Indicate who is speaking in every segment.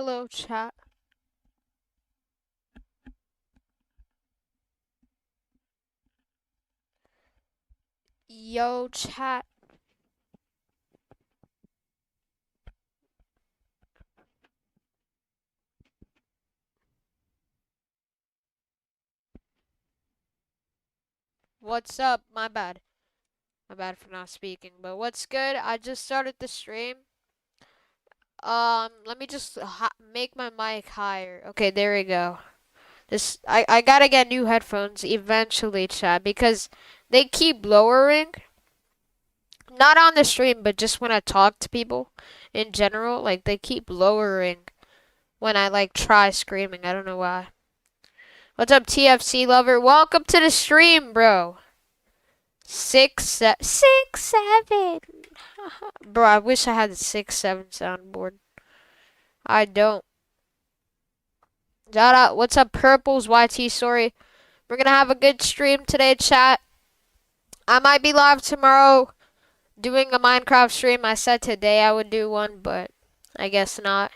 Speaker 1: Hello, chat. Yo, chat. What's up? My bad. My bad for not speaking. But what's good? I just started the stream. Let me just make my mic higher. Okay, there we go. I gotta get new headphones eventually, chat, because they keep lowering. Not on the stream, but just when I talk to people in general, like they keep lowering when I like try screaming. I don't know why. What's up, TFC lover? Welcome to the stream, bro. 6, 7. Bro, I wish I had the 6, 7 soundboard. I don't. Shout out. What's up, Purples? YT, sorry. We're gonna have a good stream today, chat. I might be live tomorrow doing a Minecraft stream. I said today I would do one, but I guess not.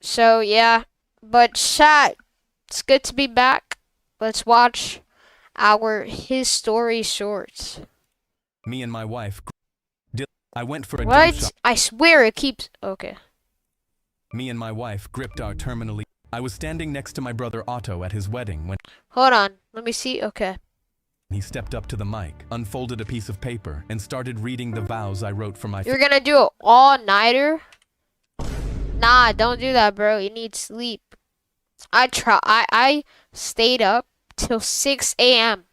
Speaker 1: So, yeah. But, chat, it's good to be back. Let's watch our His Story shorts.
Speaker 2: Me and my wife. I went for a jump
Speaker 1: What?
Speaker 2: shot.
Speaker 1: I swear it keeps. Okay.
Speaker 2: Me and my wife gripped our terminally. I was standing next to my brother Otto at his wedding when
Speaker 1: Hold on. Let me see. Okay.
Speaker 2: he stepped up to the mic, unfolded a piece of paper, and started reading the vows I wrote for my.
Speaker 1: You're gonna do an all-nighter? Nah, don't do that, bro. You need sleep. I stayed up till 6 a.m.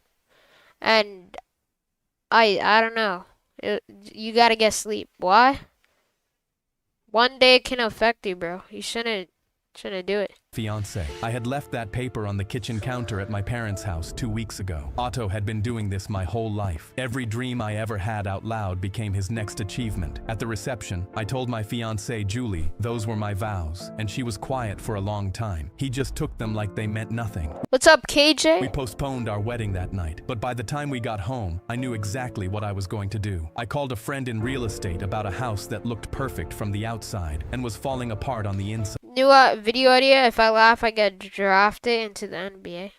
Speaker 1: and I don't know. You gotta get sleep. Why? One day can affect you, bro. You shouldn't do it.
Speaker 2: Fiance. I had left that paper on the kitchen counter at my parents' house 2 weeks ago. Otto had been doing this my whole life. Every dream I ever had out loud became his next achievement. At the reception, I told my fiancée Julie those were my vows, and she was quiet for a long time. He just took them like they meant nothing.
Speaker 1: What's up, KJ?
Speaker 2: We postponed our wedding that night, but by the time we got home, I knew exactly what I was going to do. I called a friend in real estate about a house that looked perfect from the outside and was falling apart on the inside.
Speaker 1: New video idea. If I laugh, I get drafted into the NBA.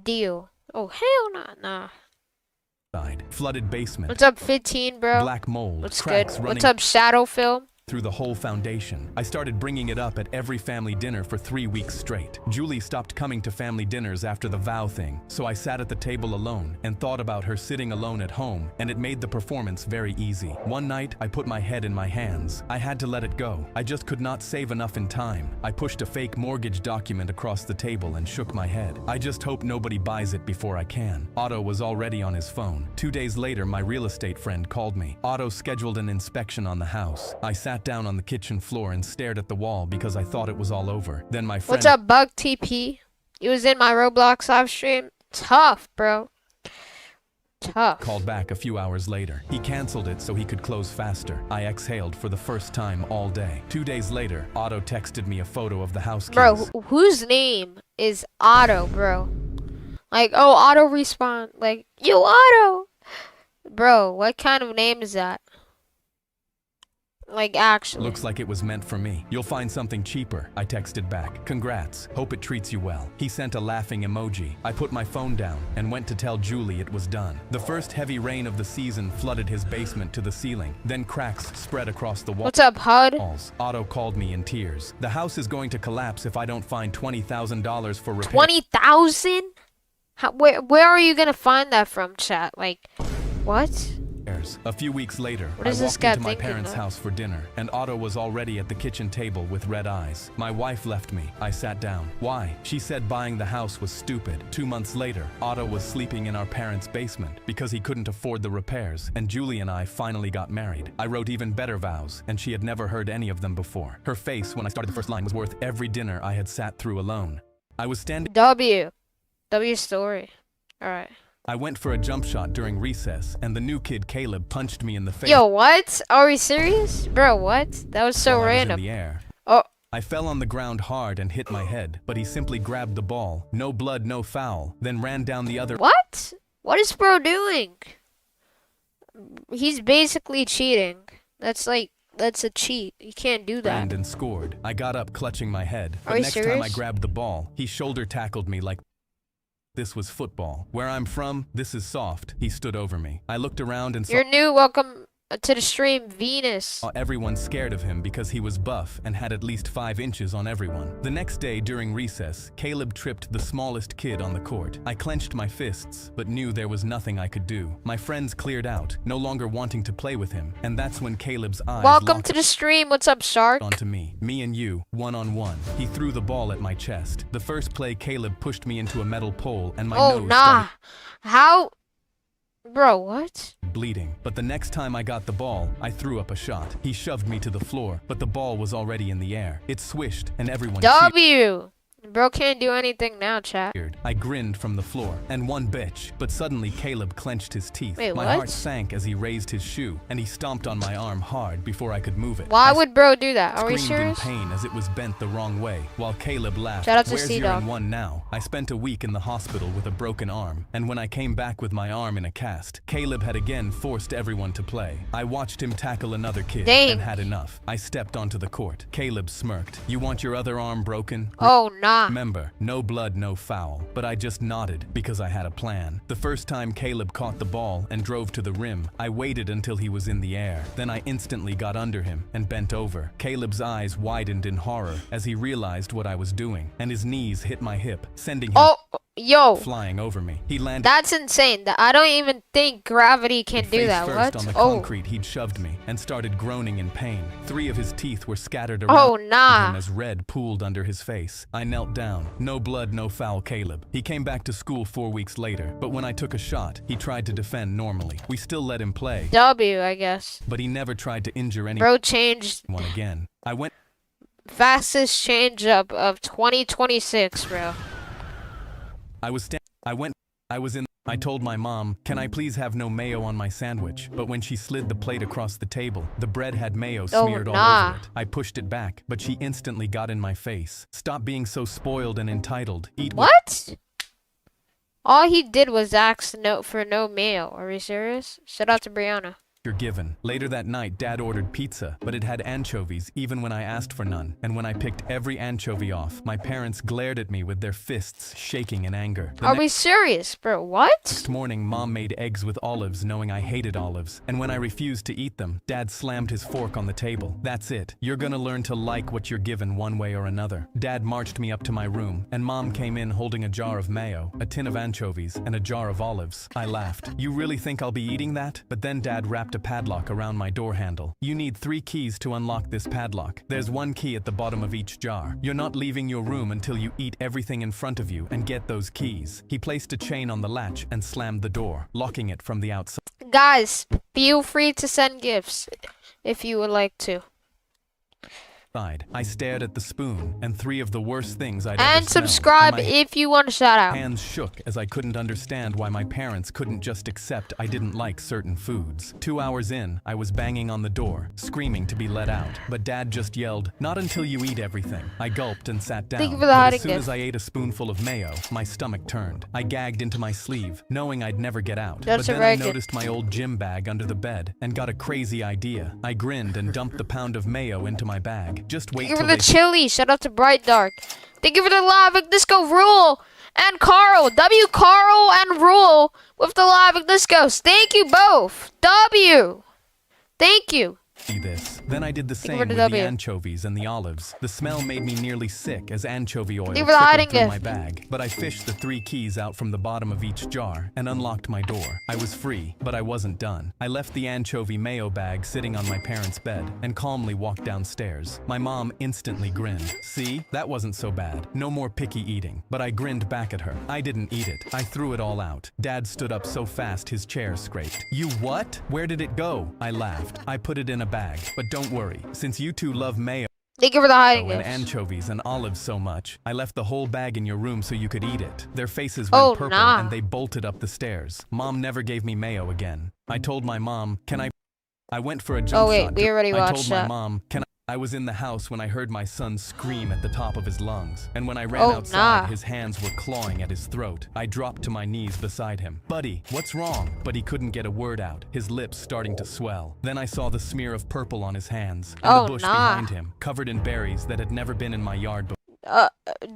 Speaker 1: Deal. Oh, hell nah.
Speaker 2: Flooded basement.
Speaker 1: What's up, 15, bro?
Speaker 2: Black mold.
Speaker 1: What's
Speaker 2: cracks
Speaker 1: good?
Speaker 2: running
Speaker 1: What's up, Shadow Film?
Speaker 2: through the whole foundation. I started bringing it up at every family dinner for 3 weeks straight. Julie stopped coming to family dinners after the vow thing, so I sat at the table alone and thought about her sitting alone at home, and it made the performance very easy. One night, I put my head in my hands. I had to let it go. I just could not save enough in time. I pushed a fake mortgage document across the table and shook my head. I just hope nobody buys it before I can. Otto was already on his phone. 2 days later, my real estate friend called me. Otto scheduled an inspection on the house. I sat down on the kitchen floor and stared at the wall because I thought it was all over. Then my friend—
Speaker 1: What's up, Bug TP? He was in my Roblox live stream. Tough, bro. Tough.
Speaker 2: called back a few hours later. He canceled it so he could close faster. I exhaled for the first time all day. 2 days later, Otto texted me a photo of the house keys.
Speaker 1: Bro, whose name is Otto, bro? Like, oh, Otto respawn. Like, yo, Otto. Bro, what kind of name is that? Like, actually.
Speaker 2: Looks like it was meant for me. You'll find something cheaper. I texted back. Congrats. Hope it treats you well. He sent a laughing emoji. I put my phone down and went to tell Julie it was done. The first heavy rain of the season flooded his basement to the ceiling. Then cracks spread across the wall.
Speaker 1: What's up, HUD?
Speaker 2: Otto called me in tears. The house is going to collapse if I don't find $20,000 for repair.
Speaker 1: 20,000? Where are you gonna find that from, chat? Like, what?
Speaker 2: A few weeks later,
Speaker 1: What
Speaker 2: I
Speaker 1: is this
Speaker 2: walked
Speaker 1: guy
Speaker 2: into my
Speaker 1: thinking
Speaker 2: parents'
Speaker 1: of?
Speaker 2: house for dinner, and Otto was already at the kitchen table with red eyes. My wife left me. I sat down. Why? She said buying the house was stupid. 2 months later, Otto was sleeping in our parents' basement because he couldn't afford the repairs, and Julie and I finally got married. I wrote even better vows, and she had never heard any of them before. Her face when I started the first line was worth every dinner I had sat through alone. I was standing—
Speaker 1: W story. Alright.
Speaker 2: I went for a jump shot during recess, and the new kid Caleb punched me in the face.
Speaker 1: Yo, what? Are we serious? Bro, what? That was so
Speaker 2: while I was
Speaker 1: random.
Speaker 2: in the air.
Speaker 1: Oh.
Speaker 2: I fell on the ground hard and hit my head, but he simply grabbed the ball, no blood, no foul, then ran down the other—
Speaker 1: What? What is bro doing? He's basically cheating. That's like That's a cheat. You can't do that.
Speaker 2: And scored. I got up clutching my head.
Speaker 1: Are
Speaker 2: But
Speaker 1: you
Speaker 2: next time I
Speaker 1: serious?
Speaker 2: grabbed the ball, he shoulder tackled me like this was football. Where I'm from, this is soft. He stood over me. I looked around and saw
Speaker 1: You're new. Welcome to the stream, Venus.
Speaker 2: everyone scared of him because he was buff and had at least 5 inches on everyone. The next day during recess, Caleb tripped the smallest kid on the court. I clenched my fists, but knew there was nothing I could do. My friends cleared out, no longer wanting to play with him, and that's when Caleb's eyes
Speaker 1: Welcome
Speaker 2: locked
Speaker 1: to the stream. What's up, Shark?
Speaker 2: onto me and you, one-on-one. He threw the ball at my chest. The first play, Caleb pushed me into a metal pole and my
Speaker 1: Oh,
Speaker 2: nose
Speaker 1: nah.
Speaker 2: started
Speaker 1: How? Bro, what?
Speaker 2: bleeding. But the next time I got the ball, I threw up a shot. He shoved me to the floor, but the ball was already in the air. It swished, and everyone
Speaker 1: W. Bro can't do anything now, chat.
Speaker 2: cheered. I grinned from the floor, and one bitch. But suddenly Caleb clenched his teeth.
Speaker 1: Wait,
Speaker 2: my
Speaker 1: what?
Speaker 2: heart sank as he raised his shoe, and he stomped on my arm hard before I could move it.
Speaker 1: Why
Speaker 2: I
Speaker 1: would bro do that? Are we
Speaker 2: screamed in
Speaker 1: serious?
Speaker 2: pain as it was bent the wrong way, while Caleb laughed.
Speaker 1: Shout out to
Speaker 2: Where's
Speaker 1: C-Dog.
Speaker 2: your in one now? I spent a week in the hospital with a broken arm, and when I came back with my arm in a cast, Caleb had again forced everyone to play. I watched him tackle another kid
Speaker 1: Dang.
Speaker 2: and had enough. I stepped onto the court. Caleb smirked. You want your other arm broken?
Speaker 1: Oh, nah.
Speaker 2: Remember, no blood, no foul. But I just nodded because I had a plan. The first time Caleb caught the ball and drove to the rim, I waited until he was in the air. Then I instantly got under him and bent over. Caleb's eyes widened in horror as he realized what I was doing, and his knees hit my hip, sending him
Speaker 1: Oh, yo.
Speaker 2: flying over me. He landed
Speaker 1: That's insane. I don't even think gravity can do
Speaker 2: face
Speaker 1: that.
Speaker 2: first
Speaker 1: What?
Speaker 2: on the
Speaker 1: Oh.
Speaker 2: concrete. He'd shoved me and started groaning in pain. 3 of his teeth were scattered
Speaker 1: Oh,
Speaker 2: around
Speaker 1: nah.
Speaker 2: him as red pooled under his face. I knelt down. No blood, no foul, Caleb. He came back to school 4 weeks later, but when I took a shot, he tried to defend normally. We still let him play,
Speaker 1: W, I guess.
Speaker 2: but he never tried to injure anyone
Speaker 1: Bro changed.
Speaker 2: again. I went
Speaker 1: Fastest change up of 2026, bro.
Speaker 2: I told my mom, can I please have no mayo on my sandwich? But when she slid the plate across the table, the bread had mayo
Speaker 1: Oh,
Speaker 2: smeared all
Speaker 1: nah.
Speaker 2: over it. I pushed it back, but she instantly got in my face. Stop being so spoiled and entitled. Eat
Speaker 1: What? All he did was ask for no mail. Are we serious? Shout out to Brianna.
Speaker 2: you're given. Later that night, Dad ordered pizza, but it had anchovies even when I asked for none. And when I picked every anchovy off, my parents glared at me with their fists shaking in anger. The
Speaker 1: Are we serious, bro? What?
Speaker 2: next morning, Mom made eggs with olives knowing I hated olives. And when I refused to eat them, Dad slammed his fork on the table. That's it. You're gonna learn to like what you're given one way or another. Dad marched me up to my room, and Mom came in holding a jar of mayo, a tin of anchovies, and a jar of olives. I laughed. You really think I'll be eating that? But then Dad wrapped a padlock around my door handle. You need 3 keys to unlock this padlock. There's 1 key at the bottom of each jar. You're not leaving your room until you eat everything in front of you and get those keys. He placed a chain on the latch and slammed the door, locking it from the outside.
Speaker 1: Guys, feel free to send gifts if you would like to.
Speaker 2: I stared at the spoon and 3 of the worst things I'd ever
Speaker 1: And
Speaker 2: smelled,
Speaker 1: subscribe
Speaker 2: and my
Speaker 1: if you want a shout out.
Speaker 2: hands shook as I couldn't understand why my parents couldn't just accept I didn't like certain foods. 2 hours in, I was banging on the door, screaming to be let out. But Dad just yelled, "Not until you eat everything." I gulped and sat down.
Speaker 1: Thank you for the
Speaker 2: But
Speaker 1: hiding
Speaker 2: as soon
Speaker 1: gift.
Speaker 2: as I ate a spoonful of mayo, my stomach turned. I gagged into my sleeve, knowing I'd never get out.
Speaker 1: That's
Speaker 2: but then I
Speaker 1: very good.
Speaker 2: noticed my old gym bag under the bed and got a crazy idea. I grinned and dumped the pound of mayo into my bag. Just wait
Speaker 1: Thank you
Speaker 2: till
Speaker 1: for the
Speaker 2: they
Speaker 1: chili. Shout out to Bright Dark. Thank you for the live Disco Rule and Carl. W Carl and Rule with the live Discos. Thank you both. W. Thank you.
Speaker 2: see this. Then I did the same
Speaker 1: for
Speaker 2: with
Speaker 1: the
Speaker 2: the
Speaker 1: W.
Speaker 2: anchovies and the olives. The smell made me nearly sick as anchovy oil
Speaker 1: Thank you for the hiding
Speaker 2: trickled through
Speaker 1: gift.
Speaker 2: my bag. But I fished the 3 keys out from the bottom of each jar and unlocked my door. I was free, but I wasn't done. I left the anchovy mayo bag sitting on my parents' bed and calmly walked downstairs. My mom instantly grinned. See, that wasn't so bad. No more picky eating. But I grinned back at her. I didn't eat it. I threw it all out. Dad stood up so fast his chair scraped. You what? Where did it go? I laughed. I put it in a bag. But don't worry, since you two love mayo
Speaker 1: Thank you for the hiding
Speaker 2: and
Speaker 1: gift.
Speaker 2: anchovies and olives so much, I left the whole bag in your room so you could eat it. Their faces
Speaker 1: Oh,
Speaker 2: went purple
Speaker 1: nah.
Speaker 2: and they bolted up the stairs. Mom never gave me mayo again. I told my mom, I went for a jump
Speaker 1: Oh wait,
Speaker 2: shot.
Speaker 1: we already
Speaker 2: I
Speaker 1: watched
Speaker 2: told my
Speaker 1: that.
Speaker 2: mom, I was in the house when I heard my son scream at the top of his lungs. And when I ran
Speaker 1: Oh,
Speaker 2: outside,
Speaker 1: nah.
Speaker 2: his hands were clawing at his throat. I dropped to my knees beside him. Buddy, what's wrong? But he couldn't get a word out, his lips starting to swell. Then I saw the smear of purple on his hands and
Speaker 1: Oh,
Speaker 2: the bush
Speaker 1: nah.
Speaker 2: behind him, covered in berries that had never been in my yard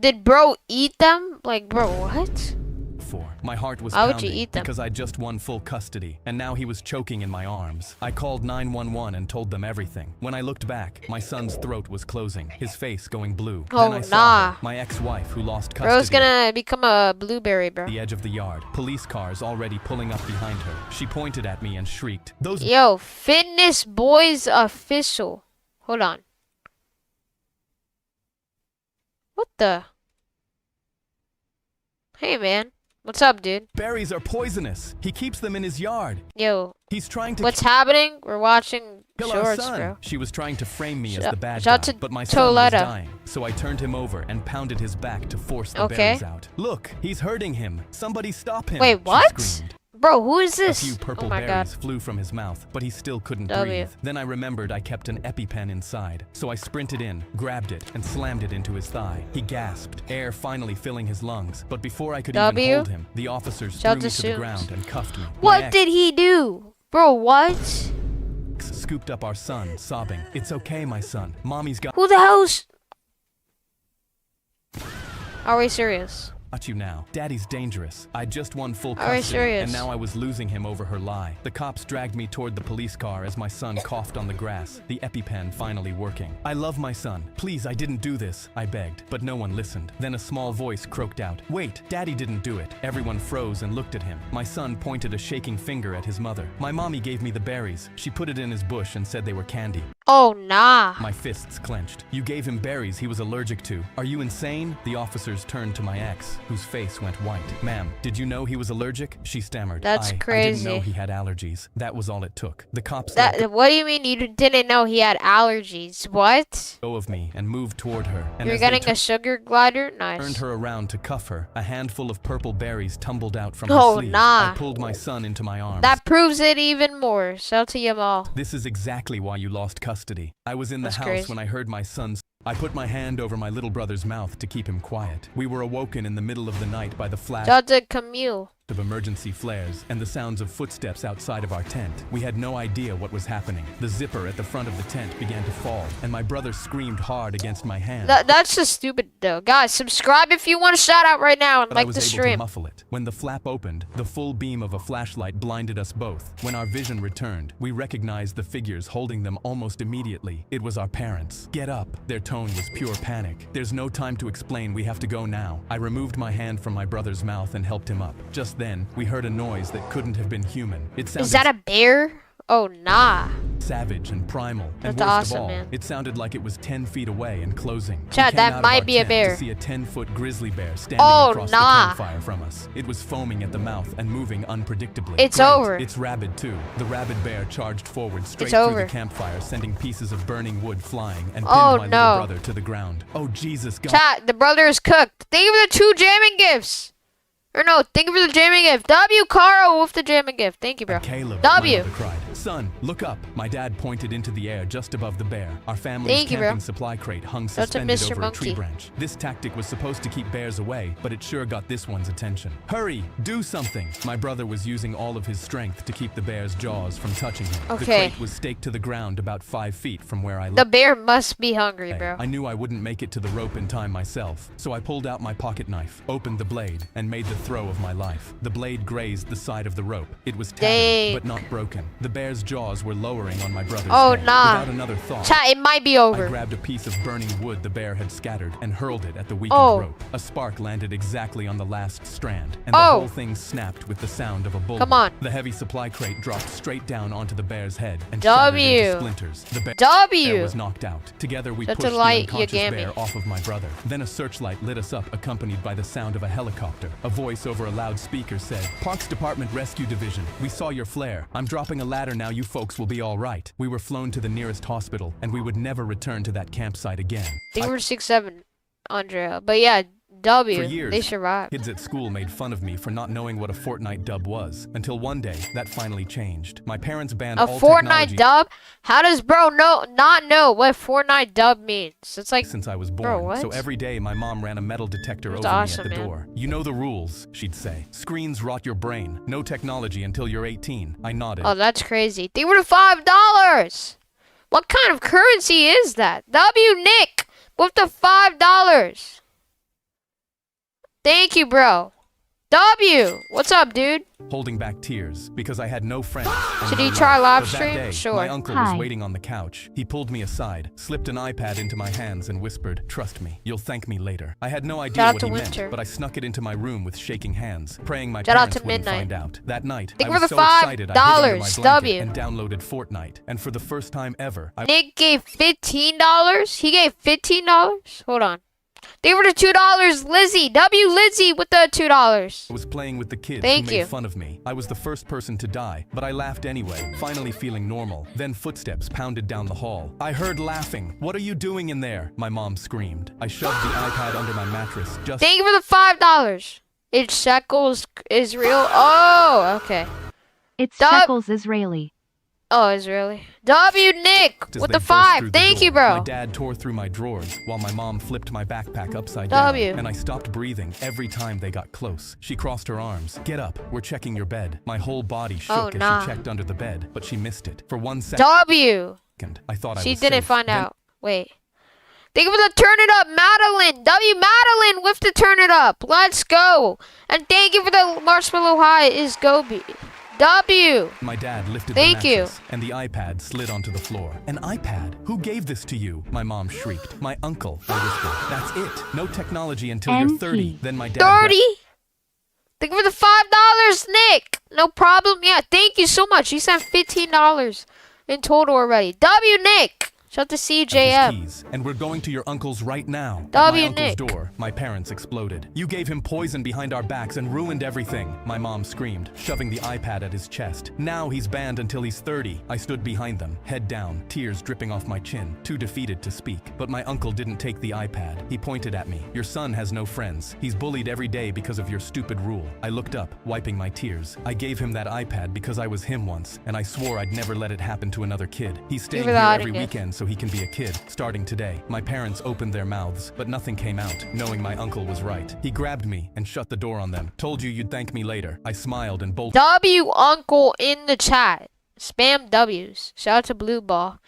Speaker 1: Did bro eat them? Like, bro, what?
Speaker 2: before. My heart was
Speaker 1: Why would you
Speaker 2: pounding
Speaker 1: eat them?
Speaker 2: because I'd just won full custody, and now he was choking in my arms. I called 911 and told them everything. When I looked back, my son's throat was closing, his face going blue.
Speaker 1: Oh,
Speaker 2: Then I saw
Speaker 1: nah.
Speaker 2: her, my ex-wife who lost custody.
Speaker 1: Bro's gonna become a blueberry, bro.
Speaker 2: At the edge of the yard, police cars already pulling up behind her. She pointed at me and shrieked, "Those
Speaker 1: Yo, Fitness Boys official. Hold on. What the? Hey, man. What's up, dude?
Speaker 2: berries are poisonous. He keeps them in his yard.
Speaker 1: Yo,
Speaker 2: He's trying to
Speaker 1: what's happening? We're watching
Speaker 2: kill our
Speaker 1: shorts,
Speaker 2: son."
Speaker 1: bro.
Speaker 2: She was trying to frame me as
Speaker 1: Shout-
Speaker 2: the bad
Speaker 1: shout
Speaker 2: guy,
Speaker 1: to
Speaker 2: but my son was
Speaker 1: Toletta.
Speaker 2: dying. So I turned him over and pounded his back to force the
Speaker 1: Okay.
Speaker 2: berries out. "Look, he's hurting him. Somebody stop him."
Speaker 1: Wait,
Speaker 2: she
Speaker 1: what?
Speaker 2: screamed.
Speaker 1: Bro, who is
Speaker 2: A
Speaker 1: this?
Speaker 2: few purple
Speaker 1: Oh my
Speaker 2: berries
Speaker 1: god.
Speaker 2: flew from his mouth, but he still couldn't
Speaker 1: W.
Speaker 2: breathe. Then I remembered I kept an EpiPen inside, so I sprinted in, grabbed it, and slammed it into his thigh. He gasped, air finally filling his lungs. But before I could
Speaker 1: W.
Speaker 2: even hold him, the officers
Speaker 1: Shout
Speaker 2: threw me
Speaker 1: to
Speaker 2: to the
Speaker 1: Sims.
Speaker 2: ground and cuffed me.
Speaker 1: What
Speaker 2: My
Speaker 1: did he do? Bro, what?
Speaker 2: ex scooped up our son, sobbing, "It's okay, my son. Mommy's got
Speaker 1: Who the hell's... Are we serious?
Speaker 2: you now. Daddy's dangerous. I just won full
Speaker 1: Are you
Speaker 2: custody,
Speaker 1: serious?
Speaker 2: and now I was losing him over her lie." The cops dragged me toward the police car as my son coughed on the grass, the EpiPen finally working. "I love my son. Please, I didn't do this," I begged, but no one listened. Then a small voice croaked out, "Wait, Daddy didn't do it." Everyone froze and looked at him. My son pointed a shaking finger at his mother. "My mommy gave me the berries. She put it in his bush and said they were candy."
Speaker 1: Oh, nah.
Speaker 2: My fists clenched. "You gave him berries he was allergic to. Are you insane?" The officers turned to my ex, whose face went white. "Ma'am, did you know he was allergic?" She stammered.
Speaker 1: That's
Speaker 2: I didn't
Speaker 1: crazy.
Speaker 2: know he had allergies. That was all it took. The cops let
Speaker 1: What do you mean you didn't know he had allergies? What?
Speaker 2: go of me and moved toward her. And
Speaker 1: You're
Speaker 2: as they
Speaker 1: getting a sugar glider?
Speaker 2: turned
Speaker 1: Nice.
Speaker 2: her around to cuff her, a handful of purple berries tumbled out from
Speaker 1: Oh,
Speaker 2: her sleeve.
Speaker 1: nah.
Speaker 2: I pulled my son into my arms.
Speaker 1: That proves it even more. Shout to Yamal.
Speaker 2: "This is exactly why you lost custody. I was in the
Speaker 1: That's
Speaker 2: house
Speaker 1: crazy.
Speaker 2: when I heard my son's. I put my hand over my little brother's mouth to keep him quiet. We were awoken in the middle of the night by the flash
Speaker 1: Shout to Camille.
Speaker 2: of emergency flares and the sounds of footsteps outside of our tent. We had no idea what was happening. The zipper at the front of the tent began to fall, and my brother screamed hard against my hand.
Speaker 1: That's just stupid though. Guys, subscribe if you want a shout out right now and
Speaker 2: But I
Speaker 1: like
Speaker 2: was
Speaker 1: the
Speaker 2: able to
Speaker 1: stream.
Speaker 2: muffle it. When the flap opened, the full beam of a flashlight blinded us both. When our vision returned, we recognized the figures holding them almost immediately. It was our parents. "Get up." Their tone was pure panic. "There's no time to explain. We have to go now." I removed my hand from my brother's mouth and helped him up. Just then, we heard a noise that couldn't have been human. It sounded
Speaker 1: Is that a bear? Oh, nah.
Speaker 2: savage and primal. And
Speaker 1: That's
Speaker 2: worst
Speaker 1: awesome,
Speaker 2: of all,
Speaker 1: man.
Speaker 2: it sounded like it was 10 feet away and closing. We
Speaker 1: Chad,
Speaker 2: came
Speaker 1: that
Speaker 2: out of
Speaker 1: might
Speaker 2: our
Speaker 1: be a
Speaker 2: tent
Speaker 1: bear.
Speaker 2: To see a 10-foot grizzly bear standing
Speaker 1: Oh,
Speaker 2: across
Speaker 1: nah.
Speaker 2: the campfire from us. It was foaming at the mouth and moving unpredictably.
Speaker 1: It's
Speaker 2: Great.
Speaker 1: over.
Speaker 2: It's rabid too. The rabid bear charged forward straight
Speaker 1: It's
Speaker 2: through
Speaker 1: over.
Speaker 2: the campfire, sending pieces of burning wood flying and pinned
Speaker 1: Oh,
Speaker 2: my
Speaker 1: no.
Speaker 2: little brother to the ground. Oh, Jesus God.
Speaker 1: Chat, the brother is cooked. Thank you for the 2 jamming gifts. Or no, thank you for the jamming gift. W. Caro with the jamming gift. Thank you, bro.
Speaker 2: Caleb,
Speaker 1: W.
Speaker 2: my mother cried. "Son, look up." My dad pointed into the air just above the bear. Our family's
Speaker 1: Thank you, bro.
Speaker 2: camping supply crate hung
Speaker 1: Shout out to
Speaker 2: suspended
Speaker 1: Mr.
Speaker 2: over a tree
Speaker 1: Monkey.
Speaker 2: branch. This tactic was supposed to keep bears away, but it sure got this one's attention. "Hurry, do something." My brother was using all of his strength to keep the bear's jaws from touching him. The
Speaker 1: Okay.
Speaker 2: crate was staked to the ground about 5 feet from where I
Speaker 1: The
Speaker 2: lived.
Speaker 1: bear must be hungry, bro.
Speaker 2: I knew I wouldn't make it to the rope in time myself, so I pulled out my pocket knife, opened the blade, and made the throw of my life. The blade grazed the side of the rope. It was tattered,
Speaker 1: Dang.
Speaker 2: but not broken. The bear's jaws were lowering on my brother's
Speaker 1: Oh,
Speaker 2: head.
Speaker 1: nah.
Speaker 2: Without another thought,
Speaker 1: Chat, it might be
Speaker 2: I
Speaker 1: over.
Speaker 2: grabbed a piece of burning wood the bear had scattered and hurled it at the weakened
Speaker 1: Oh.
Speaker 2: rope. A spark landed exactly on the last strand, and the
Speaker 1: Oh.
Speaker 2: whole thing snapped with the sound of a bullet.
Speaker 1: Come on.
Speaker 2: The heavy supply crate dropped straight down onto the bear's head and shattered into
Speaker 1: W.
Speaker 2: splinters. The bear
Speaker 1: W.
Speaker 2: was knocked out. Together we
Speaker 1: That's a
Speaker 2: pushed the
Speaker 1: light,
Speaker 2: unconscious
Speaker 1: Yagami.
Speaker 2: bear off of my brother. Then a searchlight lit us up, accompanied by the sound of a helicopter. A voice over a loudspeaker said, "Parks Department Rescue Division, we saw your flare. I'm dropping a ladder now. You folks will be all right." We were flown to the nearest hospital, and we would never return to that campsite again.
Speaker 1: Thank you for 6-7, Andrea. But yeah, W.
Speaker 2: For years,
Speaker 1: They survived.
Speaker 2: kids at school made fun of me for not knowing what a Fortnite dub was, until one day, that finally changed. My parents banned
Speaker 1: A
Speaker 2: all
Speaker 1: Fortnite
Speaker 2: technology
Speaker 1: dub? How does bro not know what Fortnite dub means? It's like,
Speaker 2: since I was born.
Speaker 1: bro, what?
Speaker 2: So every day, my mom ran a metal detector
Speaker 1: That's
Speaker 2: over
Speaker 1: awesome,
Speaker 2: me at the
Speaker 1: man.
Speaker 2: door. You know the rules, she'd say. Screens rot your brain. No technology until you're 18. I nodded.
Speaker 1: Oh, that's crazy. They were $5. What kind of currency is that? W Nick with the $5. Thank you, bro. W. What's up, dude?
Speaker 2: Holding back tears because I had no friends. and
Speaker 1: Should
Speaker 2: no
Speaker 1: he try
Speaker 2: love.
Speaker 1: live
Speaker 2: But that
Speaker 1: stream?
Speaker 2: day,
Speaker 1: Sure.
Speaker 2: My uncle
Speaker 3: Hi.
Speaker 2: was waiting on the couch. He pulled me aside, slipped an iPad into my hands, and whispered, "Trust me, you'll thank me later." I had no idea
Speaker 1: Shout out
Speaker 2: what
Speaker 1: to
Speaker 2: he
Speaker 1: Winter.
Speaker 2: meant, but I snuck it into my room with shaking hands, praying my
Speaker 1: Shout out
Speaker 2: parents
Speaker 1: to
Speaker 2: wouldn't
Speaker 1: Midnight.
Speaker 2: find out. That night,
Speaker 1: Think
Speaker 2: I
Speaker 1: for
Speaker 2: was
Speaker 1: the
Speaker 2: so excited I hid under my
Speaker 1: $5,
Speaker 2: blanket
Speaker 1: W.
Speaker 2: and downloaded Fortnite. And for the first time ever, I
Speaker 1: Nick gave $15. He gave $15. Hold on. They were the $2. Lizzie. W Lizzie with the $2.
Speaker 2: was playing with the kids
Speaker 1: Thank
Speaker 2: who made
Speaker 1: you.
Speaker 2: fun of me. I was the first person to die, but I laughed anyway, finally feeling normal. Then footsteps pounded down the hall. I heard laughing. "What are you doing in there?" my mom screamed. I shoved the iPad under my mattress, just
Speaker 1: Thank you for the $5. It's shekels Israel. Oh, okay.
Speaker 3: It's
Speaker 1: Dub-
Speaker 3: shekels Israeli.
Speaker 1: Oh, Israeli. W Nick
Speaker 2: as
Speaker 1: with
Speaker 2: they
Speaker 1: the
Speaker 2: burst
Speaker 1: 5.
Speaker 2: through the
Speaker 1: Thank you,
Speaker 2: door. My
Speaker 1: bro.
Speaker 2: dad tore through my drawers while my mom flipped my backpack upside
Speaker 1: W.
Speaker 2: down, and I stopped breathing every time they got close. She crossed her arms. "Get up, we're checking your bed." My whole body shook
Speaker 1: Oh,
Speaker 2: as
Speaker 1: nah.
Speaker 2: she checked under the bed, but she missed it. For 1 second,
Speaker 1: W.
Speaker 2: I thought I
Speaker 1: She
Speaker 2: was
Speaker 1: didn't
Speaker 2: safe.
Speaker 1: find
Speaker 2: Then
Speaker 1: out. Wait. Thank you for the turn it up, Madeline. W Madeline with the turn it up. Let's go. And thank you for the marshmallow high is Gobi. W.
Speaker 2: My dad lifted
Speaker 1: Thank
Speaker 2: the
Speaker 1: you.
Speaker 2: mattress, and the iPad slid onto the floor. "An iPad? Who gave this to you?" my mom shrieked. "My uncle," I whispered. "That's it. No technology until you're
Speaker 3: NT.
Speaker 2: 30. Then my dad
Speaker 1: 30. Thank you for the $5, Nick. No problem. Yeah, thank you so much. You sent $15 in total already. W Nick. Shout out to
Speaker 2: his
Speaker 1: CJM.
Speaker 2: keys, and we're going to your uncle's right now. At
Speaker 1: W.
Speaker 2: my uncle's
Speaker 1: Nick.
Speaker 2: door, my parents exploded. "You gave him poison behind our backs and ruined everything," my mom screamed, shoving the iPad at his chest. "Now he's banned until he's 30. I stood behind them, head down, tears dripping off my chin, too defeated to speak. But my uncle didn't take the iPad. He pointed at me. "Your son has no friends. He's bullied every day because of your stupid rule." I looked up, wiping my tears. "I gave him that iPad because I was him once, and I swore I'd never let it happen to another kid. He's staying
Speaker 1: for
Speaker 2: here
Speaker 1: that
Speaker 2: every
Speaker 1: again.
Speaker 2: weekend so he can be a kid, starting today." My parents opened their mouths, but nothing came out, knowing my uncle was right. He grabbed me and shut the door on them. "Told you you'd thank me later." I smiled and bolted
Speaker 1: W Uncle in the chat. Spam W's. Shout out to Blue Ball.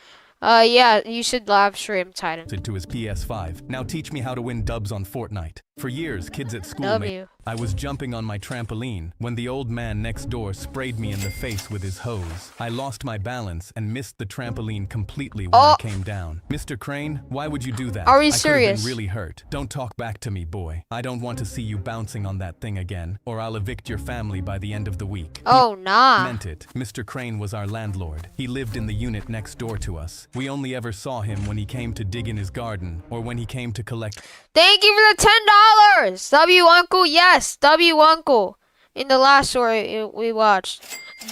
Speaker 1: Yeah, you should live stream Titan.
Speaker 2: to his PS5. "Now teach me how to win dubs on Fortnite." For years, kids at school
Speaker 1: W.
Speaker 2: I was jumping on my trampoline when the old man next door sprayed me in the face with his hose. I lost my balance and missed the trampoline completely when I
Speaker 1: Oh.
Speaker 2: came down. "Mr. Crane, why would you do that?"
Speaker 1: Are you
Speaker 2: I could have
Speaker 1: serious?
Speaker 2: been really hurt. "Don't talk back to me, boy. I don't want to see you bouncing on that thing again, or I'll evict your family by the end of the week."
Speaker 1: Oh, nah.
Speaker 2: Meant it. Mr. Crane was our landlord. He lived in the unit next door to us. We only ever saw him when he came to dig in his garden or when he came to collect.
Speaker 1: Thank you for the $10. W Uncle, yes. W Uncle. In the last story we watched.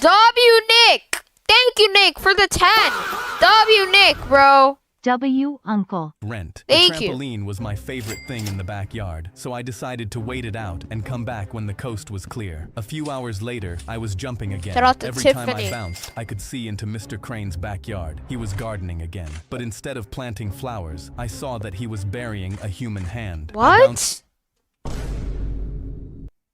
Speaker 1: W Nick. Thank you, Nick, for the 10. W Nick, bro.
Speaker 3: W uncle.
Speaker 2: Rent.
Speaker 1: Thank
Speaker 2: the
Speaker 1: you.
Speaker 2: trampoline was my favorite thing in the backyard, so I decided to wait it out and come back when the coast was clear. A few hours later, I was jumping again.
Speaker 1: Shout out to
Speaker 2: Every time
Speaker 1: Tiffany.
Speaker 2: I bounced, I could see into Mr. Crane's backyard. He was gardening again, but instead of planting flowers, I saw that he was burying a human hand. I bounced
Speaker 1: What?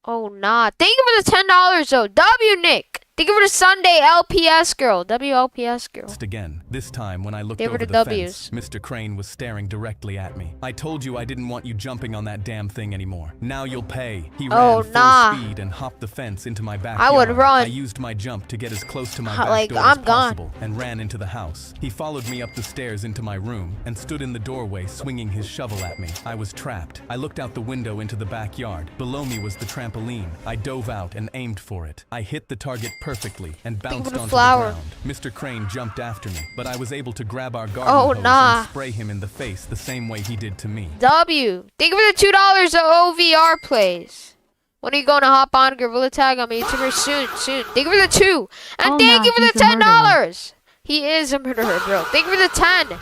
Speaker 1: Oh, nah. Thank you for the $10, though. W Nick. Thank you for the Sunday LPS girl. WLPS girl.
Speaker 2: again. This time, when I looked
Speaker 1: They were
Speaker 2: over
Speaker 1: the
Speaker 2: the
Speaker 1: W's.
Speaker 2: fence, Mr. Crane was staring directly at me. "I told you I didn't want you jumping on that damn thing anymore. Now you'll pay." He
Speaker 1: Oh,
Speaker 2: ran full
Speaker 1: nah.
Speaker 2: speed and hopped the fence into my backyard.
Speaker 1: I would run.
Speaker 2: I used my jump to get as close to my
Speaker 1: Ha,
Speaker 2: back
Speaker 1: like,
Speaker 2: door
Speaker 1: I'm
Speaker 2: as
Speaker 1: gone.
Speaker 2: possible and ran into the house. He followed me up the stairs into my room and stood in the doorway swinging his shovel at me. I was trapped. I looked out the window into the backyard. Below me was the trampoline. I dove out and aimed for it. I hit the target perfectly and bounced
Speaker 1: the
Speaker 2: onto
Speaker 1: flower.
Speaker 2: the ground. Mr. Crane jumped after me, but I was able to grab our garden
Speaker 1: Oh,
Speaker 2: hose
Speaker 1: nah.
Speaker 2: and spray him in the face the same way he did to me.
Speaker 1: W. Thank you for the $2 of OVR plays. When are you going to hop on Gorilla Tag on my YouTuber? Soon. Thank you for the 2. And
Speaker 3: Oh,
Speaker 1: thank
Speaker 3: nah,
Speaker 1: you for the
Speaker 3: he's a murderer.
Speaker 1: $10. He is a murderer, bro. Thank you for the 10. W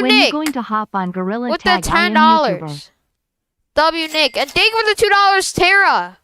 Speaker 3: When you
Speaker 1: Nick
Speaker 3: going to hop on Gorilla
Speaker 1: with the
Speaker 3: Tag? I am YouTuber.
Speaker 1: $10. W Nick. And thank you for the $2, Tara.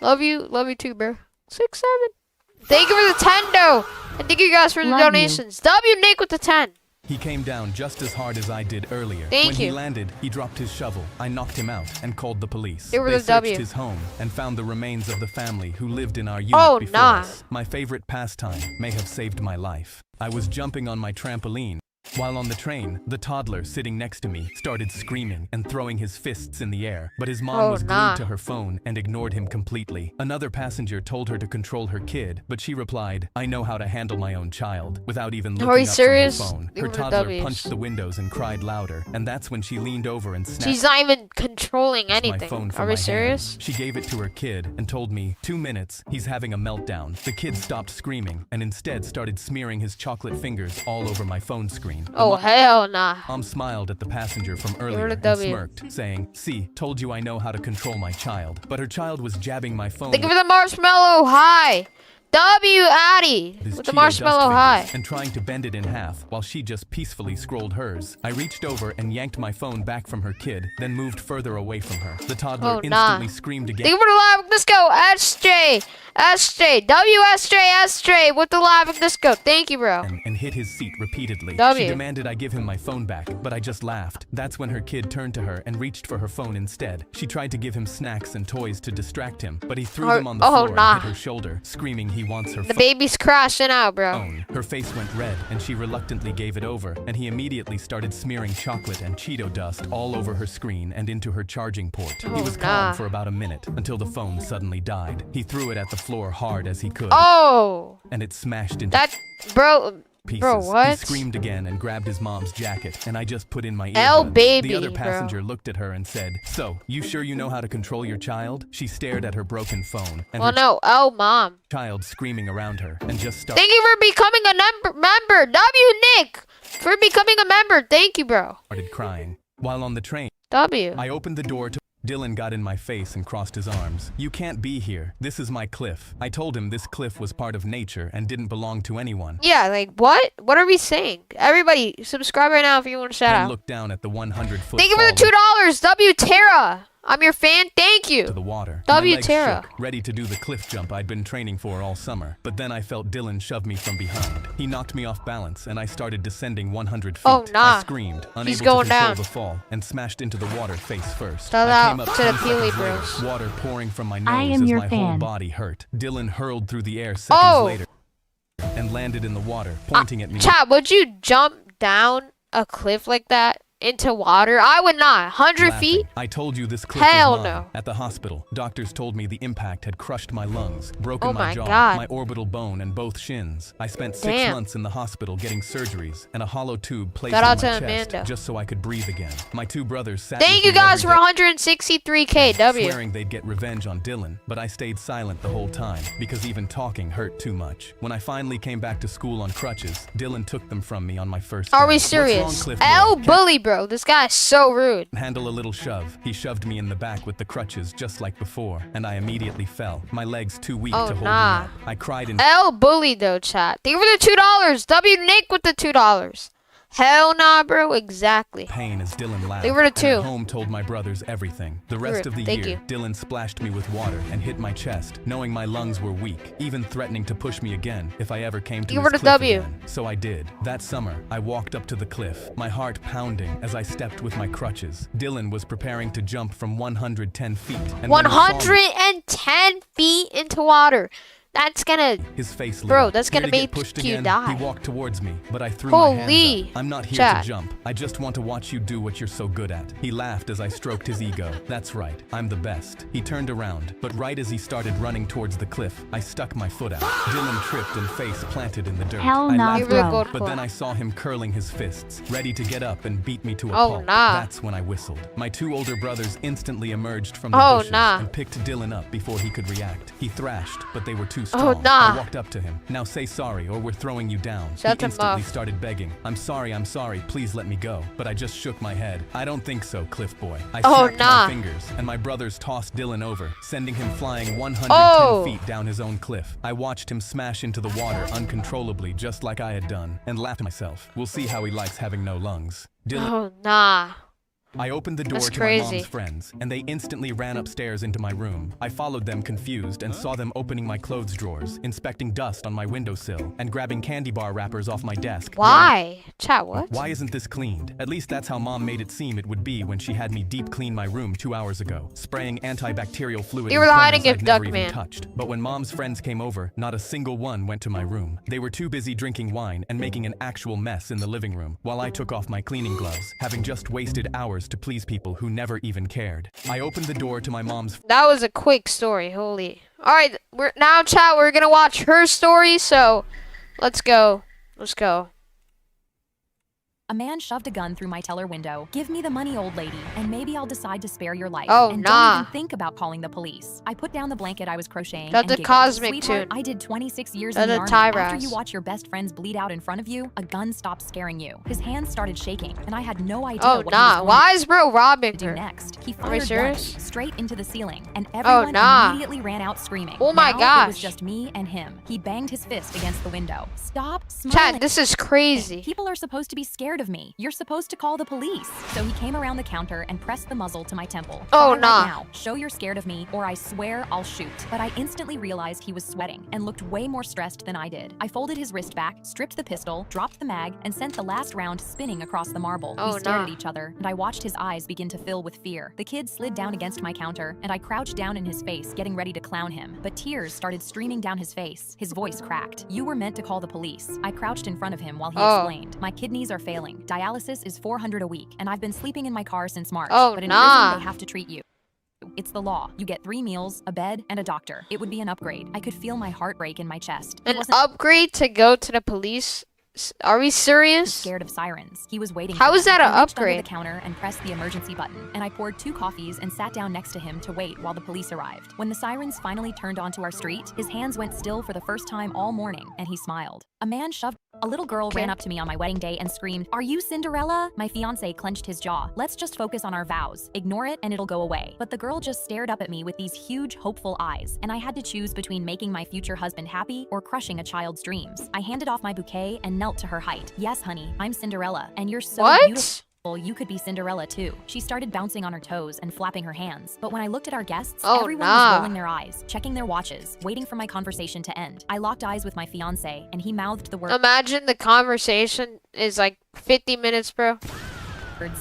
Speaker 1: Love you too, bro. 6, 7. Thank you for the 10, though. And thank you guys for the
Speaker 3: Love you.
Speaker 1: donations. W Nick with the 10.
Speaker 2: He came down just as hard as I did earlier.
Speaker 1: Thank
Speaker 2: when he
Speaker 1: you.
Speaker 2: landed, he dropped his shovel. I knocked him out and called the police.
Speaker 1: They were the
Speaker 2: searched
Speaker 1: W.
Speaker 2: his home and found the remains of the family who lived in our unit
Speaker 1: Oh,
Speaker 2: before
Speaker 1: nah.
Speaker 2: us. My favorite pastime may have saved my life. I was jumping on my trampoline. While on the train, the toddler sitting next to me started screaming and throwing his fists in the air, but his mom
Speaker 1: Oh,
Speaker 2: was glued
Speaker 1: nah.
Speaker 2: to her phone and ignored him completely. Another passenger told her to control her kid, but she replied, "I know how to handle my own child," without even looking
Speaker 1: Are you
Speaker 2: up
Speaker 1: serious?
Speaker 2: from her phone.
Speaker 1: They
Speaker 2: Her
Speaker 1: were the
Speaker 2: toddler
Speaker 1: Ws.
Speaker 2: punched the windows and cried louder, and that's when she leaned over and snapped
Speaker 1: She's not even controlling
Speaker 2: my
Speaker 1: anything.
Speaker 2: phone from
Speaker 1: Are
Speaker 2: my
Speaker 1: we serious?
Speaker 2: hand. She gave it to her kid and told me, 2 minutes, he's having a meltdown. The kid stopped screaming and instead started smearing his chocolate fingers all over my phone screen. The
Speaker 1: Oh, hell nah.
Speaker 2: Mom smiled at the passenger from
Speaker 1: were
Speaker 2: earlier
Speaker 1: the
Speaker 2: and
Speaker 1: W.
Speaker 2: smirked, saying, "See, told you I know how to control my child." But her child was jabbing my phone
Speaker 1: Thank you for the marshmallow high. W Addy
Speaker 2: with his
Speaker 1: with the
Speaker 2: Cheeto
Speaker 1: marshmallow
Speaker 2: dust
Speaker 1: high.
Speaker 2: fingers and trying to bend it in half while she just peacefully scrolled hers. I reached over and yanked my phone back from her kid, then moved further away from her. The toddler
Speaker 1: Oh, nah.
Speaker 2: instantly screamed again.
Speaker 1: Thank you for the live. Let's go. SJ, WSJ with the live. Let's go. Thank you, bro.
Speaker 2: And hit his seat repeatedly.
Speaker 1: W.
Speaker 2: She demanded I give him my phone back, but I just laughed. That's when her kid turned to her and reached for her phone instead. She tried to give him snacks and toys to distract him, but he threw them on the floor
Speaker 1: nah.
Speaker 2: and hit her shoulder, screaming he wants her
Speaker 1: The baby's crashing out, bro.
Speaker 2: phone. Her face went red, and she reluctantly gave it over, and he immediately started smearing chocolate and Cheeto dust all over her screen and into her charging port. He
Speaker 1: Oh,
Speaker 2: was
Speaker 1: nah.
Speaker 2: calm for about a minute, until the phone suddenly died. He threw it at the floor hard as he could,
Speaker 1: Oh,
Speaker 2: and it smashed into
Speaker 1: that, bro.
Speaker 2: pieces.
Speaker 1: Bro, what?
Speaker 2: He screamed again and grabbed his mom's jacket, and I just put in my
Speaker 1: L
Speaker 2: earbuds.
Speaker 1: baby,
Speaker 2: The other
Speaker 1: bro.
Speaker 2: passenger looked at her and said, "So, you sure you know how to control your child?" She stared at her broken phone, and
Speaker 1: Well,
Speaker 2: her
Speaker 1: no. Oh, mom.
Speaker 2: child screaming around her, and just started
Speaker 1: Thank you for becoming a member. W Nick for becoming a member. Thank you, bro.
Speaker 2: crying. While on the train,
Speaker 1: W.
Speaker 2: I opened the door to Dylan got in my face and crossed his arms. "You can't be here. This is my cliff." I told him this cliff was part of nature and didn't belong to anyone.
Speaker 1: Yeah, like what? What are we saying? Everybody, subscribe right now if you want to shout
Speaker 2: I
Speaker 1: out.
Speaker 2: looked down at the 100-foot
Speaker 1: Thank you for the $2. W Tara. I'm your fan. Thank
Speaker 2: to
Speaker 1: you.
Speaker 2: the water.
Speaker 1: W
Speaker 2: My legs
Speaker 1: Tara.
Speaker 2: shook, ready to do the cliff jump I'd been training for all summer. But then I felt Dylan shove me from behind. He knocked me off balance, and I started descending 100 feet.
Speaker 1: Oh, nah.
Speaker 2: I screamed,
Speaker 1: He's
Speaker 2: unable
Speaker 1: going
Speaker 2: to control
Speaker 1: down.
Speaker 2: the fall, and smashed into the water face first.
Speaker 1: Shout
Speaker 2: I
Speaker 1: out
Speaker 2: came up
Speaker 1: to the
Speaker 2: 10
Speaker 1: Peely
Speaker 2: seconds later,
Speaker 1: Bros.
Speaker 2: water pouring from my
Speaker 3: I
Speaker 2: nose
Speaker 3: am
Speaker 2: as
Speaker 3: your
Speaker 2: my whole
Speaker 3: fan.
Speaker 2: body hurt. Dylan hurled through the air seconds
Speaker 1: Oh.
Speaker 2: later and landed in the water, pointing at me.
Speaker 1: Chad, would you jump down a cliff like that into water? I would not. 100
Speaker 2: laughing.
Speaker 1: feet?
Speaker 2: I told you this cliff
Speaker 1: Hell
Speaker 2: was mine.
Speaker 1: no.
Speaker 2: At the hospital, doctors told me the impact had crushed my lungs, broken
Speaker 1: Oh
Speaker 2: my
Speaker 1: my
Speaker 2: jaw,
Speaker 1: God.
Speaker 2: my orbital bone, and both shins. I spent 6
Speaker 1: Damn.
Speaker 2: months in the hospital getting surgeries and a hollow tube placed
Speaker 1: Shout
Speaker 2: in
Speaker 1: out
Speaker 2: my
Speaker 1: to
Speaker 2: chest
Speaker 1: Amanda.
Speaker 2: just so I could breathe again. My 2 brothers sat
Speaker 1: Thank
Speaker 2: with
Speaker 1: you
Speaker 2: me
Speaker 1: guys for
Speaker 2: every day,
Speaker 1: 163K. W.
Speaker 2: swearing they'd get revenge on Dylan, but I stayed silent the whole time because even talking hurt too much. When I finally came back to school on crutches, Dylan took them from me on my first
Speaker 1: Are
Speaker 2: day.
Speaker 1: we
Speaker 2: What's wrong,
Speaker 1: serious?
Speaker 2: Cliff Boy?
Speaker 1: L
Speaker 2: Can't
Speaker 1: bully, bro. This guy is so rude.
Speaker 2: handle a little shove. He shoved me in the back with the crutches just like before, and I immediately fell. My legs too weak
Speaker 1: Oh,
Speaker 2: to hold
Speaker 1: nah.
Speaker 2: me up. I cried in
Speaker 1: L bully though, chat. Thank you for the $2. W Nick with the $2. Hell nah, bro. Exactly.
Speaker 2: pain as Dylan laughed.
Speaker 1: They were the
Speaker 2: and
Speaker 1: two.
Speaker 2: at home told my brothers everything. The rest of the
Speaker 1: Thank
Speaker 2: year,
Speaker 1: you.
Speaker 2: Dylan splashed me with water and hit my chest, knowing my lungs were weak, even threatening to push me again if I ever came to
Speaker 1: You
Speaker 2: his
Speaker 1: were the
Speaker 2: cliff
Speaker 1: W.
Speaker 2: again. So I did. That summer, I walked up to the cliff, my heart pounding as I stepped with my crutches. Dylan was preparing to jump from 110 feet. And when he saw me,
Speaker 1: 110 feet into water. That's gonna.
Speaker 2: his face lit
Speaker 1: Bro,
Speaker 2: up.
Speaker 1: that's gonna
Speaker 2: Here to get
Speaker 1: make
Speaker 2: pushed
Speaker 1: you
Speaker 2: again,
Speaker 1: die.
Speaker 2: He walked towards me, but I threw my hands
Speaker 1: Holy
Speaker 2: up. I'm not here
Speaker 1: chat.
Speaker 2: to jump. I just want to watch you do what you're so good at. He laughed as I stroked his ego. That's right, I'm the best. He turned around, but right as he started running towards the cliff, I stuck my foot out. Dylan tripped and face planted in the dirt.
Speaker 3: Hell
Speaker 2: I
Speaker 3: nah,
Speaker 2: laughed
Speaker 1: Give her a
Speaker 3: bro.
Speaker 1: gold
Speaker 2: but then
Speaker 1: claw.
Speaker 2: I saw him curling his fists, ready to get up and beat me to a
Speaker 1: Oh,
Speaker 2: pulp.
Speaker 1: nah.
Speaker 2: That's when I whistled. My 2 older brothers instantly emerged from the
Speaker 1: Oh,
Speaker 2: bushes
Speaker 1: nah.
Speaker 2: and picked Dylan up before he could react. He thrashed, but they were too
Speaker 1: Oh,
Speaker 2: strong.
Speaker 1: nah.
Speaker 2: I walked up to him. "Now say sorry or we're throwing you down."
Speaker 1: Shut
Speaker 2: He
Speaker 1: him
Speaker 2: instantly
Speaker 1: up.
Speaker 2: started begging. I'm sorry, please let me go." But I just shook my head. "I don't think so, Cliff Boy." I
Speaker 1: Oh,
Speaker 2: snapped
Speaker 1: nah.
Speaker 2: my fingers, and my brothers tossed Dylan over, sending him flying 110
Speaker 1: Oh.
Speaker 2: feet down his own cliff. I watched him smash into the water uncontrollably just like I had done, and laughed to myself. We'll see how he likes having no lungs. Dylan
Speaker 1: Oh, nah.
Speaker 2: I opened the door
Speaker 1: That's
Speaker 2: to my mom's
Speaker 1: crazy.
Speaker 2: friends, and they instantly ran upstairs into my room. I followed them confused and saw them opening my clothes drawers, inspecting dust on my windowsill, and grabbing candy bar wrappers off my desk.
Speaker 1: Why? Chat, what?
Speaker 2: Why isn't this cleaned? At least that's how Mom made it seem it would be when she had me deep clean my room 2 hours ago, spraying antibacterial fluid
Speaker 1: You
Speaker 2: in
Speaker 1: were
Speaker 2: corners
Speaker 1: hiding it,
Speaker 2: I'd never even
Speaker 1: Duckman.
Speaker 2: touched. But when Mom's friends came over, not a single one went to my room. They were too busy drinking wine and making an actual mess in the living room, while I took off my cleaning gloves, having just wasted hours to please people who never even cared. I opened the door to my mom's.
Speaker 1: That was a quick story. Holy. All right, we're now, chat. We're gonna watch her story. So, let's go. Let's go.
Speaker 4: A man shoved a gun through my teller window. Give me the money, old lady, and maybe I'll decide to spare your life.
Speaker 1: Oh,
Speaker 4: and
Speaker 1: nah.
Speaker 4: don't even think about calling the police. I put down the blanket I was crocheting
Speaker 1: That's
Speaker 4: and
Speaker 1: a
Speaker 4: giggled.
Speaker 1: cosmic
Speaker 4: Sweetheart,
Speaker 1: tune.
Speaker 4: I did 26 years
Speaker 1: That's
Speaker 4: in the
Speaker 1: a
Speaker 4: army.
Speaker 1: tie
Speaker 4: After
Speaker 1: ras.
Speaker 4: you watch your best friends bleed out in front of you, a gun stopped scaring you. His hands started shaking, and I had no idea
Speaker 1: Oh,
Speaker 4: what he was
Speaker 1: nah.
Speaker 4: going
Speaker 1: Why is bro
Speaker 4: to
Speaker 1: robbing
Speaker 4: do
Speaker 1: her?
Speaker 4: next. He
Speaker 1: Are we
Speaker 4: fired
Speaker 1: serious?
Speaker 4: one straight into the ceiling, and everyone
Speaker 1: nah.
Speaker 4: immediately ran out screaming.
Speaker 1: Oh my
Speaker 4: Now, it was
Speaker 1: gosh.
Speaker 4: just me and him. He banged his fist against the window. Stop smiling.
Speaker 1: Chat, this is crazy.
Speaker 4: People are supposed to be scared of me. You're supposed to call the police. So he came around the counter and pressed the muzzle to my temple.
Speaker 1: Oh,
Speaker 4: Try
Speaker 1: nah.
Speaker 4: right now. Show you're scared of me, or I swear I'll shoot. But I instantly realized he was sweating and looked way more stressed than I did. I folded his wrist back, stripped the pistol, dropped the mag, and sent the last round spinning across the marble.
Speaker 1: Oh,
Speaker 4: We stared
Speaker 1: nah.
Speaker 4: at each other, and I watched his eyes begin to fill with fear. The kid slid down against my counter, and I crouched down in his face, getting ready to clown him. But tears started streaming down his face. His voice cracked. You were meant to call the police. I crouched in front of him while he
Speaker 1: Oh.
Speaker 4: explained. My kidneys are failing. Dialysis is $400 a week, and I've been sleeping in my car since March.
Speaker 1: Oh,
Speaker 4: but in
Speaker 1: nah.
Speaker 4: prison, they have to treat you. It's the law. You get 3 meals, a bed, and a doctor. It would be an upgrade. I could feel my heart break in my chest. He
Speaker 1: An
Speaker 4: wasn't
Speaker 1: upgrade to go to the police? Are we serious?
Speaker 4: scared of sirens. He was waiting.
Speaker 1: How
Speaker 4: for
Speaker 1: is
Speaker 4: them.
Speaker 1: that an
Speaker 4: He reached
Speaker 1: upgrade?
Speaker 4: Under the counter and pressed the emergency button, and I poured 2 coffees and sat down next to him to wait while the police arrived. When the sirens finally turned onto our street, his hands went still for the first time all morning, and he smiled. A man shoved. A little girl ran up to me on my wedding day and screamed, "Are you Cinderella?" My fiance clenched his jaw. Let's just focus on our vows. Ignore it and it'll go away. But the girl just stared up at me with these huge, hopeful eyes, and I had to choose between making my future husband happy or crushing a child's dreams. I handed off my bouquet and knelt to her height. Yes, honey, I'm Cinderella, and you're so
Speaker 1: What?
Speaker 4: beautiful. You could be Cinderella too. She started bouncing on her toes and flapping her hands. But when I looked at our guests,
Speaker 1: Oh,
Speaker 4: everyone
Speaker 1: nah.
Speaker 4: was rolling their eyes, checking their watches, waiting for my conversation to end. I locked eyes with my fiance, and he mouthed the words,
Speaker 1: Imagine the conversation is like 50 minutes, bro.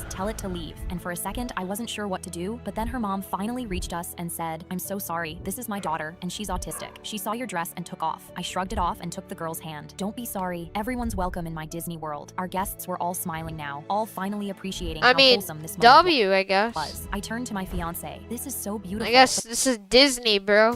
Speaker 4: "Tell it to leave." And for a second, I wasn't sure what to do, but then her mom finally reached us and said, "I'm so sorry. This is my daughter, and she's autistic. She saw your dress and took off." I shrugged it off and took the girl's hand. "Don't be sorry. Everyone's welcome in my Disney world." Our guests were all smiling now, all finally appreciating
Speaker 1: I
Speaker 4: how
Speaker 1: mean,
Speaker 4: wholesome this moment
Speaker 1: W, I guess.
Speaker 4: was. I turned to my fiance. "This is so beautiful."
Speaker 1: I guess this is Disney, bro.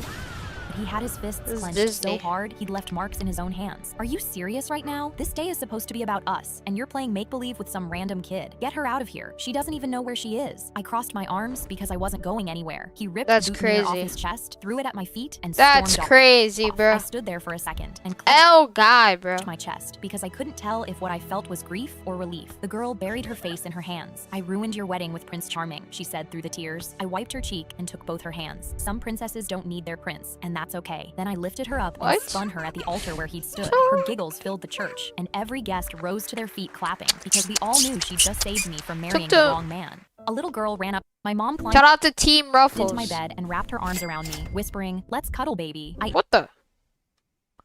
Speaker 4: He had his fists
Speaker 1: This is
Speaker 4: clenched
Speaker 1: Disney.
Speaker 4: so hard he'd left marks in his own hands. Are you serious right now? This day is supposed to be about us, and you're playing make-believe with some random kid. Get her out of here. She doesn't even know where she is. I crossed my arms because I wasn't going anywhere. He ripped
Speaker 1: That's
Speaker 4: the boutonniere off
Speaker 1: crazy.
Speaker 4: his chest, threw it at my feet, and
Speaker 1: That's
Speaker 4: stormed
Speaker 1: crazy,
Speaker 4: off.
Speaker 1: bro.
Speaker 4: I stood there for a second and clenched
Speaker 1: L guy, bro.
Speaker 4: my chest because I couldn't tell if what I felt was grief or relief. The girl buried her face in her hands. "I ruined your wedding with Prince Charming," she said through the tears. I wiped her cheek and took both her hands. Some princesses don't need their prince, and that's okay. Then I lifted her up and
Speaker 1: What?
Speaker 4: spun her at the altar where he'd stood. Her giggles filled the church, and every guest rose to their feet clapping because we all knew she'd just saved me from marrying the
Speaker 1: the-
Speaker 4: wrong man. A little girl ran up. My mom climbed
Speaker 1: Shout out to Team Ruffles.
Speaker 4: into my bed and wrapped her arms around me, whispering, "Let's cuddle, baby."
Speaker 1: What the?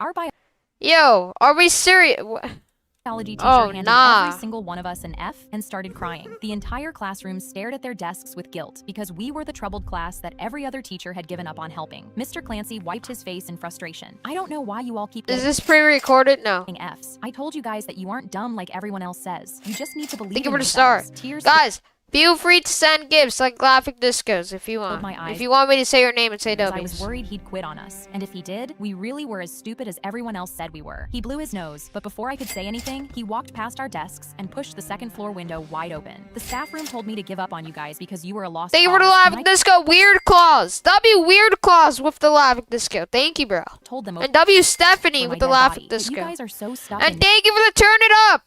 Speaker 4: Our
Speaker 1: Yo, are we serious?
Speaker 4: biology teacher
Speaker 1: Oh,
Speaker 4: handed
Speaker 1: nah.
Speaker 4: every single one of us an F and started crying. The entire classroom stared at their desks with guilt because we were the troubled class that every other teacher had given up on helping. Mr. Clancy wiped his face in frustration. "I don't know why you all keep
Speaker 1: Is this pre-recorded? No.
Speaker 4: getting Fs. I told you guys that you aren't dumb like everyone else says. You just need to believe
Speaker 1: Thank you
Speaker 4: in
Speaker 1: for the star.
Speaker 4: yourselves." Tears
Speaker 1: Guys, feel free to send gifts like graphic discos if you want.
Speaker 4: my eyes.
Speaker 1: If you want me to say your name and say
Speaker 4: because I
Speaker 1: W's.
Speaker 4: was worried he'd quit on us, and if he did, we really were as stupid as everyone else said we were. He blew his nose, but before I could say anything, he walked past our desks and pushed the second floor window wide open. "The staff room told me to give up on you guys because you were a lost
Speaker 1: Thank you for the
Speaker 4: cause, and
Speaker 1: laughing disco. Weird Claws. W Weird Claws with the laughing disco. Thank you, bro.
Speaker 4: I told them
Speaker 1: And W Stephanie
Speaker 4: over
Speaker 1: with
Speaker 4: my
Speaker 1: the
Speaker 4: dead
Speaker 1: laughing
Speaker 4: body. But
Speaker 1: disco.
Speaker 4: you guys are so stuck
Speaker 1: And
Speaker 4: in
Speaker 1: thank you for the turn it up.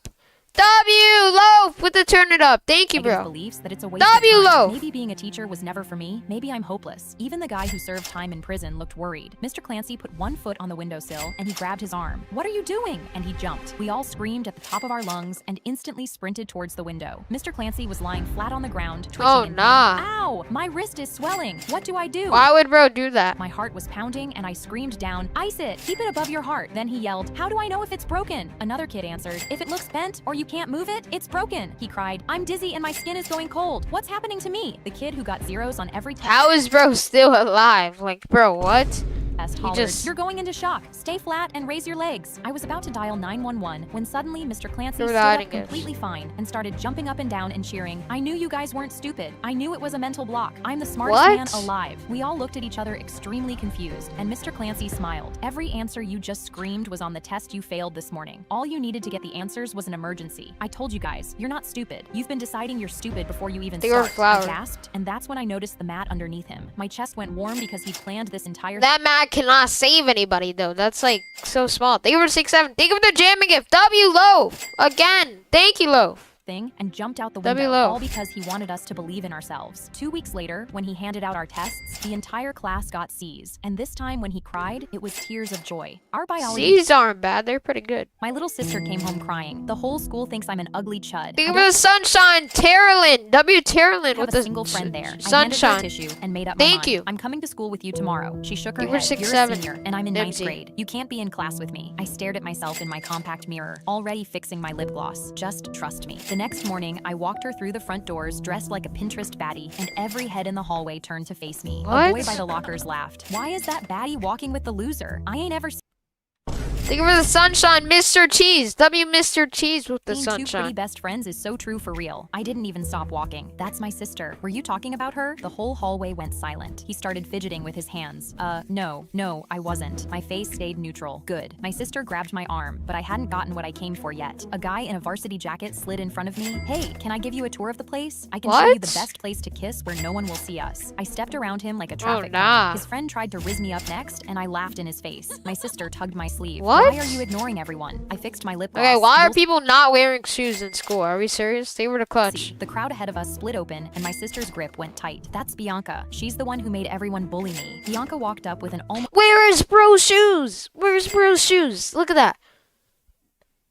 Speaker 1: W Loaf with the turn it up. Thank you,
Speaker 4: Negative
Speaker 1: bro.
Speaker 4: beliefs that it's a waste
Speaker 1: W
Speaker 4: of time.
Speaker 1: loaf.
Speaker 4: Maybe being a teacher was never for me. Maybe I'm hopeless. Even the guy who served time in prison looked worried. Mr. Clancy put one foot on the windowsill and he grabbed his arm. "What are you doing?" And he jumped. We all screamed at the top of our lungs and instantly sprinted towards the window. Mr. Clancy was lying flat on the ground, twitching
Speaker 1: Oh,
Speaker 4: in pain.
Speaker 1: nah.
Speaker 4: Ow! My wrist is swelling. What do I do?
Speaker 1: Why would bro do that?
Speaker 4: My heart was pounding and I screamed down, "Ice it! Keep it above your heart." Then he yelled, "How do I know if it's broken?" Another kid answered, "If it looks bent or you can't move it, it's broken." He cried, "I'm dizzy and my skin is going cold. What's happening to me?" The kid who got zeros on every test
Speaker 1: How is bro still alive? Like, bro, what?
Speaker 4: hollered,
Speaker 1: just-
Speaker 4: "You're going into shock. Stay flat and raise your legs." I was about to dial 911 when suddenly Mr. Clancy
Speaker 1: They're
Speaker 4: stood
Speaker 1: hiding
Speaker 4: up
Speaker 1: us.
Speaker 4: completely fine and started jumping up and down and cheering, "I knew you guys weren't stupid. I knew it was a mental block. I'm the smartest
Speaker 1: What?
Speaker 4: man alive." We all looked at each other extremely confused, and Mr. Clancy smiled. "Every answer you just screamed was on the test you failed this morning. All you needed to get the answers was an emergency. I told you guys, you're not stupid. You've been deciding you're stupid before you even
Speaker 1: They were
Speaker 4: start."
Speaker 1: flowers.
Speaker 4: I gasped, and that's when I noticed the mat underneath him. My chest went warm because he planned this entire
Speaker 1: That man cannot save anybody though. That's like so small. Thank you for 6-7. Thank you for the jamming gift. W loaf again. Thank you, loaf.
Speaker 4: thing and jumped out the
Speaker 1: W
Speaker 4: window,
Speaker 1: loaf.
Speaker 4: all because he wanted us to believe in ourselves. 2 weeks later, when he handed out our tests, the entire class got C's. And this time when he cried, it was tears of joy. Our biology...
Speaker 1: C's aren't bad. They're pretty good.
Speaker 4: My little sister came home crying. The whole school thinks I'm an ugly chud.
Speaker 1: Thank
Speaker 4: I
Speaker 1: you for the sunshine. Terrelin. W Terrelin
Speaker 4: have
Speaker 1: with
Speaker 4: a
Speaker 1: the
Speaker 4: single friend there. I handed her a
Speaker 1: sunshine.
Speaker 4: tissue and made up my
Speaker 1: Thank
Speaker 4: mind.
Speaker 1: you.
Speaker 4: I'm coming to school with you tomorrow. She shook her
Speaker 1: You were
Speaker 4: head.
Speaker 1: 6'7".
Speaker 4: You're a senior, and I'm in ninth
Speaker 1: MG.
Speaker 4: grade. You can't be in class with me. I stared at myself in my compact mirror, already fixing my lip gloss. Just trust me. The next morning, I walked her through the front doors dressed like a Pinterest baddie, and every head in the hallway turned to face me. A boy
Speaker 1: What?
Speaker 4: by the lockers laughed. "Why is that baddie walking with the loser? I ain't ever
Speaker 1: Thank you for the sunshine, Mr. Cheese. W Mr. Cheese with the
Speaker 4: Being two pretty
Speaker 1: sunshine.
Speaker 4: best friends is so true for real. I didn't even stop walking. That's my sister. Were you talking about her?" The whole hallway went silent. He started fidgeting with his hands. No, I wasn't. My face stayed neutral. Good. My sister grabbed my arm, but I hadn't gotten what I came for yet. A guy in a varsity jacket slid in front of me. "Hey, can I give you a tour of the place? I can show you
Speaker 1: What?
Speaker 4: the best place to kiss where no one will see us." I stepped around him like a
Speaker 1: Oh,
Speaker 4: traffic
Speaker 1: nah.
Speaker 4: cone. His friend tried to rizz me up next, and I laughed in his face. My sister tugged my sleeve.
Speaker 1: What?
Speaker 4: "Why are you ignoring everyone?" I fixed my lip gloss.
Speaker 1: Okay, why are
Speaker 4: You'll
Speaker 1: people not wearing shoes in school? Are we serious? They were the clutch.
Speaker 4: The crowd ahead of us split open, and my sister's grip went tight. "That's Bianca. She's the one who made everyone bully me." Bianca walked up with an almost
Speaker 1: Where is bro's shoes? Where's bro's shoes? Look at that.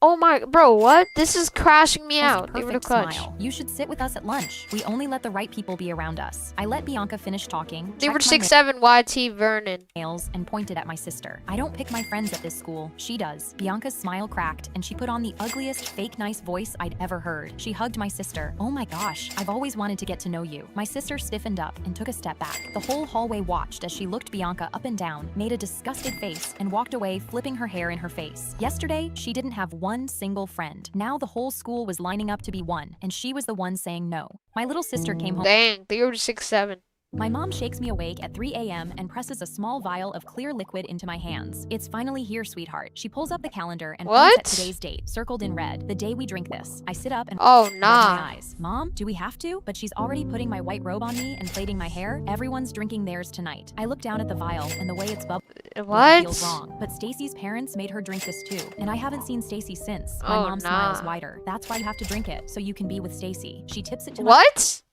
Speaker 1: Oh my, bro, what? This is crashing me out. They were the
Speaker 4: perfect
Speaker 1: clutch.
Speaker 4: smile. "You should sit with us at lunch. We only let the right people be around us." I let Bianca finish talking,
Speaker 1: They were
Speaker 4: checked my
Speaker 1: 6'7", YT Vernon.
Speaker 4: nails, and pointed at my sister. "I don't pick my friends at this school. She does." Bianca's smile cracked, and she put on the ugliest fake nice voice I'd ever heard. She hugged my sister. "Oh my gosh, I've always wanted to get to know you." My sister stiffened up and took a step back. The whole hallway watched as she looked Bianca up and down, made a disgusted face, and walked away, flipping her hair in her face. Yesterday, she didn't have one single friend. Now the whole school was lining up to be one, and she was the one saying no. My little sister came home.
Speaker 1: Dang, they were 6'7".
Speaker 4: My mom shakes me awake at 3 a.m. and presses a small vial of clear liquid into my hands. "It's finally here, sweetheart." She pulls up the calendar and points
Speaker 1: What?
Speaker 4: at today's date, circled in red, the day we drink this. I sit up and
Speaker 1: Oh,
Speaker 4: rub
Speaker 1: nah.
Speaker 4: my eyes. "Mom, do we have to?" But she's already putting my white robe on me and plaiting my hair. Everyone's drinking theirs tonight. I look down at the vial, and the way it's bubbling
Speaker 1: What?
Speaker 4: feels wrong. But Stacy's parents made her drink this too, and I haven't seen Stacy since. My
Speaker 1: Oh,
Speaker 4: mom smiles
Speaker 1: nah.
Speaker 4: wider. "That's why you have to drink it, so you can be with Stacy." She tips it to my
Speaker 1: What?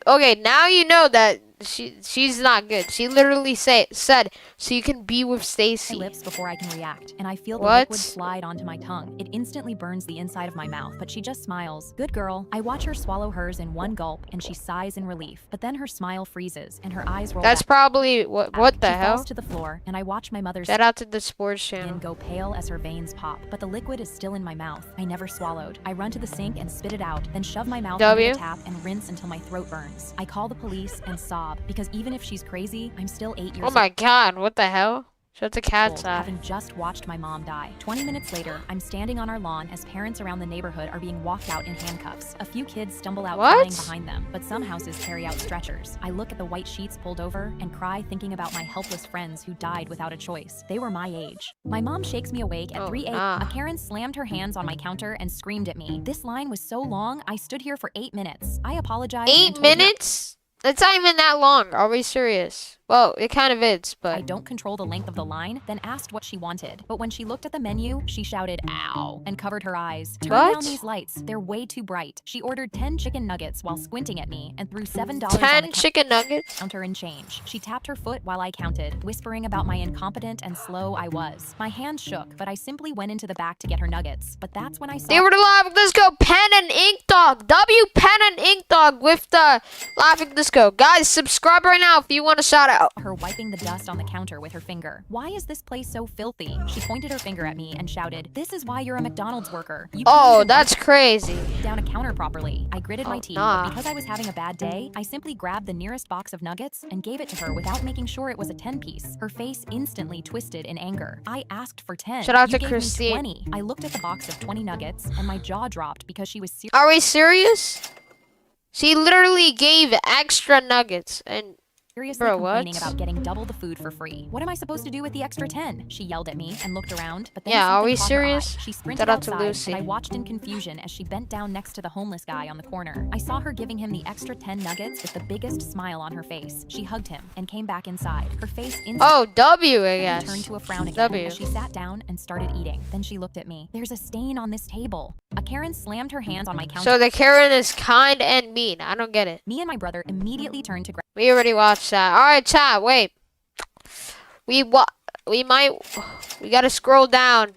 Speaker 1: Okay, now you know that she's not good. She literally said so you can be with
Speaker 4: my
Speaker 1: Stacy.
Speaker 4: lips before I can react, and I feel the
Speaker 1: What?
Speaker 4: liquid slide onto my tongue. It instantly burns the inside of my mouth, but she just smiles. "Good girl." I watch her swallow hers in one gulp, and she sighs in relief. But then her smile freezes, and her eyes roll
Speaker 1: That's
Speaker 4: back.
Speaker 1: probably what the
Speaker 4: She
Speaker 1: hell?
Speaker 4: falls to the floor, and I watch my mother's
Speaker 1: Shout out to the sports
Speaker 4: skin
Speaker 1: channel.
Speaker 4: go pale as her veins pop. But the liquid is still in my mouth. I never swallowed. I run to the sink and spit it out, then shove my mouth
Speaker 1: W.
Speaker 4: under the tap and rinse until my throat burns. I call the police and sob, because even if she's crazy, I'm still 8 years
Speaker 1: Oh my god, what the hell? Shut the cat's
Speaker 4: old,
Speaker 1: eye.
Speaker 4: having just watched my mom die. 20 minutes later, I'm standing on our lawn as parents around the neighborhood are being walked out in handcuffs. A few kids stumble out
Speaker 1: What?
Speaker 4: crying behind them, but some houses carry out stretchers. I look at the white sheets pulled over and cry, thinking about my helpless friends who died without a choice. They were my age. My mom shakes me awake at
Speaker 1: Oh,
Speaker 4: 3 a.m.
Speaker 1: nah.
Speaker 4: A Karen slammed her hands on my counter and screamed at me. This line was so long, I stood here for 8 minutes. I apologized. and
Speaker 1: 8
Speaker 4: told her
Speaker 1: minutes? It's not even that long. Are we serious? Well, it kind of is,
Speaker 4: I
Speaker 1: but
Speaker 4: don't control the length of the line, then asked what she wanted. But when she looked at the menu, she shouted, "Ow," and covered her eyes. Turn
Speaker 1: What?
Speaker 4: down these lights. They're way too bright. She ordered 10 chicken nuggets while squinting at me and threw $7 on
Speaker 1: 10
Speaker 4: the
Speaker 1: chicken nuggets.
Speaker 4: counter in change. She tapped her foot while I counted, whispering about my incompetent and slow I was. My hand shook, but I simply went into the back to get her nuggets. But that's when I saw
Speaker 1: They were the Laughing Disco Pen and Ink Dog. W Pen and Ink Dog with the Laughing Disco. Guys, subscribe right now if you want a shout out.
Speaker 4: her wiping the dust on the counter with her finger. "Why is this place so filthy?" She pointed her finger at me and shouted, "This is why you're a McDonald's worker. You can't
Speaker 1: Oh,
Speaker 4: even
Speaker 1: that's crazy.
Speaker 4: wipe down a counter properly." I gritted my
Speaker 1: Oh,
Speaker 4: teeth,
Speaker 1: nah.
Speaker 4: but because I was having a bad day, I simply grabbed the nearest box of nuggets and gave it to her without making sure it was a 10-piece. Her face instantly twisted in anger. "I asked for 10.
Speaker 1: Shout out
Speaker 4: You
Speaker 1: to
Speaker 4: gave me
Speaker 1: Christine.
Speaker 4: 20. I looked at the box of 20 nuggets and my jaw dropped because she was
Speaker 1: Are we serious? She literally gave extra nuggets and
Speaker 4: seriously
Speaker 1: Bro,
Speaker 4: complaining
Speaker 1: what?
Speaker 4: about getting double the food for free. "What am I supposed to do with the extra 10? She yelled at me and looked around, but then
Speaker 1: Yeah, are
Speaker 4: something
Speaker 1: we
Speaker 4: caught her
Speaker 1: serious?
Speaker 4: eye. She sprinted
Speaker 1: Shout out to
Speaker 4: outside,
Speaker 1: Lucy.
Speaker 4: and I watched in confusion as she bent down next to the homeless guy on the corner. I saw her giving him the extra 10 nuggets with the biggest smile on her face. She hugged him and came back inside. Her face instantly
Speaker 1: oh, W, I guess.
Speaker 4: turned to a frown again
Speaker 1: W.
Speaker 4: as she sat down and started eating. Then she looked at me. "There's a stain on this table." A Karen slammed her hands on my counter.
Speaker 1: So the Karen is kind and mean. I don't get it.
Speaker 4: Me and my brother immediately turned to grab
Speaker 1: We already watched that. All right, chat. Wait. We gotta scroll down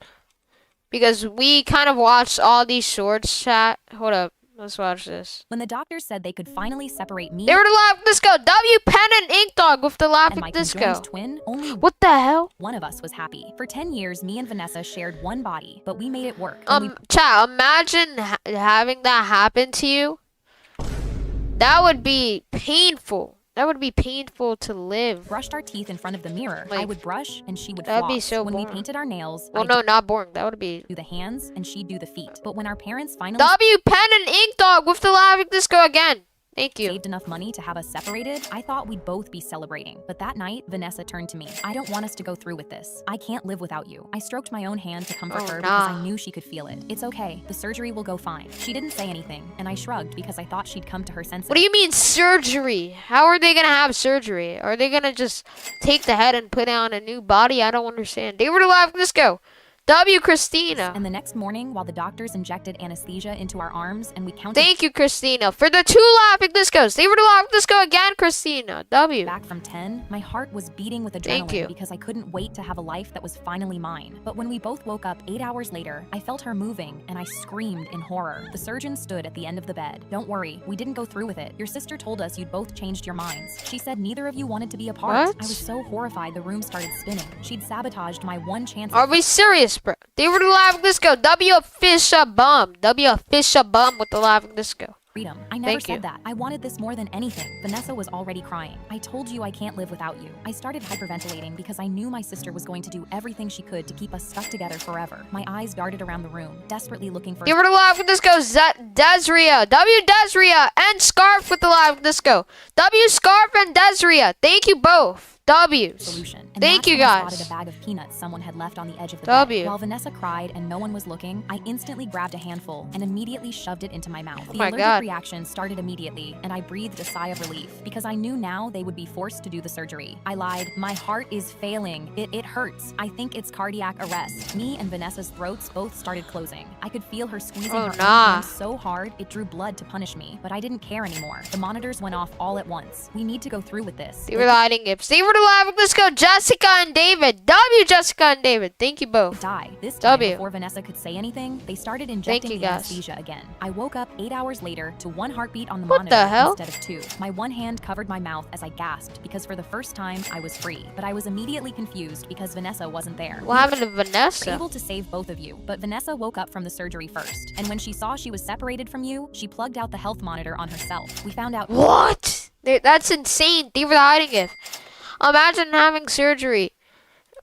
Speaker 1: because we kind of watched all these shorts. Chat. Hold up. Let's watch this.
Speaker 4: when the doctors said they could finally separate me
Speaker 1: They were the Laughing Disco. W Pen and Ink Dog with the
Speaker 4: and
Speaker 1: Laughing
Speaker 4: my
Speaker 1: Disco.
Speaker 4: conjoined twin. Only
Speaker 1: What the hell?
Speaker 4: one of us was happy. For 10 years, me and Vanessa shared one body, but we made it work. And we
Speaker 1: Chat. Imagine having that happen to you. That would be painful. That would be painful to live.
Speaker 4: brushed our teeth in front of the mirror. I
Speaker 1: Like,
Speaker 4: would brush and she would
Speaker 1: that'd be
Speaker 4: floss.
Speaker 1: so
Speaker 4: When we
Speaker 1: boring.
Speaker 4: painted our nails,
Speaker 1: Well,
Speaker 4: I'd
Speaker 1: no, not boring. That would be
Speaker 4: do the hands and she'd do the feet. But when our parents finally
Speaker 1: W Pen and Ink Dog with the Laughing Disco again. Thank you.
Speaker 4: saved enough money to have us separated, I thought we'd both be celebrating. But that night, Vanessa turned to me. "I don't want us to go through with this. I can't live without you." I stroked my own hand to comfort
Speaker 1: Oh,
Speaker 4: her because
Speaker 1: nah.
Speaker 4: I knew she could feel it. "It's okay. The surgery will go fine." She didn't say anything, and I shrugged because I thought she'd come to her senses.
Speaker 1: What do you mean surgery? How are they gonna have surgery? Are they gonna just take the head and put it on a new body? I don't understand. They were the Laughing Disco. W Christina.
Speaker 4: And the next morning, while the doctors injected anesthesia into our arms and we counted
Speaker 1: Thank you, Christina, for the 2 Laughing Discos. They were the Laughing Disco again, Christina. W.
Speaker 4: back from 10, my heart was beating with
Speaker 1: Thank you.
Speaker 4: adrenaline because I couldn't wait to have a life that was finally mine. But when we both woke up 8 hours later, I felt her moving and I screamed in horror. The surgeon stood at the end of the bed. "Don't worry, we didn't go through with it. Your sister told us you'd both changed your minds. She said neither of you wanted to be apart."
Speaker 1: What?
Speaker 4: I was so horrified the room started spinning. She'd sabotaged my one chance
Speaker 1: Are we serious, bro? They were the Laughing Disco. W Fisher Bum. W Fisher Bum with the Laughing Disco.
Speaker 4: freedom. I never
Speaker 1: Thank
Speaker 4: said
Speaker 1: you.
Speaker 4: that. I wanted this more than anything. Vanessa was already crying. "I told you I can't live without you." I started hyperventilating because I knew my sister was going to do everything she could to keep us stuck together forever. My eyes darted around the room, desperately looking for
Speaker 1: They were the Laughing Disco. Desria. W Desria and Scarf with the Laughing Disco. W Scarf and Desria. Thank you both. W's.
Speaker 4: solution. And
Speaker 1: Thank
Speaker 4: that's
Speaker 1: you
Speaker 4: when I
Speaker 1: guys.
Speaker 4: spotted a bag of peanuts someone had left on the edge of the
Speaker 1: W.
Speaker 4: bed. While Vanessa cried and no one was looking, I instantly grabbed a handful and immediately shoved it into my mouth. The
Speaker 1: my
Speaker 4: allergic
Speaker 1: God.
Speaker 4: reaction started immediately, and I breathed a sigh of relief because I knew now they would be forced to do the surgery. I lied. "My heart is failing. It hurts. I think it's cardiac arrest." Me and Vanessa's throats both started closing. I could feel her squeezing
Speaker 1: Oh,
Speaker 4: her own
Speaker 1: nah.
Speaker 4: hand so hard it drew blood to punish me, but I didn't care anymore. The monitors went off all at once. "We need to go through with this."
Speaker 1: They were the Hiding Gips. They were the Laughing Disco. Jessica and David. W Jessica and David. Thank you both.
Speaker 4: Die. This time,
Speaker 1: W.
Speaker 4: before Vanessa could say anything, they started injecting
Speaker 1: you,
Speaker 4: the
Speaker 1: guys.
Speaker 4: anesthesia again. I woke up 8 hours later to 1 heartbeat on the
Speaker 1: What
Speaker 4: monitor
Speaker 1: the hell?
Speaker 4: instead of 2. My one hand covered my mouth as I gasped because for the first time I was free. But I was immediately confused because Vanessa wasn't there.
Speaker 1: What happened to
Speaker 4: We were
Speaker 1: Vanessa?
Speaker 4: able to save both of you, but Vanessa woke up from the surgery first. And when she saw she was separated from you, she plugged out the health monitor on herself. We found out
Speaker 1: What? That's insane. They were the Hiding Gift. Imagine having surgery.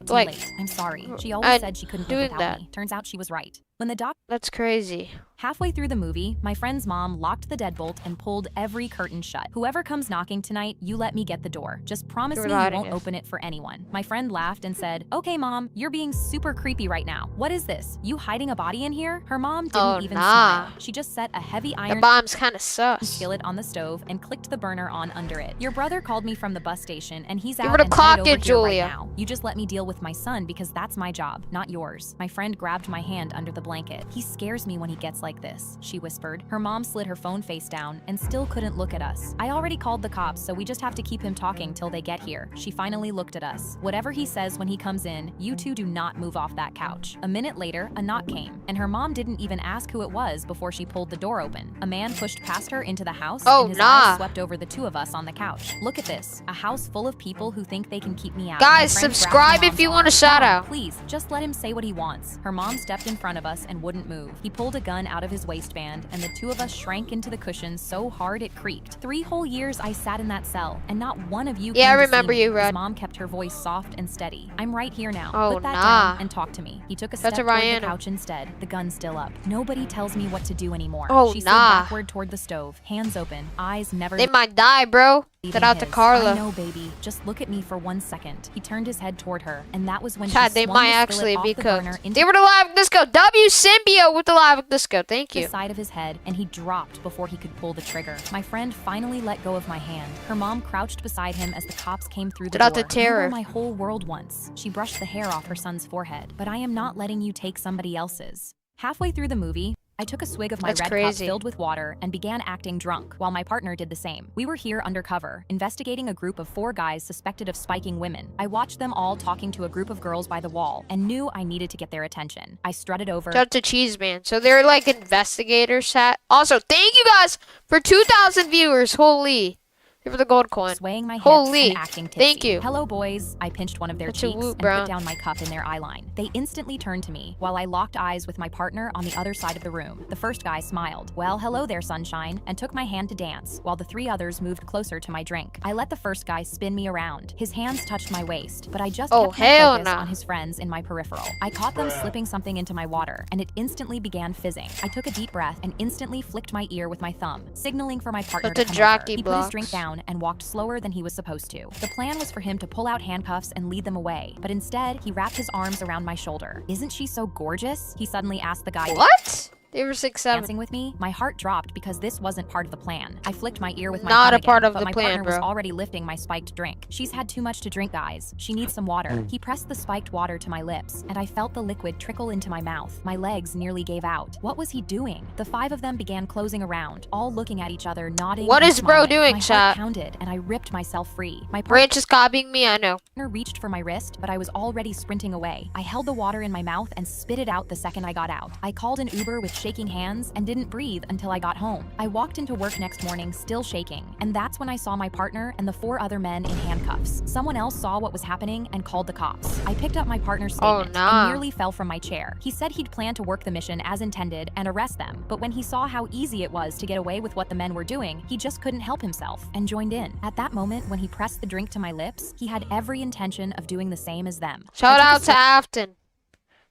Speaker 4: too
Speaker 1: Like,
Speaker 4: late. I'm sorry. She always
Speaker 1: and
Speaker 4: said she couldn't
Speaker 1: doing
Speaker 4: live without
Speaker 1: that.
Speaker 4: me. Turns out she was right. When the doctor
Speaker 1: That's crazy.
Speaker 4: Halfway through the movie, my friend's mom locked the deadbolt and pulled every curtain shut. Whoever comes knocking tonight, you let me get the door. Just promise
Speaker 1: You're
Speaker 4: me you
Speaker 1: hiding
Speaker 4: won't
Speaker 1: it.
Speaker 4: open it for anyone. My friend laughed and said, "Okay, Mom, you're being super creepy right now. What is this? You hiding a body in here?" Her mom didn't
Speaker 1: Oh,
Speaker 4: even
Speaker 1: nah.
Speaker 4: smile. She just set a heavy
Speaker 1: The
Speaker 4: iron
Speaker 1: bomb's kind of sus.
Speaker 4: skillet on the stove and clicked the burner on under it. Your brother called me from the bus station and he's
Speaker 1: Give
Speaker 4: out
Speaker 1: her the
Speaker 4: and
Speaker 1: clock,
Speaker 4: headed over here
Speaker 1: Julia.
Speaker 4: right now. You just let me deal with my son because that's my job, not yours. My friend grabbed my hand under the blanket. He scares me when he gets like this, she whispered. Her mom slid her phone face down and still couldn't look at us. I already called the cops, so we just have to keep him talking till they get here. She finally looked at us. Whatever he says when he comes in, you two do not move off that couch. A minute later, a knock came, and her mom didn't even ask who it was before she pulled the door open. A man pushed past her into the house,
Speaker 1: Oh,
Speaker 4: and his
Speaker 1: nah.
Speaker 4: eyes swept over the two of us on the couch. Look at this, a house full of people who think they can keep me out.
Speaker 1: Guys,
Speaker 4: My friend
Speaker 1: subscribe
Speaker 4: grabbed my
Speaker 1: if you
Speaker 4: mom's
Speaker 1: want a
Speaker 4: arm.
Speaker 1: shout
Speaker 4: "Mom,
Speaker 1: out."
Speaker 4: Please, just let him say what he wants. Her mom stepped in front of us and wouldn't move. He pulled a gun out of his waistband, and the two of us shrank into the cushions so hard it creaked. 3 whole years I sat in that cell, and not one of you
Speaker 1: Yeah,
Speaker 4: came
Speaker 1: I
Speaker 4: to see
Speaker 1: remember
Speaker 4: me.
Speaker 1: you,
Speaker 4: His
Speaker 1: Red.
Speaker 4: mom kept her voice soft and steady. I'm right here now.
Speaker 1: Oh,
Speaker 4: Put that
Speaker 1: nah.
Speaker 4: down and talk to me. He took a
Speaker 1: That's
Speaker 4: step
Speaker 1: a
Speaker 4: toward the
Speaker 1: Rihanna.
Speaker 4: couch instead, the gun still up. Nobody tells me what to do anymore.
Speaker 1: Oh,
Speaker 4: She slid
Speaker 1: nah.
Speaker 4: backward toward the stove, hands open, eyes never
Speaker 1: They might die, bro.
Speaker 4: leaving
Speaker 1: Shout out to
Speaker 4: his.
Speaker 1: Carla.
Speaker 4: I know, baby. Just look at me for 1 second. He turned his head toward her, and that was when
Speaker 1: Chad,
Speaker 4: she
Speaker 1: they
Speaker 4: swung
Speaker 1: might
Speaker 4: the skillet
Speaker 1: actually
Speaker 4: off
Speaker 1: be
Speaker 4: the burner
Speaker 1: cooked.
Speaker 4: into
Speaker 1: They were the live disco. W Symbio with the live disco. Thank
Speaker 4: the
Speaker 1: you.
Speaker 4: side of his head, and he dropped before he could pull the trigger. My friend finally let go of my hand. Her mom crouched beside him as the cops came through the
Speaker 1: Shout out
Speaker 4: door.
Speaker 1: to Terror.
Speaker 4: You were my whole world once. She brushed the hair off her son's forehead. But I am not letting you take somebody else's. Halfway through the movie, I took a swig of my
Speaker 1: That's
Speaker 4: red
Speaker 1: crazy.
Speaker 4: cup filled with water and began acting drunk, while my partner did the same. We were here undercover, investigating a group of 4 guys suspected of spiking women. I watched them all talking to a group of girls by the wall and knew I needed to get their attention. I strutted over.
Speaker 1: Shout out to Cheese Man. So they're like investigators, chat. Also, thank you guys for 2,000 viewers. Holy. For the gold coin.
Speaker 4: Swaying my hips
Speaker 1: Holy.
Speaker 4: and acting tipsy.
Speaker 1: Thank you.
Speaker 4: Hello, boys. I pinched one of their
Speaker 1: Such a
Speaker 4: cheeks
Speaker 1: woot,
Speaker 4: and
Speaker 1: bro.
Speaker 4: put down my cup in their eye line. They instantly turned to me while I locked eyes with my partner on the other side of the room. The first guy smiled. Well, hello there, sunshine, and took my hand to dance, while the 3 others moved closer to my drink. I let the first guy spin me around. His hands touched my waist, but I just
Speaker 1: Oh,
Speaker 4: kept my
Speaker 1: hell
Speaker 4: focus
Speaker 1: nah.
Speaker 4: on his friends in my peripheral. I caught them slipping something into my water, and it instantly began fizzing. I took a deep breath and instantly flicked my ear with my thumb, signaling for my partner
Speaker 1: That's
Speaker 4: to
Speaker 1: a
Speaker 4: come over.
Speaker 1: jockey
Speaker 4: He put his drink
Speaker 1: blocks.
Speaker 4: down and walked slower than he was supposed to. The plan was for him to pull out handcuffs and lead them away, but instead, he wrapped his arms around my shoulder. Isn't she so gorgeous? He suddenly asked the guy
Speaker 1: What? They were 6'7".
Speaker 4: dancing with me. My heart dropped because this wasn't part of the plan. I flicked my ear with my
Speaker 1: Not
Speaker 4: thumb
Speaker 1: a part
Speaker 4: again,
Speaker 1: of
Speaker 4: but
Speaker 1: the
Speaker 4: my
Speaker 1: plan,
Speaker 4: partner was
Speaker 1: bro.
Speaker 4: already lifting my spiked drink. She's had too much to drink, guys. She needs some water. He pressed the spiked water to my lips, and I felt the liquid trickle into my mouth. My legs nearly gave out. What was he doing? The 5 of them began closing around, all looking at each other, nodding.
Speaker 1: What
Speaker 4: and
Speaker 1: is bro
Speaker 4: smiling.
Speaker 1: doing,
Speaker 4: My
Speaker 1: chat?
Speaker 4: heart pounded, and I ripped myself free. My partner
Speaker 1: Branch is copying me, I know.
Speaker 4: reached for my wrist, but I was already sprinting away. I held the water in my mouth and spit it out the second I got out. I called an Uber with shaking hands and didn't breathe until I got home. I walked into work next morning still shaking, and that's when I saw my partner and the 4 other men in handcuffs. Someone else saw what was happening and called the cops. I picked up my partner's statement
Speaker 1: nah.
Speaker 4: and nearly fell from my chair. He said he'd planned to work the mission as intended and arrest them, but when he saw how easy it was to get away with what the men were doing, he just couldn't help himself and joined in. At that moment, when he pressed the drink to my lips, he had every intention of doing the same as them.
Speaker 1: Shout
Speaker 4: I took a
Speaker 1: out to
Speaker 4: sip-
Speaker 1: Afton.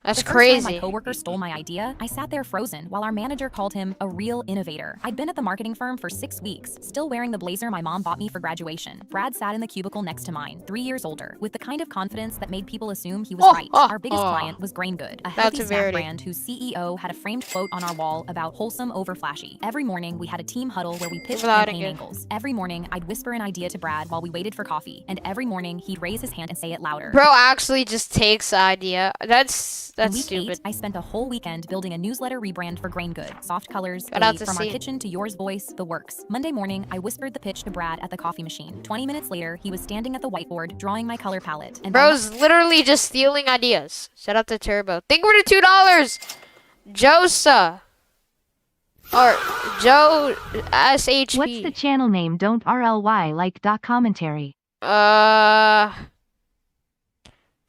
Speaker 1: That's
Speaker 4: the first time
Speaker 1: crazy.
Speaker 4: my coworker stole my idea, I sat there frozen while our manager called him a real innovator. I'd been at the marketing firm for 6 weeks, still wearing the blazer my mom bought me for graduation. Brad sat in the cubicle next to mine, 3 years older, with the kind of confidence that made people assume he was right. Our biggest client was Grain Good, a healthy snack
Speaker 1: Verity.
Speaker 4: brand whose CEO had a framed quote on our wall about wholesome over flashy. Every morning, we had a team huddle where we pitched
Speaker 1: Without
Speaker 4: campaign
Speaker 1: it.
Speaker 4: angles. Every morning, I'd whisper an idea to Brad while we waited for coffee, and every morning, he'd raise his hand and say it louder.
Speaker 1: Bro actually just takes the idea. That's
Speaker 4: In week
Speaker 1: stupid.
Speaker 4: 8, I spent a whole weekend building a newsletter rebrand for Grain Good. Soft colors,
Speaker 1: Shout out to
Speaker 4: from our
Speaker 1: C.
Speaker 4: kitchen to yours voice, the works. Monday morning, I whispered the pitch to Brad at the coffee machine. 20 minutes later, he was standing at the whiteboard, drawing my color palette. And by
Speaker 1: Bro's literally just stealing ideas. Shout out to Turbo. Thank you for the $2. Josa. Or Joe SHP.
Speaker 3: What's the channel name? Don't RLY like dot commentary.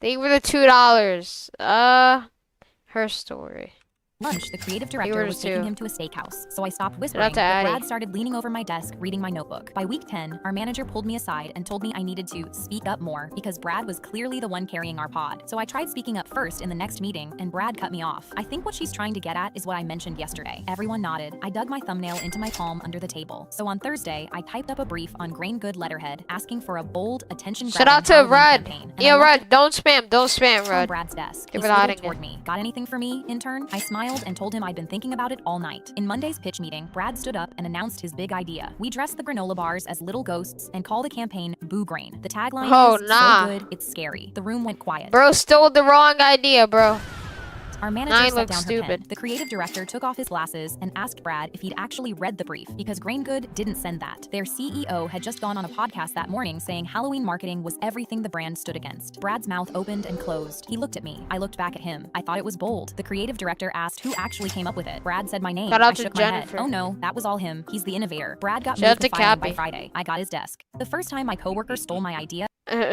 Speaker 1: Thank you for the $2. Her story.
Speaker 4: lunch, the creative director
Speaker 1: orders
Speaker 4: was taking
Speaker 1: two.
Speaker 4: him to a steakhouse, so I stopped
Speaker 1: Shout
Speaker 4: whispering,
Speaker 1: out to
Speaker 4: but
Speaker 1: Addie.
Speaker 4: Brad started leaning over my desk, reading my notebook. By week 10, our manager pulled me aside and told me I needed to speak up more because Brad was clearly the one carrying our pod. So I tried speaking up first in the next meeting, and Brad cut me off. I think what she's trying to get at is what I mentioned yesterday. Everyone nodded. I dug my thumbnail into my palm under the table. So on Thursday, I typed up a brief on grain good letterhead asking for a bold, attention-grabbing
Speaker 1: Shout out to
Speaker 4: Halloween
Speaker 1: Red.
Speaker 4: campaign.
Speaker 1: Yo, Red, don't spam,
Speaker 4: From
Speaker 1: Red.
Speaker 4: Brad's desk. He
Speaker 1: Give it out
Speaker 4: slithered
Speaker 1: again.
Speaker 4: toward me. Got anything for me, intern? I smiled and told him I'd been thinking about it all night. In Monday's pitch meeting, Brad stood up and announced his big idea. We dress the granola bars as little ghosts and call the campaign Boo Grain. The tagline
Speaker 1: Oh,
Speaker 4: is
Speaker 1: nah.
Speaker 4: so good, it's scary. The room went quiet.
Speaker 1: Bro stole the wrong idea, bro.
Speaker 4: Our manager
Speaker 1: Nine
Speaker 4: set
Speaker 1: looks
Speaker 4: down her
Speaker 1: stupid.
Speaker 4: pen. The creative director took off his glasses and asked Brad if he'd actually read the brief because Grain Good didn't send that. Their CEO had just gone on a podcast that morning saying Halloween marketing was everything the brand stood against. Brad's mouth opened and closed. He looked at me. I looked back at him. I thought it was bold. The creative director asked who actually came up with it. Brad said my name.
Speaker 1: Shout out
Speaker 4: I
Speaker 1: to
Speaker 4: shook my head.
Speaker 1: Jennifer.
Speaker 4: Oh no, that was all him. He's the innovator. Brad got
Speaker 1: Shout out
Speaker 4: moved to
Speaker 1: to
Speaker 4: firing by
Speaker 1: Cappy.
Speaker 4: Friday. I got his desk. The first time my coworker stole my idea,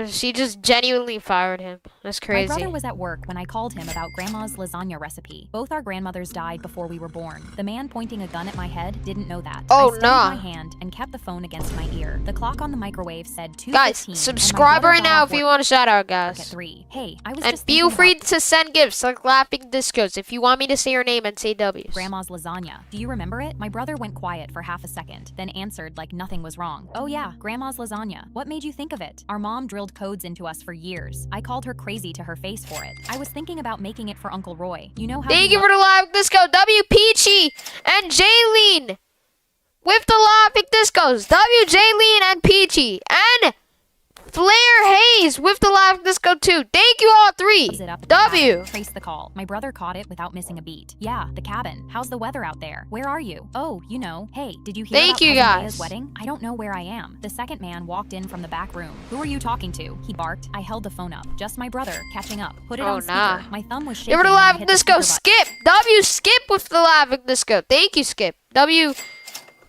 Speaker 1: She just genuinely fired him. That's
Speaker 4: my
Speaker 1: crazy.
Speaker 4: brother was at work when I called him about Grandma's lasagna recipe. Both our grandmothers died before we were born. The man pointing a gun at my head didn't know that.
Speaker 1: Oh,
Speaker 4: I steadied
Speaker 1: nah.
Speaker 4: my hand and kept the phone against my ear. The clock on the microwave said 2:15.
Speaker 1: Guys,
Speaker 4: and my
Speaker 1: subscribe
Speaker 4: brother
Speaker 1: right
Speaker 4: got
Speaker 1: now
Speaker 4: off
Speaker 1: if you
Speaker 4: work
Speaker 1: want a shout out,
Speaker 4: at
Speaker 1: guys.
Speaker 4: 3. Hey, I was
Speaker 1: And
Speaker 4: just
Speaker 1: feel
Speaker 4: thinking
Speaker 1: free
Speaker 4: about
Speaker 1: to send gifts like laughing discos if you want me to say your name and say W's.
Speaker 4: Grandma's lasagna. Do you remember it? My brother went quiet for half a second, then answered like nothing was wrong. Oh yeah, Grandma's lasagna. What made you think of it? Our mom drilled codes into us for years. I called her crazy to her face for it. I was thinking about making it for Uncle Roy. You know how
Speaker 1: Thank
Speaker 4: he
Speaker 1: you for the live disco, W Peachy and Jaylene with the laughing discos. W Jaylene and Peachy and Flair Hayes with the live disco too. Thank you all three.
Speaker 4: loves it up at the
Speaker 1: W.
Speaker 4: cabin. Trace the call. My brother caught it without missing a beat. Yeah, the cabin. How's the weather out there? Where are you? Oh, you know. Hey, did you hear
Speaker 1: Thank
Speaker 4: about
Speaker 1: you,
Speaker 4: Cousin
Speaker 1: guys.
Speaker 4: Leah's wedding? I don't know where I am. The second man walked in from the back room. Who are you talking to? He barked. I held the phone up. Just my brother, catching up. Put it
Speaker 1: Oh,
Speaker 4: on speaker.
Speaker 1: nah.
Speaker 4: My thumb was shaking
Speaker 1: Give her the
Speaker 4: when I
Speaker 1: live
Speaker 4: hit the
Speaker 1: disco.
Speaker 4: speaker button.
Speaker 1: Skip. W Skip with the live disco. Thank you, Skip. W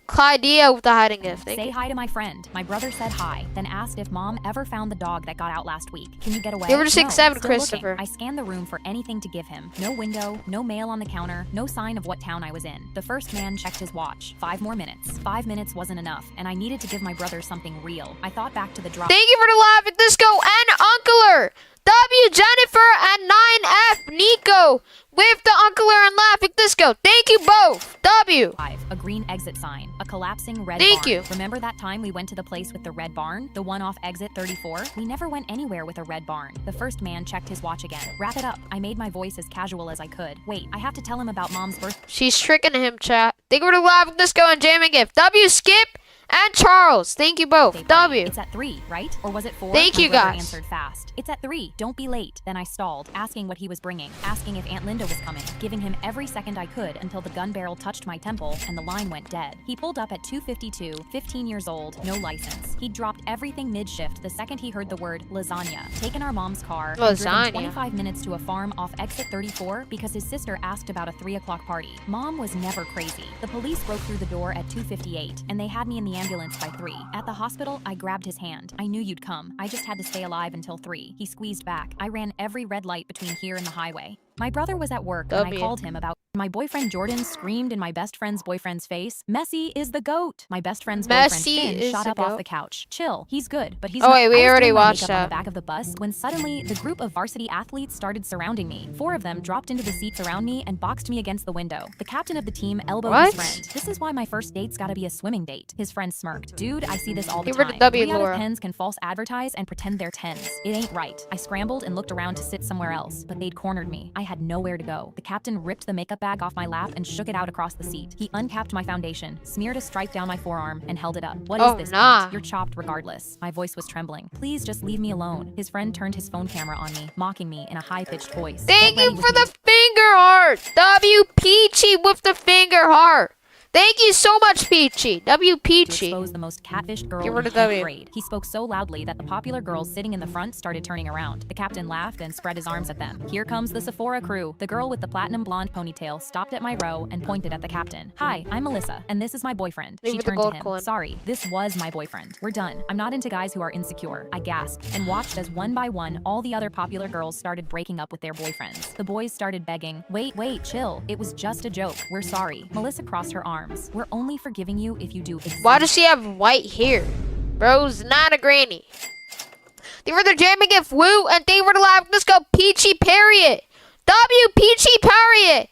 Speaker 1: Clydea with the hiding gift. Thank
Speaker 4: Say
Speaker 1: you.
Speaker 4: hi to my friend. My brother said hi, then asked if mom ever found the dog that got out last week. Can you get away?
Speaker 1: Give her
Speaker 4: No,
Speaker 1: 6'7",
Speaker 4: still looking.
Speaker 1: Christopher.
Speaker 4: I scanned the room for anything to give him. No window, no mail on the counter, no sign of what town I was in. The first man checked his watch. 5 more minutes. 5 minutes wasn't enough, and I needed to give my brother something real. I thought back to the drop.
Speaker 1: Thank you for the live disco and Uncler. W Jennifer and 9F Nico with the Uncler and laughing disco. Thank you both. W.
Speaker 4: A green exit sign, a collapsing red
Speaker 1: Thank
Speaker 4: barn.
Speaker 1: you.
Speaker 4: Remember that time we went to the place with the red barn? The one off exit 34? We never went anywhere with a red barn. The first man checked his watch again. Wrap it up. I made my voice as casual as I could. Wait, I have to tell him about mom's birthday.
Speaker 1: She's tricking him, chat. Thank you for the live disco and jamming gift. W Skip and Charles. Thank you both.
Speaker 4: Party.
Speaker 1: W.
Speaker 4: It's at 3, right? Or was it 4?
Speaker 1: Thank
Speaker 4: My
Speaker 1: you,
Speaker 4: brother
Speaker 1: guys.
Speaker 4: answered fast. It's at 3. Don't be late. Then I stalled, asking what he was bringing, asking if Aunt Linda was coming, giving him every second I could until the gun barrel touched my temple and the line went dead. He pulled up at 2:52, 15 years old, no license. He dropped everything mid-shift the second he heard the word lasagna. Taken our mom's car and
Speaker 1: Lasagna.
Speaker 4: driven 25 minutes to a farm off exit 34 because his sister asked about a 3 o'clock party. Mom was never crazy. The police broke through the door at 2:58 and they had me in the ambulance by 3. At the hospital, I grabbed his hand. I knew you'd come. I just had to stay alive until 3. He squeezed back. I ran every red light between here and the highway. My brother was at work and I
Speaker 1: W.
Speaker 4: called him about my boyfriend Jordan screamed in my best friend's boyfriend's face. Messi is the GOAT. My best friend's boyfriend
Speaker 1: Messi
Speaker 4: Finn
Speaker 1: is
Speaker 4: shot
Speaker 1: the
Speaker 4: up off
Speaker 1: GOAT.
Speaker 4: the couch. Chill. He's good, but he's
Speaker 1: Oh,
Speaker 4: not.
Speaker 1: wait, we
Speaker 4: I was
Speaker 1: already
Speaker 4: doing my
Speaker 1: watched
Speaker 4: makeup on
Speaker 1: that.
Speaker 4: the back of the bus when suddenly the group of varsity athletes started surrounding me. 4 of them dropped into the seats around me and boxed me against the window. The captain of the team elbowed
Speaker 1: What?
Speaker 4: his friend. This is why my first date's gotta be a swimming date. His friend smirked. Dude, I see this all the
Speaker 1: Give her
Speaker 4: time.
Speaker 1: the W,
Speaker 4: 3 out
Speaker 1: Laura.
Speaker 4: of 10s can false advertise and pretend they're 10s. It ain't right. I scrambled and looked around to sit somewhere else, but they'd cornered me. I had nowhere to go. The captain ripped the makeup bag off my lap and shook it out across the seat. He uncapped my foundation, smeared a stripe down my forearm, and held it up. What is
Speaker 1: Oh,
Speaker 4: this?
Speaker 1: nah.
Speaker 4: Pete? You're chopped regardless. My voice was trembling. Please just leave me alone. His friend turned his phone camera on me, mocking me in a high-pitched voice.
Speaker 1: Thank
Speaker 4: Get
Speaker 1: you
Speaker 4: ready
Speaker 1: for
Speaker 4: with me.
Speaker 1: the finger heart. W Peachy with the finger heart. Thank you so much, Peachy. W
Speaker 4: to
Speaker 1: Peachy.
Speaker 4: expose the most catfished girl
Speaker 1: Get rid
Speaker 4: in
Speaker 1: of
Speaker 4: 10th
Speaker 1: W.
Speaker 4: grade. He spoke so loudly that the popular girls sitting in the front started turning around. The captain laughed and spread his arms at them. Here comes the Sephora crew. The girl with the platinum blonde ponytail stopped at my row and pointed at the captain. Hi, I'm Melissa, and this is my boyfriend.
Speaker 1: Leave
Speaker 4: She
Speaker 1: with the
Speaker 4: turned to
Speaker 1: gold
Speaker 4: him.
Speaker 1: coin.
Speaker 4: Sorry, this was my boyfriend. We're done. I'm not into guys who are insecure. I gasped and watched as one by one all the other popular girls started breaking up with their boyfriends. The boys started begging, wait, chill. It was just a joke. We're sorry. Melissa crossed her arms. We're only forgiving you if you do exactly.
Speaker 1: Why does she have white hair? Bro's not a granny. Thank you for the jamming gift, Woo, and thank you for the live. Let's go, Peachy Period. W Peachy Period.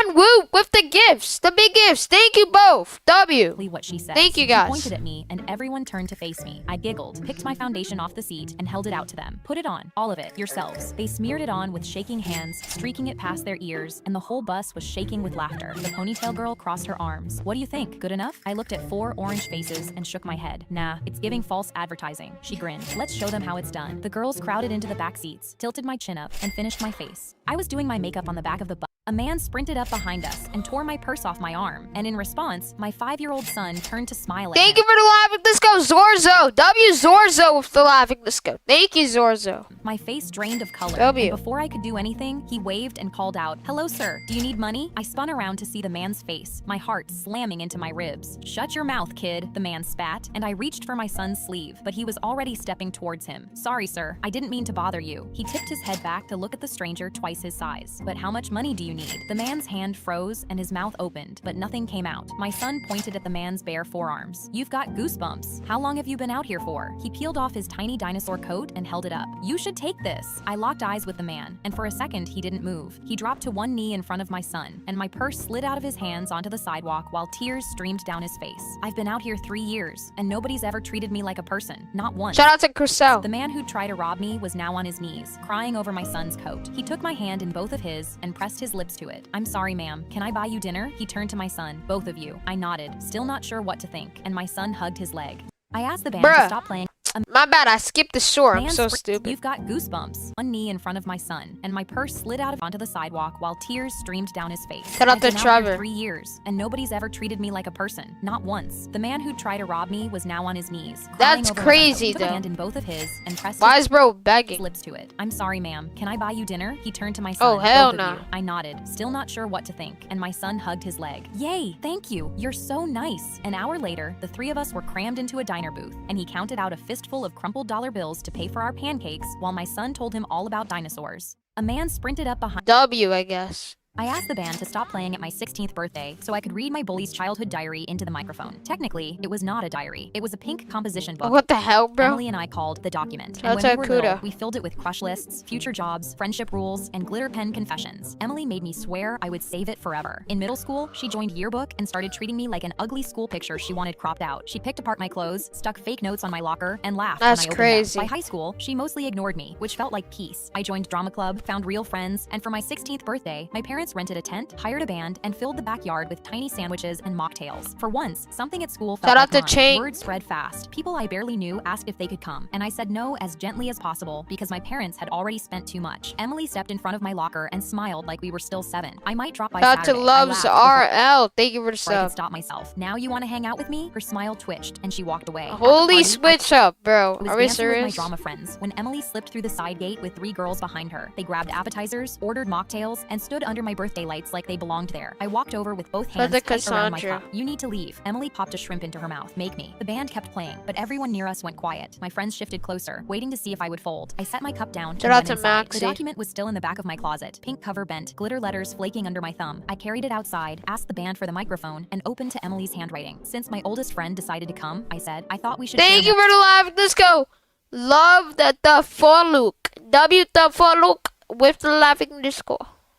Speaker 1: And Woo with the gifts, the big gifts. Thank you both. W.
Speaker 4: What she said.
Speaker 1: Thank you,
Speaker 4: He
Speaker 1: guys.
Speaker 4: pointed at me, and everyone turned to face me. I giggled, picked my foundation off the seat, and held it out to them. Put it on, all of it, yourselves. They smeared it on with shaking hands, streaking it past their ears, and the whole bus was shaking with laughter. The ponytail girl crossed her arms. What do you think? Good enough? I looked at 4 orange faces and shook my head. Nah, it's giving false advertising. She grinned. Let's show them how it's done. The girls crowded into the back seats, tilted my chin up, and finished my face. I was doing my makeup on the back of the bus. A man sprinted up behind us and tore my purse off my arm, and in response, my 5-year-old son turned to smile at
Speaker 1: Thank
Speaker 4: him.
Speaker 1: you for the laughing disco, Zorzo. W Zorzo with the laughing disco. Thank you, Zorzo.
Speaker 4: My face drained of color,
Speaker 1: W.
Speaker 4: and before I could do anything, he waved and called out, "Hello, sir. Do you need money?" I spun around to see the man's face, my heart slamming into my ribs. "Shut your mouth, kid," the man spat, and I reached for my son's sleeve, but he was already stepping towards him. "Sorry, sir. I didn't mean to bother you." He tipped his head back to look at the stranger twice his size. "But how much money do you need?" The man's hand froze and his mouth opened, but nothing came out. My son pointed at the man's bare forearms. "You've got goosebumps. How long have you been out here for?" He peeled off his tiny dinosaur coat and held it up. "You should take this." I locked eyes with the man, and for a second he didn't move. He dropped to one knee in front of my son, and my purse slid out of his hands onto the sidewalk while tears streamed down his face. I've been out here 3 years, and nobody's ever treated me like a person. Not once.
Speaker 1: Shout out to Crusoe.
Speaker 4: The man who tried to rob me was now on his knees, crying over my son's coat. He took my hand in both of his and pressed his lips to it. "I'm sorry, ma'am. Can I buy you dinner?" He turned to my son. "Both of you." I nodded, still not sure what to think, and my son hugged his leg. I asked the band
Speaker 1: Bruh.
Speaker 4: to stop playing.
Speaker 1: My bad, I skipped the shore. I'm
Speaker 4: Man
Speaker 1: so
Speaker 4: spr-
Speaker 1: stupid.
Speaker 4: You've got goosebumps. One knee in front of my son, and my purse slid out onto the sidewalk while tears streamed down his face.
Speaker 1: Shout out
Speaker 4: I've
Speaker 1: to
Speaker 4: been out here
Speaker 1: Trevor.
Speaker 4: 3 years, and nobody's ever treated me like a person. Not once. The man who tried to rob me was now on his knees. crying
Speaker 1: That's
Speaker 4: over my
Speaker 1: crazy,
Speaker 4: coat. He took a
Speaker 1: though.
Speaker 4: hand in both of his and pressed
Speaker 1: Why
Speaker 4: his
Speaker 1: is bro begging?
Speaker 4: lips to it. "I'm sorry, ma'am. Can I buy you dinner?" He turned to my son.
Speaker 1: Oh, hell
Speaker 4: "Both of
Speaker 1: nah.
Speaker 4: you." I nodded, still not sure what to think, and my son hugged his leg. "Yay, thank you. You're so nice." An hour later, the 3 of us were crammed into a diner booth, and he counted out a fistful of crumpled dollar bills to pay for our pancakes while my son told him all about dinosaurs. A man sprinted up behind.
Speaker 1: W, I guess.
Speaker 4: I asked the band to stop playing at my 16th birthday so I could read my bully's childhood diary into the microphone. Technically, it was not a diary. It was a pink composition book.
Speaker 1: What the hell, bro?
Speaker 4: Emily and I called the document.
Speaker 1: Shout out
Speaker 4: And
Speaker 1: to
Speaker 4: when we were little,
Speaker 1: Akuda.
Speaker 4: we filled it with crush lists, future jobs, friendship rules, and glitter pen confessions. Emily made me swear I would save it forever. In middle school, she joined yearbook and started treating me like an ugly school picture she wanted cropped out. She picked apart my clothes, stuck fake notes on my locker, and laughed
Speaker 1: That's
Speaker 4: when I opened
Speaker 1: crazy.
Speaker 4: them. By high school, she mostly ignored me, which felt like peace. I joined drama club, found real friends, and for my 16th birthday, my parents rented a tent, hired a band, and filled the backyard with tiny sandwiches and mocktails. For once, something at school felt
Speaker 1: Shout out
Speaker 4: like
Speaker 1: to
Speaker 4: mine.
Speaker 1: Chang.
Speaker 4: Word spread fast. People I barely knew asked if they could come, and I said no as gently as possible because my parents had already spent too much. Emily stepped in front of my locker and smiled like we were still 7. I might drop by
Speaker 1: Shout out to
Speaker 4: Saturday. I
Speaker 1: Loves
Speaker 4: laughed
Speaker 1: RL. Thank you for the
Speaker 4: before I could
Speaker 1: sub.
Speaker 4: stop myself. "Now you want to hang out with me?" Her smile twitched, and she walked away. At the
Speaker 1: Holy
Speaker 4: party, I
Speaker 1: switch up, bro.
Speaker 4: was
Speaker 1: Are we
Speaker 4: dancing with my
Speaker 1: serious?
Speaker 4: drama friends when Emily slipped through the side gate with 3 girls behind her. They grabbed appetizers, ordered mocktails, and stood under my birthday lights like they belonged there. I walked over with both hands
Speaker 1: Shout out to
Speaker 4: tight around my
Speaker 1: Cassandra.
Speaker 4: cup. "You need to leave." Emily popped a shrimp into her mouth. "Make me." The band kept playing, but everyone near us went quiet. My friends shifted closer, waiting to see if I would fold. I set my cup down
Speaker 1: Shout
Speaker 4: and
Speaker 1: out
Speaker 4: went
Speaker 1: to
Speaker 4: inside. The
Speaker 1: Maxie.
Speaker 4: document was still in the back of my closet, pink cover bent, glitter letters flaking under my thumb. I carried it outside, asked the band for the microphone, and opened to Emily's handwriting. Since my oldest friend decided to come, I said, "I thought we should
Speaker 1: Thank
Speaker 4: share
Speaker 1: you for the live. Let's go. Love the for Luke. W the for Luke with the laughing disco.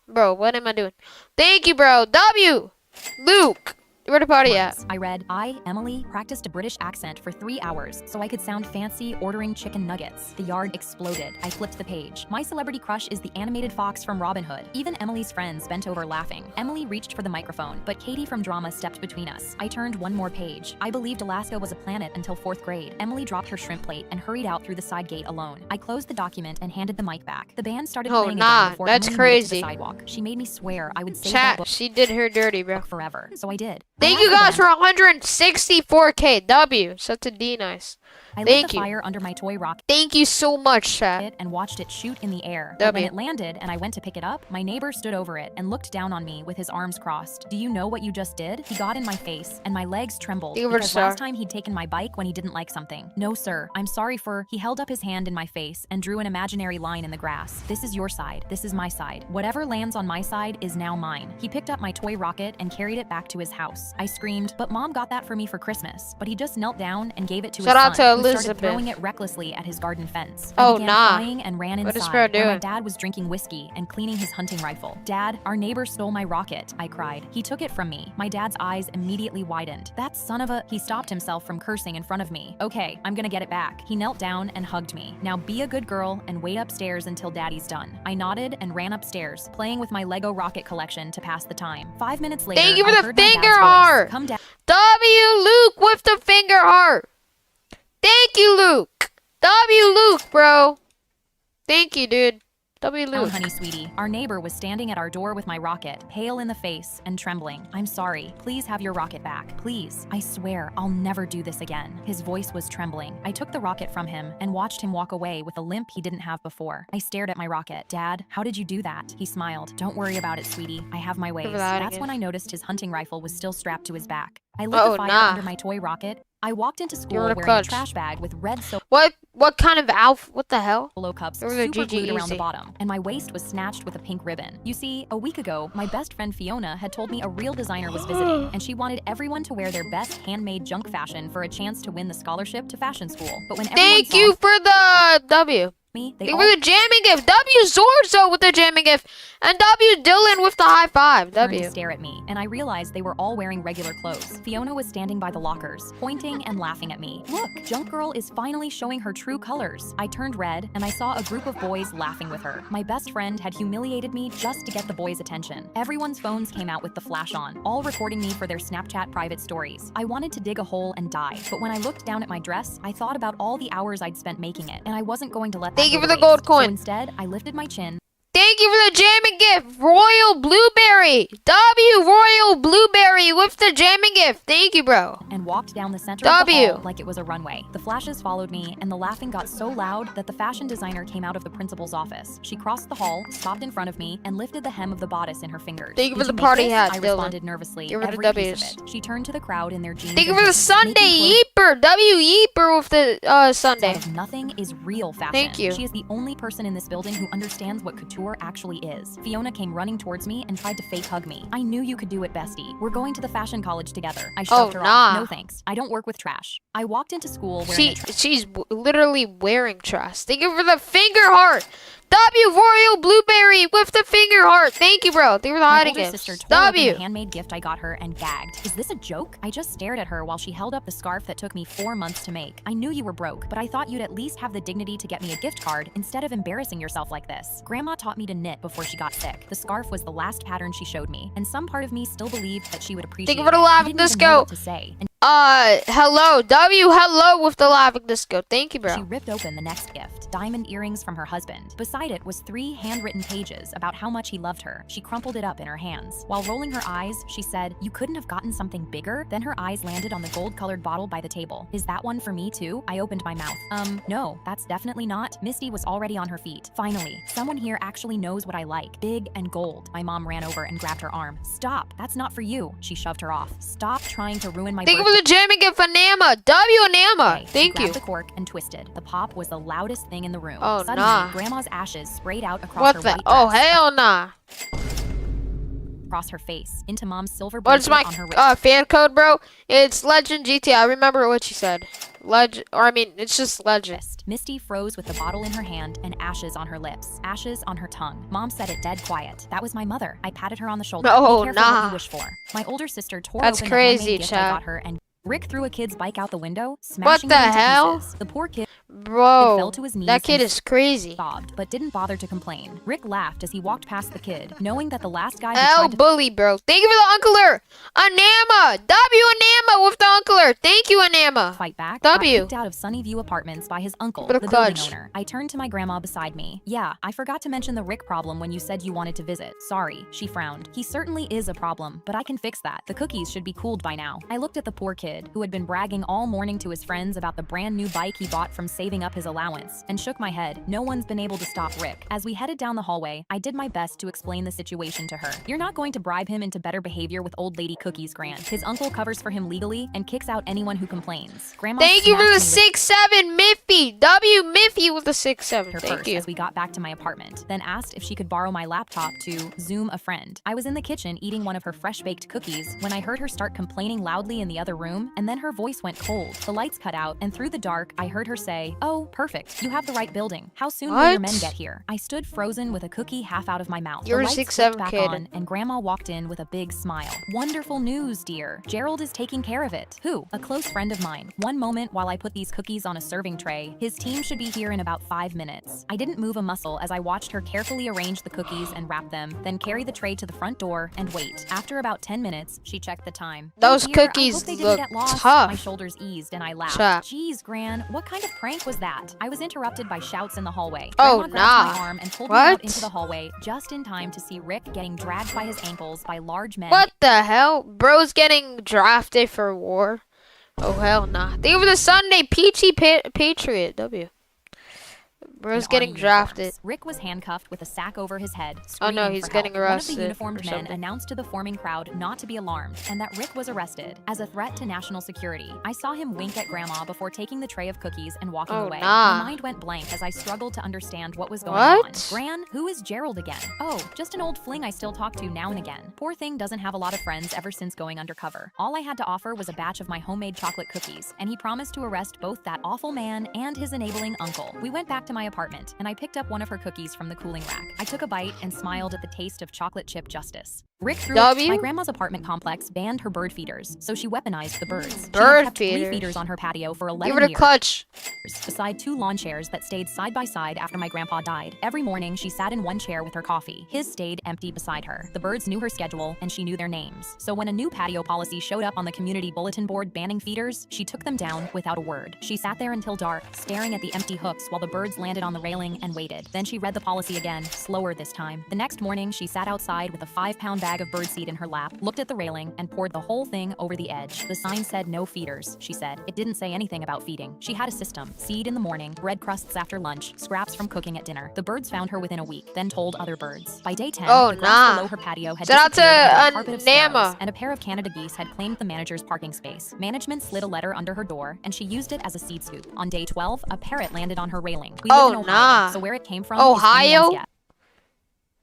Speaker 1: Bro, what am I doing? Thank you, bro. W. Luke. Where the party at?
Speaker 4: I read, "I, Emily, practiced a British accent for 3 hours so I could sound fancy ordering chicken nuggets." The yard exploded. I flipped the page. My celebrity crush is the animated fox from Robin Hood. Even Emily's friends bent over laughing. Emily reached for the microphone, but Katie from drama stepped between us. I turned one more page. I believed Alaska was a planet until 4th grade. Emily dropped her shrimp plate and hurried out through the side gate alone. I closed the document and handed the mic back. The band started
Speaker 1: Oh,
Speaker 4: playing
Speaker 1: nah,
Speaker 4: again before
Speaker 1: that's
Speaker 4: Emily made it to
Speaker 1: crazy.
Speaker 4: the sidewalk. She made me swear I would save that
Speaker 1: Chat, she did her dirty, bro.
Speaker 4: book forever. So I did.
Speaker 1: Thank you guys for 164k. W. Such a D nice.
Speaker 4: I lit
Speaker 1: Thank
Speaker 4: the
Speaker 1: you.
Speaker 4: fire under my toy rocket
Speaker 1: Thank you so much, chat.
Speaker 4: and watched it shoot in the air. But when
Speaker 1: W.
Speaker 4: it landed and I went to pick it up, my neighbor stood over it and looked down on me with his arms crossed. Do you know what you just did? He got in my face and my legs trembled
Speaker 1: You were
Speaker 4: because
Speaker 1: sorry.
Speaker 4: last time he'd taken my bike when he didn't like something. No, sir. I'm sorry for... He held up his hand in my face and drew an imaginary line in the grass. This is your side. This is my side. Whatever lands on my side is now mine. He picked up my toy rocket and carried it back to his house. I screamed, but Mom got that for me for Christmas. But he just knelt down and gave it to
Speaker 1: Shout
Speaker 4: his
Speaker 1: out to
Speaker 4: son, who started
Speaker 1: Elizabeth.
Speaker 4: throwing it recklessly at his garden fence.
Speaker 1: Oh,
Speaker 4: I began
Speaker 1: nah.
Speaker 4: crying and ran
Speaker 1: What is
Speaker 4: inside
Speaker 1: bro
Speaker 4: where my
Speaker 1: doing?
Speaker 4: dad was drinking whiskey and cleaning his hunting rifle. Dad, our neighbor stole my rocket, I cried. He took it from me. My dad's eyes immediately widened. That son of a... He stopped himself from cursing in front of me. Okay, I'm gonna get it back. He knelt down and hugged me. Now be a good girl and wait upstairs until daddy's done. I nodded and ran upstairs, playing with my Lego rocket collection to pass the time. 5 minutes later,
Speaker 1: Thank you for
Speaker 4: I
Speaker 1: the
Speaker 4: heard my dad's
Speaker 1: finger
Speaker 4: voice.
Speaker 1: heart.
Speaker 4: Come down.
Speaker 1: W. Luke with the finger heart. Thank you, Luke. W. Luke, bro. Thank you, dude. W.
Speaker 4: Down,
Speaker 1: Luke.
Speaker 4: honey sweetie. Our neighbor was standing at our door with my rocket, pale in the face and trembling. I'm sorry. Please have your rocket back. Please. I swear I'll never do this again. His voice was trembling. I took the rocket from him and watched him walk away with a limp he didn't have before. I stared at my rocket. Dad, how did you do that? He smiled. Don't worry about it, sweetie. I have my ways.
Speaker 1: that
Speaker 4: That's
Speaker 1: again.
Speaker 4: when I noticed his hunting rifle was still strapped to his back. I lit
Speaker 1: Oh,
Speaker 4: the fire
Speaker 1: nah.
Speaker 4: under my toy rocket. I walked into school
Speaker 1: You're in a
Speaker 4: wearing a
Speaker 1: clutch.
Speaker 4: trash bag with red
Speaker 1: What kind of alf? What the hell?
Speaker 4: Solo cups
Speaker 1: They were the
Speaker 4: super
Speaker 1: GG
Speaker 4: glued around the
Speaker 1: easy.
Speaker 4: bottom, and my waist was snatched with a pink ribbon. You see, a week ago, my best friend Fiona had told me a real designer was visiting, and she wanted everyone to wear their best handmade junk fashion for a chance to win the scholarship to fashion school. But when everyone
Speaker 1: Thank
Speaker 4: saw
Speaker 1: you for the W.
Speaker 4: me, they
Speaker 1: Thank
Speaker 4: all
Speaker 1: you for the jamming gift. W. Zorzo with the jamming gift. And W. Dylan with the high five.
Speaker 4: turned to
Speaker 1: W.
Speaker 4: stare at me, and I realized they were all wearing regular clothes. Fiona was standing by the lockers, pointing and laughing at me. Look, Junk Girl is finally showing her true colors. I turned red, and I saw a group of boys laughing with her. My best friend had humiliated me just to get the boys' attention. Everyone's phones came out with the flash on, all recording me for their Snapchat private stories. I wanted to dig a hole and die, but when I looked down at my dress, I thought about all the hours I'd spent making it, and I wasn't going to let that
Speaker 1: Thank you
Speaker 4: go
Speaker 1: for
Speaker 4: to
Speaker 1: the gold
Speaker 4: waste.
Speaker 1: coin.
Speaker 4: So instead, I lifted my chin,
Speaker 1: Thank you for the jamming gift. Royal Blueberry. W. Royal Blueberry with the jamming gift. Thank you, bro.
Speaker 4: and walked down the center of the
Speaker 1: W.
Speaker 4: hall like it was a runway. The flashes followed me, and the laughing got so loud that the fashion designer came out of the principal's office. She crossed the hall, stopped in front of me, and lifted the hem of the bodice in her fingers.
Speaker 1: Thank you for
Speaker 4: "Did
Speaker 1: the
Speaker 4: make
Speaker 1: party
Speaker 4: this?"
Speaker 1: hat,
Speaker 4: I
Speaker 1: Dylan.
Speaker 4: responded nervously.
Speaker 1: Give her the
Speaker 4: Every piece
Speaker 1: Ws.
Speaker 4: of it. She turned to the crowd in their jeans.
Speaker 1: Thank you
Speaker 4: and
Speaker 1: for the
Speaker 4: hoodies,
Speaker 1: Sunday
Speaker 4: making
Speaker 1: Yeeper. W. Yeeper with the
Speaker 4: clothes
Speaker 1: Sunday.
Speaker 4: out of nothing is real fashion.
Speaker 1: Thank you.
Speaker 4: She is the only person in this building who understands what couture actually is. Fiona came running towards me and tried to fake hug me. I knew you could do it, bestie. We're going to the fashion college together. I shoved her
Speaker 1: nah.
Speaker 4: off. No thanks. I don't work with trash. I walked into school wearing a
Speaker 1: She's literally wearing trash. Thank you for the finger heart. W. Royal Blueberry with the finger heart. Thank you, bro. Thank you for the
Speaker 4: My
Speaker 1: hiding
Speaker 4: older
Speaker 1: gifts.
Speaker 4: sister tore open
Speaker 1: W.
Speaker 4: the handmade gift I got her and gagged. Is this a joke? I just stared at her while she held up the scarf that took me 4 months to make. I knew you were broke, but I thought you'd at least have the dignity to get me a gift card instead of embarrassing yourself like this. Grandma taught me to knit before she got sick. The scarf was the last pattern she showed me, and some part of me still believed that she would appreciate
Speaker 1: Thank you for the
Speaker 4: it.
Speaker 1: live
Speaker 4: I didn't even
Speaker 1: disco.
Speaker 4: know what to say. And
Speaker 1: Hello. W. Hello with the laughing disco. Thank you,
Speaker 4: she
Speaker 1: bro.
Speaker 4: ripped open the next gift, diamond earrings from her husband. Beside it was 3 handwritten pages about how much he loved her. She crumpled it up in her hands. While rolling her eyes, she said, "You couldn't have gotten something bigger?" Then her eyes landed on the gold-colored bottle by the table. "Is that one for me too?" I opened my mouth. No, that's definitely not. Misty was already on her feet. Finally, someone here actually knows what I like. Big and gold. My mom ran over and grabbed her arm. "Stop, that's not for you." She shoved her off. "Stop trying to ruin my
Speaker 1: Thank you
Speaker 4: birthday."
Speaker 1: for the jamming gift, Anama. W. Anama.
Speaker 4: She
Speaker 1: Thank
Speaker 4: grabbed
Speaker 1: you.
Speaker 4: the cork and twisted. The pop was the loudest thing in the room.
Speaker 1: Oh,
Speaker 4: Suddenly,
Speaker 1: nah.
Speaker 4: Grandma's ashes sprayed out across
Speaker 1: What
Speaker 4: her
Speaker 1: the?
Speaker 4: white
Speaker 1: Oh,
Speaker 4: dress,
Speaker 1: hell nah.
Speaker 4: across her face, into Mom's silver
Speaker 1: What's
Speaker 4: bracelet
Speaker 1: my
Speaker 4: on her wrist.
Speaker 1: fan code, bro? It's Legend GT. I remember what she said. It's just Legend.
Speaker 4: Misty froze with the bottle in her hand and ashes on her lips, ashes on her tongue. Mom said it dead quiet. That was my mother. I patted her on the shoulder.
Speaker 1: No,
Speaker 4: Be careful what
Speaker 1: nah.
Speaker 4: you wish for. My older sister tore
Speaker 1: That's
Speaker 4: open
Speaker 1: crazy,
Speaker 4: the handmade gift I
Speaker 1: chat.
Speaker 4: got her and Rick threw a kid's bike out the window,
Speaker 1: What
Speaker 4: smashing
Speaker 1: the
Speaker 4: it into
Speaker 1: hell?
Speaker 4: pieces. The poor kid fell
Speaker 1: Bro,
Speaker 4: to his knees
Speaker 1: that kid
Speaker 4: and
Speaker 1: is crazy.
Speaker 4: sobbed, but didn't bother to complain. Rick laughed as he walked past the kid, knowing that the last guy who
Speaker 1: L
Speaker 4: tried to
Speaker 1: bully, bro. Thank you for the uncler. Anama. W Anama with the uncler. Thank you, Anama.
Speaker 4: fight back,
Speaker 1: W.
Speaker 4: got kicked out of Sunnyview Apartments by his uncle,
Speaker 1: For
Speaker 4: the
Speaker 1: the
Speaker 4: building
Speaker 1: clutch.
Speaker 4: owner. I turned to my grandma beside me. Yeah, I forgot to mention the Rick problem when you said you wanted to visit. Sorry, she frowned. He certainly is a problem, but I can fix that. The cookies should be cooled by now. I looked at the poor kid, who had been bragging all morning to his friends about the brand new bike he bought from saving up his allowance, and shook my head. No one's been able to stop Rick. As we headed down the hallway, I did my best to explain the situation to her. You're not going to bribe him into better behavior with old lady cookies, Gran. His uncle covers for him legally and kicks out anyone who complains. Grandma
Speaker 1: Thank you for the
Speaker 4: smacked me with
Speaker 1: 6-7, Miffy. W Miffy with the 6-7.
Speaker 4: her
Speaker 1: Thank
Speaker 4: first
Speaker 1: you.
Speaker 4: as we got back to my apartment, then asked if she could borrow my laptop to Zoom a friend. I was in the kitchen eating one of her fresh-baked cookies when I heard her start complaining loudly in the other room, and then her voice went cold. The lights cut out, and through the dark, I heard her say, "Oh, perfect. You have the right building. How soon will your
Speaker 1: What?
Speaker 4: men get here?" I stood frozen with a cookie half out of my mouth.
Speaker 1: You're
Speaker 4: the
Speaker 1: a
Speaker 4: lights
Speaker 1: 6'7"
Speaker 4: flicked back
Speaker 1: kid.
Speaker 4: on, and Grandma walked in with a big smile. Wonderful news, dear. Gerald is taking care of it. Who? A close friend of mine. One moment while I put these cookies on a serving tray. His team should be here in about 5 minutes. I didn't move a muscle as I watched her carefully arrange the cookies and wrap them, then carry the tray to the front door and wait. After about 10 minutes, she checked the time.
Speaker 1: Those
Speaker 4: "Oh dear, I
Speaker 1: cookies
Speaker 4: hope they didn't
Speaker 1: look
Speaker 4: get lost."
Speaker 1: tough.
Speaker 4: My shoulders eased and I laughed.
Speaker 1: Chap.
Speaker 4: Geez, Gran, what kind of prank was that? I was interrupted by shouts in the hallway.
Speaker 1: Oh,
Speaker 4: Grandma grabbed
Speaker 1: nah.
Speaker 4: my arm and pulled me out
Speaker 1: What?
Speaker 4: into the hallway just in time to see Rick getting dragged by his ankles by large men.
Speaker 1: What the hell? Bro's getting drafted for war. Oh, hell nah. Thank you for the Sunday Peachy Patriot. W. Bro's
Speaker 4: in
Speaker 1: getting
Speaker 4: army
Speaker 1: drafted.
Speaker 4: uniforms. Rick was handcuffed with a sack over his head.
Speaker 1: Oh, no,
Speaker 4: screaming
Speaker 1: he's
Speaker 4: for
Speaker 1: getting
Speaker 4: help. One of
Speaker 1: arrested
Speaker 4: the uniformed
Speaker 1: or
Speaker 4: men
Speaker 1: something.
Speaker 4: announced to the forming crowd not to be alarmed and that Rick was arrested as a threat to national security. I saw him wink at Grandma before taking the tray of cookies and walking
Speaker 1: Oh,
Speaker 4: away.
Speaker 1: nah.
Speaker 4: My mind went blank as I struggled to understand what was going
Speaker 1: What?
Speaker 4: on. Gran, who is Gerald again? Oh, just an old fling I still talk to now and again. Poor thing doesn't have a lot of friends ever since going undercover. All I had to offer was a batch of my homemade chocolate cookies, and he promised to arrest both that awful man and his enabling uncle. We went back to my apartment, and I picked up one of her cookies from the cooling rack. I took a bite and smiled at the taste of chocolate chip justice. Rick threw
Speaker 1: W?
Speaker 4: My grandma's apartment complex banned her bird feeders, so she weaponized the birds.
Speaker 1: Bird
Speaker 4: she had kept
Speaker 1: feeders.
Speaker 4: 3 feeders on her patio for
Speaker 1: Give
Speaker 4: 11
Speaker 1: it a
Speaker 4: years
Speaker 1: clutch.
Speaker 4: beside 2 lawn chairs that stayed side by side after my grandpa died. Every morning, she sat in one chair with her coffee. His stayed empty beside her. The birds knew her schedule, and she knew their names. So when a new patio policy showed up on the community bulletin board banning feeders, she took them down without a word. She sat there until dark, staring at the empty hooks while the birds landed on the railing and waited. Then she read the policy again, slower this time. The next morning, she sat outside with a 5-pound bag of birdseed in her lap, looked at the railing, and poured the whole thing over the edge. The sign said no feeders, she said. It didn't say anything about feeding. She had a system. Seed in the morning, bread crusts after lunch, scraps from cooking at dinner. The birds found her within a week, then told other birds. By day 10,
Speaker 1: Oh,
Speaker 4: the grass
Speaker 1: nah.
Speaker 4: below her patio had
Speaker 1: Shout out to,
Speaker 4: disappeared under a carpet of
Speaker 1: Nama.
Speaker 4: sparrows, and a pair of Canada geese had claimed the manager's parking space. Management slid a letter under her door, and she used it as a seed scoop. On day 12, a parrot landed on her railing. We
Speaker 1: Oh,
Speaker 4: live in Ohio,
Speaker 1: nah.
Speaker 4: so where it came from
Speaker 1: Ohio?
Speaker 4: is anyone's guess.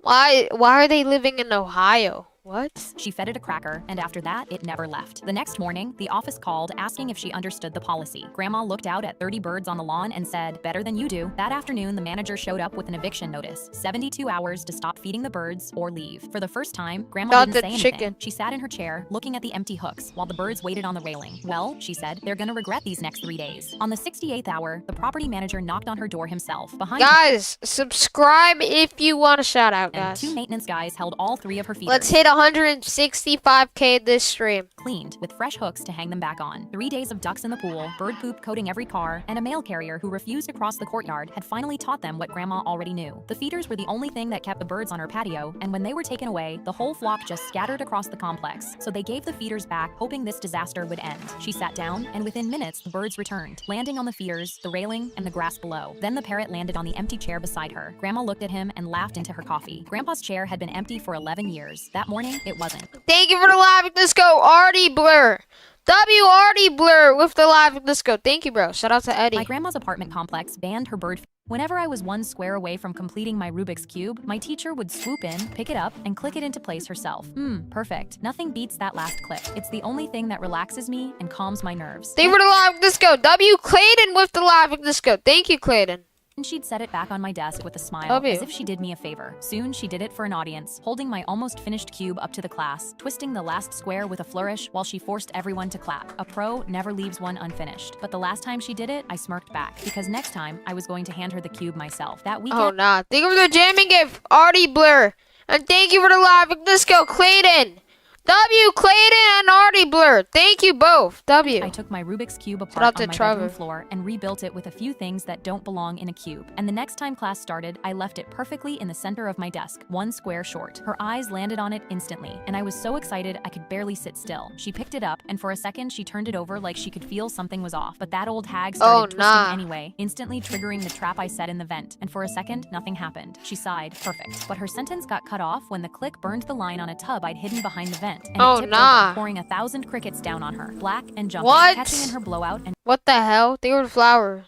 Speaker 1: Why are they living in Ohio? What?
Speaker 4: She fed it a cracker, and after that, it never left. The next morning, the office called asking if she understood the policy. Grandma looked out at 30 birds on the lawn and said, "Better than you do." That afternoon, the manager showed up with an eviction notice, 72 hours to stop feeding the birds or leave. For the first time, Grandma
Speaker 1: Not
Speaker 4: didn't
Speaker 1: the
Speaker 4: say anything.
Speaker 1: chicken.
Speaker 4: She sat in her chair, looking at the empty hooks, while the birds waited on the railing. "Well," she said, "they're gonna regret these next 3 days." On the 68th hour, the property manager knocked on her door himself. Behind her,
Speaker 1: Guys, subscribe if you want a shout out,
Speaker 4: and
Speaker 1: guys.
Speaker 4: 2 maintenance guys held all 3 of her feeders.
Speaker 1: Let's hit 165K this stream.
Speaker 4: Cleaned with fresh hooks to hang them back on. 3 days of ducks in the pool, bird poop coating every car, and a mail carrier who refused to cross the courtyard had finally taught them what Grandma already knew. The feeders were the only thing that kept the birds on her patio, and when they were taken away, the whole flock just scattered across the complex. So they gave the feeders back, hoping this disaster would end. She sat down, and within minutes, the birds returned, landing on the feeders, the railing, and the grass below. Then the parrot landed on the empty chair beside her. Grandma looked at him and laughed into her coffee. Grandpa's chair had been empty for 11 years. That morning, it wasn't.
Speaker 1: Thank you for the live. Let's go, Artie Blur. W Artie Blur with the live. Let's go. Thank you, bro. Shout out to Eddie.
Speaker 4: My grandma's apartment complex banned her bird. Whenever I was 1 square away from completing my Rubik's Cube, my teacher would swoop in, pick it up, and click it into place herself. Perfect. Nothing beats that last click. It's the only thing that relaxes me and calms my nerves.
Speaker 1: Thank you for the live. Let's go. W Clayton with the live. Let's go. Thank you, Clayton.
Speaker 4: And she'd set it back on my desk with a smile,
Speaker 1: W.
Speaker 4: as if she did me a favor. Soon, she did it for an audience, holding my almost finished cube up to the class, twisting the last square with a flourish while she forced everyone to clap. A pro never leaves one unfinished. But the last time she did it, I smirked back, because next time, I was going to hand her the cube myself. That weekend—
Speaker 1: Oh, nah. Thank you for the jamming gift, Artie Blur. And thank you for the live. Let's go, Clayton. W, Clayton and Artie Blur. Thank you both. W.
Speaker 4: I took my Rubik's Cube
Speaker 1: out
Speaker 4: apart
Speaker 1: to
Speaker 4: on my
Speaker 1: Trevor.
Speaker 4: bedroom floor and rebuilt it with a few things that don't belong in a cube. And the next time class started, I left it perfectly in the center of my desk, one square short. Her eyes landed on it instantly, and I was so excited I could barely sit still. She picked it up, and for a second she turned it over like she could feel something was off. But that old hag started twisting anyway, instantly triggering the trap I set in the vent. And for a second, nothing happened. She sighed, perfect. But her sentence got cut off when the click burned the line on a tub I'd hidden behind the vent. And it tipped over, pouring 1,000 crickets down on her, black and jumping, catching in her blowout and—
Speaker 1: What the hell? They were flower.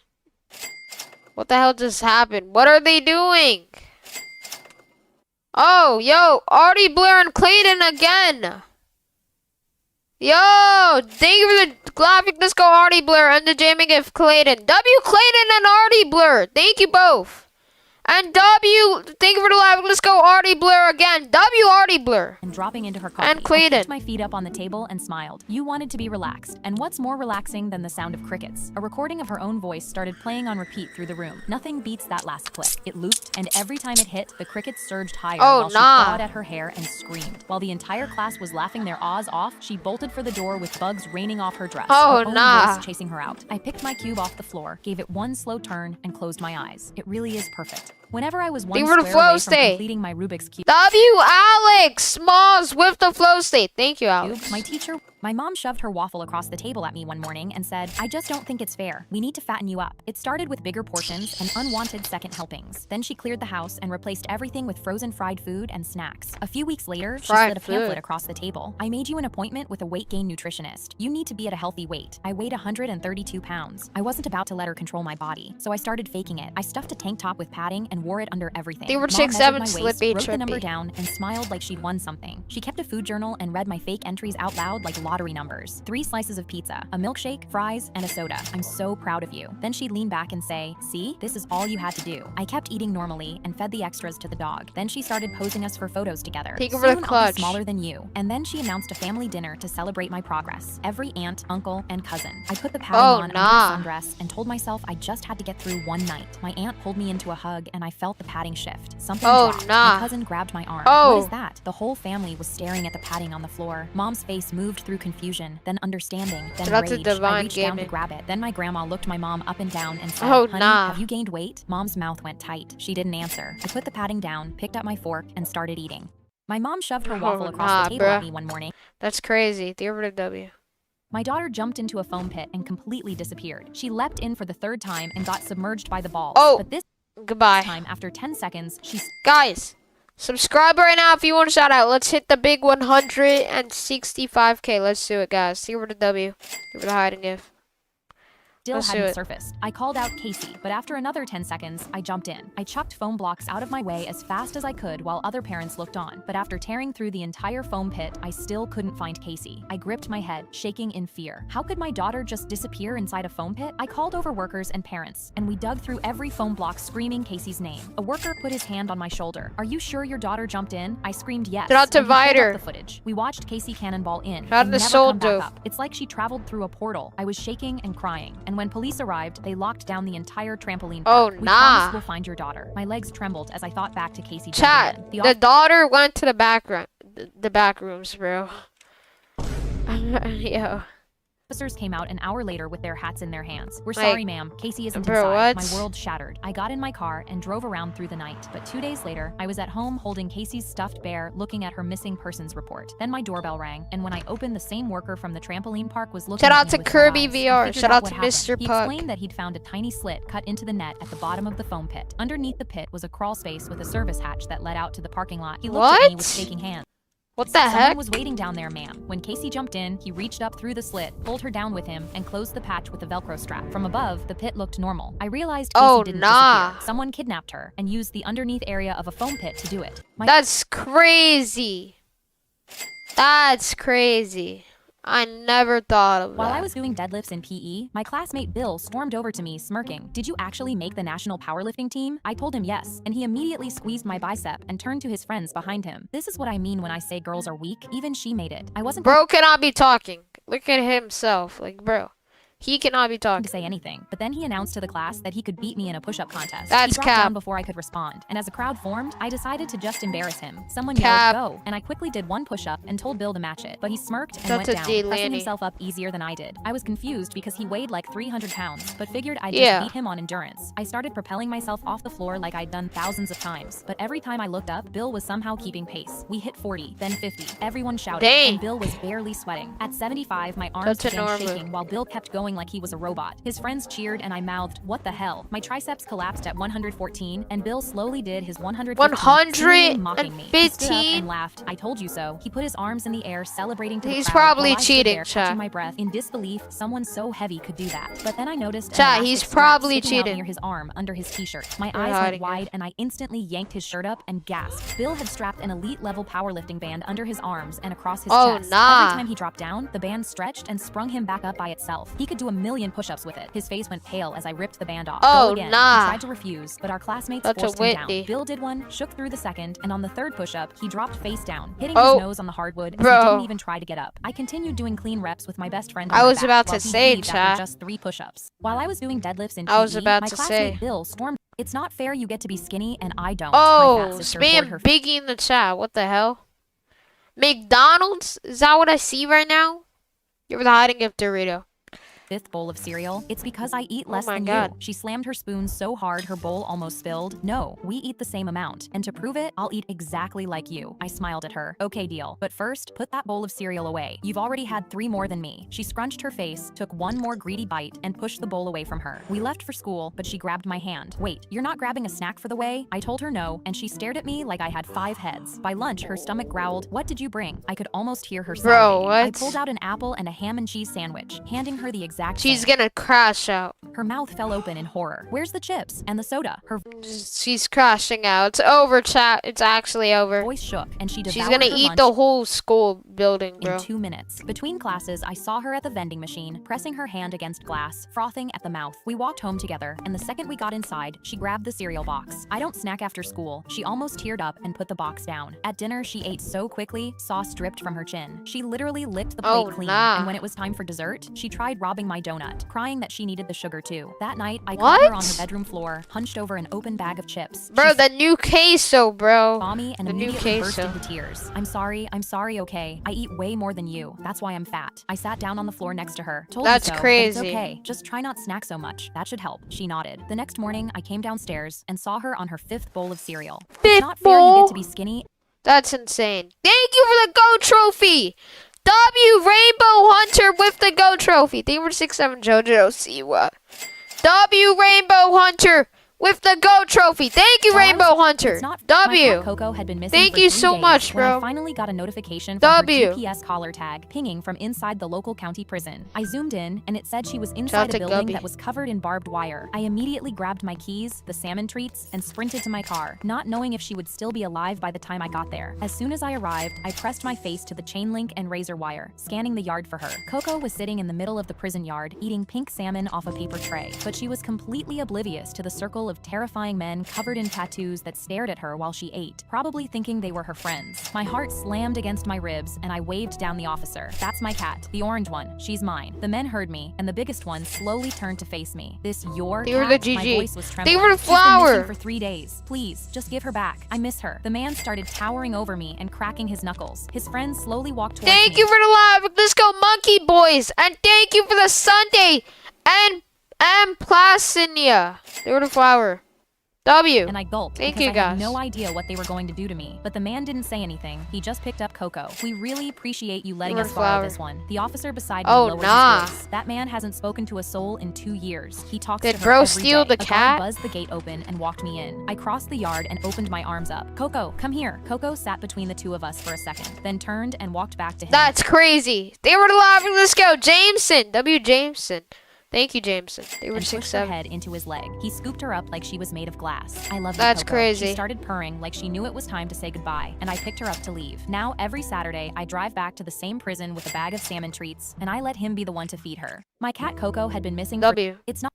Speaker 1: What the hell just happened? What are they doing? Oh, yo, Artie Blair and Clayton again. Yo, thank you for the graphic. Let's go, Artie Blair and the jamming gift, Clayton. W, Clayton and Artie Blair. Thank you both. And W, thank you for the live. Let's go, Artie Blair again. W, Artie Blair.
Speaker 4: And dropping into her coffee.
Speaker 1: And Clayton.
Speaker 4: I kicked my feet up on the table and smiled. You wanted to be relaxed. And what's more relaxing than the sound of crickets? A recording of her own voice started playing on repeat through the room. Nothing beats that last click. It looped, and every time it hit, the crickets surged higher while she clawed at her hair and screamed. While the entire class was laughing their awes off, she bolted for the door with bugs raining off her dress.
Speaker 1: Oh,
Speaker 4: her own voice chasing her out. I picked my cube off the floor, gave it one slow turn, and closed my eyes. It really is perfect. Whenever I was one square away from completing my Rubik's Cube—
Speaker 1: W, Alex Smalls with the flow state. Thank you, Alex.
Speaker 4: My mom shoved her waffle across the table at me one morning and said, I just don't think it's fair. We need to fatten you up. It started with bigger portions and unwanted second helpings. Then she cleared the house and replaced everything with frozen fried food and snacks. A few weeks later, she slid a pamphlet across the table. I made you an appointment with a weight gain nutritionist. You need to be at a healthy weight. I weighed 132 pounds. I wasn't about to let her control my body, so I started faking it. I stuffed a tank top with padding and wore it under everything.
Speaker 1: They were
Speaker 4: Mom measured my waist,
Speaker 1: slippy,
Speaker 4: wrote the
Speaker 1: trippy.
Speaker 4: number down, and smiled like she'd won something. She kept a food journal and read my fake entries out loud like lottery numbers. 3 slices of pizza, a milkshake, fries, and a soda. I'm so proud of you. Then she'd lean back and say, see, this is all you had to do. I kept eating normally and fed the extras to the dog. Then she started posing us for photos together.
Speaker 1: Take over the
Speaker 4: Soon I'll
Speaker 1: clutch.
Speaker 4: be smaller than you. And then she announced a family dinner to celebrate my progress. Every aunt, uncle, and cousin. I put the padding on under the sundress and told myself I just had to get through one night. My aunt pulled me into a hug and I felt the padding shift. Something dropped. My cousin grabbed my arm. What is that? The whole family was staring at the padding on the floor. Mom's face moved through confusion, then understanding, then rage. I reached down to grab it. Then my grandma looked my mom up and down and said, honey, have you gained weight? Mom's mouth went tight. She didn't answer. I put the padding down, picked up my fork, and started eating. My mom shoved her waffle across the table at me one morning.
Speaker 1: That's crazy. The over to W.
Speaker 4: My daughter jumped into a foam pit and completely disappeared. She leapt in for the 3rd time and got submerged by the balls. But this time, after 10 seconds, she...
Speaker 1: Guys, subscribe right now if you want a shout out. Let's hit the big 165K. Let's do it, guys. See over to W. Give it a hiding gift.
Speaker 4: Still hadn't surfaced. I called out Casey, but after another 10 seconds, I jumped in. I chucked foam blocks out of my way as fast as I could while other parents looked on. But after tearing through the entire foam pit, I still couldn't find Casey. I gripped my head, shaking in fear. How could my daughter just disappear inside a foam pit? I called over workers and parents, and we dug through every foam block screaming Casey's name. A worker put his hand on my shoulder. Are you sure your daughter jumped in? I screamed yes.
Speaker 1: Shout out to Vider.
Speaker 4: The footage. We watched Casey cannonball in.
Speaker 1: Shout out to Soul Dope.
Speaker 4: It's like she traveled through a portal. I was shaking and crying, and when police arrived, they locked down the entire trampoline park. We promise we'll find your daughter. My legs trembled as I thought back to Casey.
Speaker 1: Chat, the daughter went to the back rooms, bro. Yo.
Speaker 4: Officers came out an hour later with their hats in their hands. We're sorry, ma'am. Casey isn't
Speaker 1: bro,
Speaker 4: inside.
Speaker 1: what?
Speaker 4: My world shattered. I got in my car and drove around through the night. But 2 days later, I was at home holding Casey's stuffed bear, looking at her missing persons report. Then my doorbell rang, and when I opened, the same worker from the trampoline park was looking at me with
Speaker 1: Kirby
Speaker 4: eyes.
Speaker 1: VR. Shout out to Mr.
Speaker 4: He
Speaker 1: Puck.
Speaker 4: explained that he'd found a tiny slit cut into the net at the bottom of the foam pit. Underneath the pit was a crawl space with a service hatch that led out to the parking lot. He looked at me with shaking hands.
Speaker 1: What the heck?
Speaker 4: Someone was waiting down there, ma'am. When Casey jumped in, he reached up through the slit, pulled her down with him, and closed the patch with a Velcro strap. From above, the pit looked normal. I realized Casey didn't disappear. Someone kidnapped her and used the underneath area of a foam pit to do it.
Speaker 1: That's crazy. That's crazy. I never thought of
Speaker 4: While I
Speaker 1: that.
Speaker 4: was doing deadlifts in PE, my classmate Bill stormed over to me, smirking. Did you actually make the national powerlifting team? I told him yes, and he immediately squeezed my bicep and turned to his friends behind him. This is what I mean when I say girls are weak. Even she made it. I wasn't
Speaker 1: Bro cannot be talking. Look at himself. Like, bro. He cannot be
Speaker 4: to
Speaker 1: talking.
Speaker 4: say anything, but then he announced to the class that he could beat me in a push-up contest.
Speaker 1: That's
Speaker 4: he dropped
Speaker 1: cap.
Speaker 4: down before I could respond, and as a crowd formed, I decided to just embarrass him. Someone
Speaker 1: Cap.
Speaker 4: yelled, "Go!" and I quickly did one push-up and told Bill to match it, but he smirked and
Speaker 1: That's
Speaker 4: went
Speaker 1: a
Speaker 4: down,
Speaker 1: D,
Speaker 4: pressing
Speaker 1: Lanny.
Speaker 4: himself up easier than I did. I was confused because he weighed like 300 pounds, but figured I'd
Speaker 1: Yeah.
Speaker 4: just beat him on endurance. I started propelling myself off the floor like I'd done thousands of times, but every time I looked up, Bill was somehow keeping pace. We hit 40, then 50. Everyone shouted,
Speaker 1: Dang.
Speaker 4: and Bill was barely sweating. At 75, my arms
Speaker 1: That's
Speaker 4: began
Speaker 1: enormous.
Speaker 4: shaking while Bill kept going like he was a robot. His friends cheered and I mouthed, "What the hell?" My triceps collapsed at 114 and Bill slowly did his 115, seemingly mocking me. He stood up
Speaker 1: 115?
Speaker 4: and laughed. I told you so. He put his arms in the air, celebrating to the
Speaker 1: He's
Speaker 4: crowd,
Speaker 1: probably
Speaker 4: while I stood
Speaker 1: cheating,
Speaker 4: there,
Speaker 1: chat.
Speaker 4: catching my breath in disbelief someone so heavy could do that. But then I noticed an
Speaker 1: Chat,
Speaker 4: elastic
Speaker 1: he's
Speaker 4: strap
Speaker 1: probably
Speaker 4: sticking out
Speaker 1: cheating.
Speaker 4: near his arm under his t-shirt. My
Speaker 1: We're
Speaker 4: eyes
Speaker 1: hiding
Speaker 4: went
Speaker 1: it.
Speaker 4: wide and I instantly yanked his shirt up and gasped. Bill had strapped an elite level powerlifting band under his arms and across his
Speaker 1: Oh,
Speaker 4: chest.
Speaker 1: nah.
Speaker 4: Every time he dropped down, the band stretched and sprung him back up by itself. He could do a million push-ups with it. His face went pale as I ripped the band off.
Speaker 1: Oh,
Speaker 4: Go again.
Speaker 1: nah.
Speaker 4: He tried to refuse, but our classmates
Speaker 1: That's a
Speaker 4: forced him down.
Speaker 1: Whitney.
Speaker 4: Bill did one, shook through the second, and on the third push-up, he dropped face down, hitting
Speaker 1: Oh.
Speaker 4: his nose on the hardwood as
Speaker 1: Bro.
Speaker 4: he didn't even try to get up. I continued doing clean reps with my best friend on
Speaker 1: I
Speaker 4: my
Speaker 1: was
Speaker 4: back,
Speaker 1: about to
Speaker 4: while he
Speaker 1: say,
Speaker 4: heaved
Speaker 1: chat.
Speaker 4: after just 3 push-ups. While I was doing deadlifts in
Speaker 1: I was
Speaker 4: PE,
Speaker 1: about
Speaker 4: my
Speaker 1: to
Speaker 4: classmate
Speaker 1: say.
Speaker 4: Bill stormed. It's not fair you get to be skinny and I don't. my fat
Speaker 1: Oh,
Speaker 4: sister poured
Speaker 1: spam
Speaker 4: her
Speaker 1: Biggie in the chat. What the hell? McDonald's? Is that what I see right now? You're the hiding gift Dorito.
Speaker 4: 5th bowl of cereal. It's because I eat
Speaker 1: Oh
Speaker 4: less
Speaker 1: my
Speaker 4: than
Speaker 1: God.
Speaker 4: you. She slammed her spoon so hard her bowl almost spilled. No, we eat the same amount. And to prove it, I'll eat exactly like you. I smiled at her. Okay, deal. But first, put that bowl of cereal away. You've already had 3 more than me. She scrunched her face, took one more greedy bite, and pushed the bowl away from her. We left for school, but she grabbed my hand. Wait, you're not grabbing a snack for the way? I told her no, and she stared at me like I had 5 heads. By lunch, her stomach growled, "What did you bring?" I could almost hear her
Speaker 1: Bro,
Speaker 4: salivating. I
Speaker 1: what?
Speaker 4: pulled out an apple and a ham and cheese sandwich, handing her the exact
Speaker 1: She's
Speaker 4: same.
Speaker 1: gonna crash out.
Speaker 4: Her mouth fell open in horror. Where's the chips and the soda? Her
Speaker 1: She's crashing out. It's over, chat. It's actually over.
Speaker 4: voice shook, and she devoured
Speaker 1: She's gonna
Speaker 4: her
Speaker 1: eat
Speaker 4: lunch
Speaker 1: the whole school building,
Speaker 4: in
Speaker 1: bro.
Speaker 4: 2 minutes. Between classes, I saw her at the vending machine, pressing her hand against glass, frothing at the mouth. We walked home together, and the second we got inside, she grabbed the cereal box. I don't snack after school. She almost teared up and put the box down. At dinner, she ate so quickly, sauce dripped from her chin. She literally licked the plate
Speaker 1: Oh,
Speaker 4: clean,
Speaker 1: nah.
Speaker 4: and when it was time for dessert, she tried robbing my donut, crying that she needed the sugar too. That night, I caught her on her
Speaker 1: What?
Speaker 4: bedroom floor, hunched over an open bag of chips.
Speaker 1: Bro,
Speaker 4: She
Speaker 1: the new queso, bro.
Speaker 4: saw me and
Speaker 1: The new
Speaker 4: immediately burst
Speaker 1: queso.
Speaker 4: into tears. I'm sorry, okay? I eat way more than you. That's why I'm fat. I sat down on the floor next to her. Told
Speaker 1: That's
Speaker 4: you so, but
Speaker 1: crazy.
Speaker 4: It's okay. Just try not snack so much. That should help. She nodded. The next morning, I came downstairs and saw her on her 5th bowl of cereal. It's
Speaker 1: Fifth
Speaker 4: not fair you
Speaker 1: bowl?
Speaker 4: get to be skinny
Speaker 1: That's insane. Thank you for the GO trophy. W Rainbow Hunter with the GO trophy. Thank you for 6-7 JoJo Siwa. W Rainbow Hunter with the GO trophy. Thank you,
Speaker 4: Well,
Speaker 1: Rainbow Hunter.
Speaker 4: It's not My
Speaker 1: W.
Speaker 4: cat Coco had been missing
Speaker 1: Thank
Speaker 4: for
Speaker 1: you
Speaker 4: 3
Speaker 1: so
Speaker 4: days
Speaker 1: much,
Speaker 4: when I
Speaker 1: bro.
Speaker 4: finally got a notification from
Speaker 1: W.
Speaker 4: her GPS collar tag pinging from inside the local county prison. I zoomed in and it said she was
Speaker 1: out
Speaker 4: inside
Speaker 1: to
Speaker 4: a building
Speaker 1: Gubby.
Speaker 4: that was covered in barbed wire. I immediately grabbed my keys, the salmon treats, and sprinted to my car, not knowing if she would still be alive by the time I got there. As soon as I arrived, I pressed my face to the chain link and razor wire, scanning the yard for her. Coco was sitting in the middle of the prison yard, eating pink salmon off a paper tray, but she was completely oblivious to the circle of terrifying men covered in tattoos that stared at her while she ate, probably thinking they were her friends. My heart slammed against my ribs, and I waved down the officer. That's my cat, the orange one. She's mine. The men heard me, and the biggest one slowly turned to face me. This your
Speaker 1: They were the
Speaker 4: cat? My
Speaker 1: GG.
Speaker 4: voice was
Speaker 1: They
Speaker 4: trembling.
Speaker 1: were the
Speaker 4: She's been missing
Speaker 1: flower.
Speaker 4: for 3 days. Please, just give her back. I miss her. The man started towering over me and cracking his knuckles. His friends slowly walked towards me.
Speaker 1: Thank you for the live. Let's go, Monkey Boys. And thank you for the Sunday and Placinia. They were the flower. W.
Speaker 4: And I gulped
Speaker 1: Thank
Speaker 4: because
Speaker 1: you,
Speaker 4: I had
Speaker 1: guys.
Speaker 4: no idea what they were going to do to me. But the man didn't say anything. He just picked up Coco. We really appreciate you letting
Speaker 1: You're
Speaker 4: us
Speaker 1: a
Speaker 4: borrow
Speaker 1: flower.
Speaker 4: this one. The officer beside me
Speaker 1: Oh,
Speaker 4: lowered
Speaker 1: nah.
Speaker 4: his voice. That man hasn't spoken to a soul in 2 years. He talks
Speaker 1: Did
Speaker 4: to her
Speaker 1: bro
Speaker 4: every
Speaker 1: steal
Speaker 4: day.
Speaker 1: the
Speaker 4: A guard
Speaker 1: cat?
Speaker 4: buzzed the gate open and walked me in. I crossed the yard and opened my arms up. Coco, come here. Coco sat between the two of us for a second, then turned and walked back to him.
Speaker 1: That's crazy. They were the live. Let's go, Jameson. W. Jameson. Thank you, Jameson. They were
Speaker 4: and
Speaker 1: six
Speaker 4: pushed her
Speaker 1: seven.
Speaker 4: head into his leg. He scooped her up like she was made of glass. I love you,
Speaker 1: That's
Speaker 4: Coco.
Speaker 1: crazy.
Speaker 4: She started purring like she knew it was time to say goodbye, and I picked her up to leave. Now, every Saturday, I drive back to the same prison with a bag of salmon treats, and I let him be the one to feed her. My cat Coco had been missing
Speaker 1: W.
Speaker 4: It's not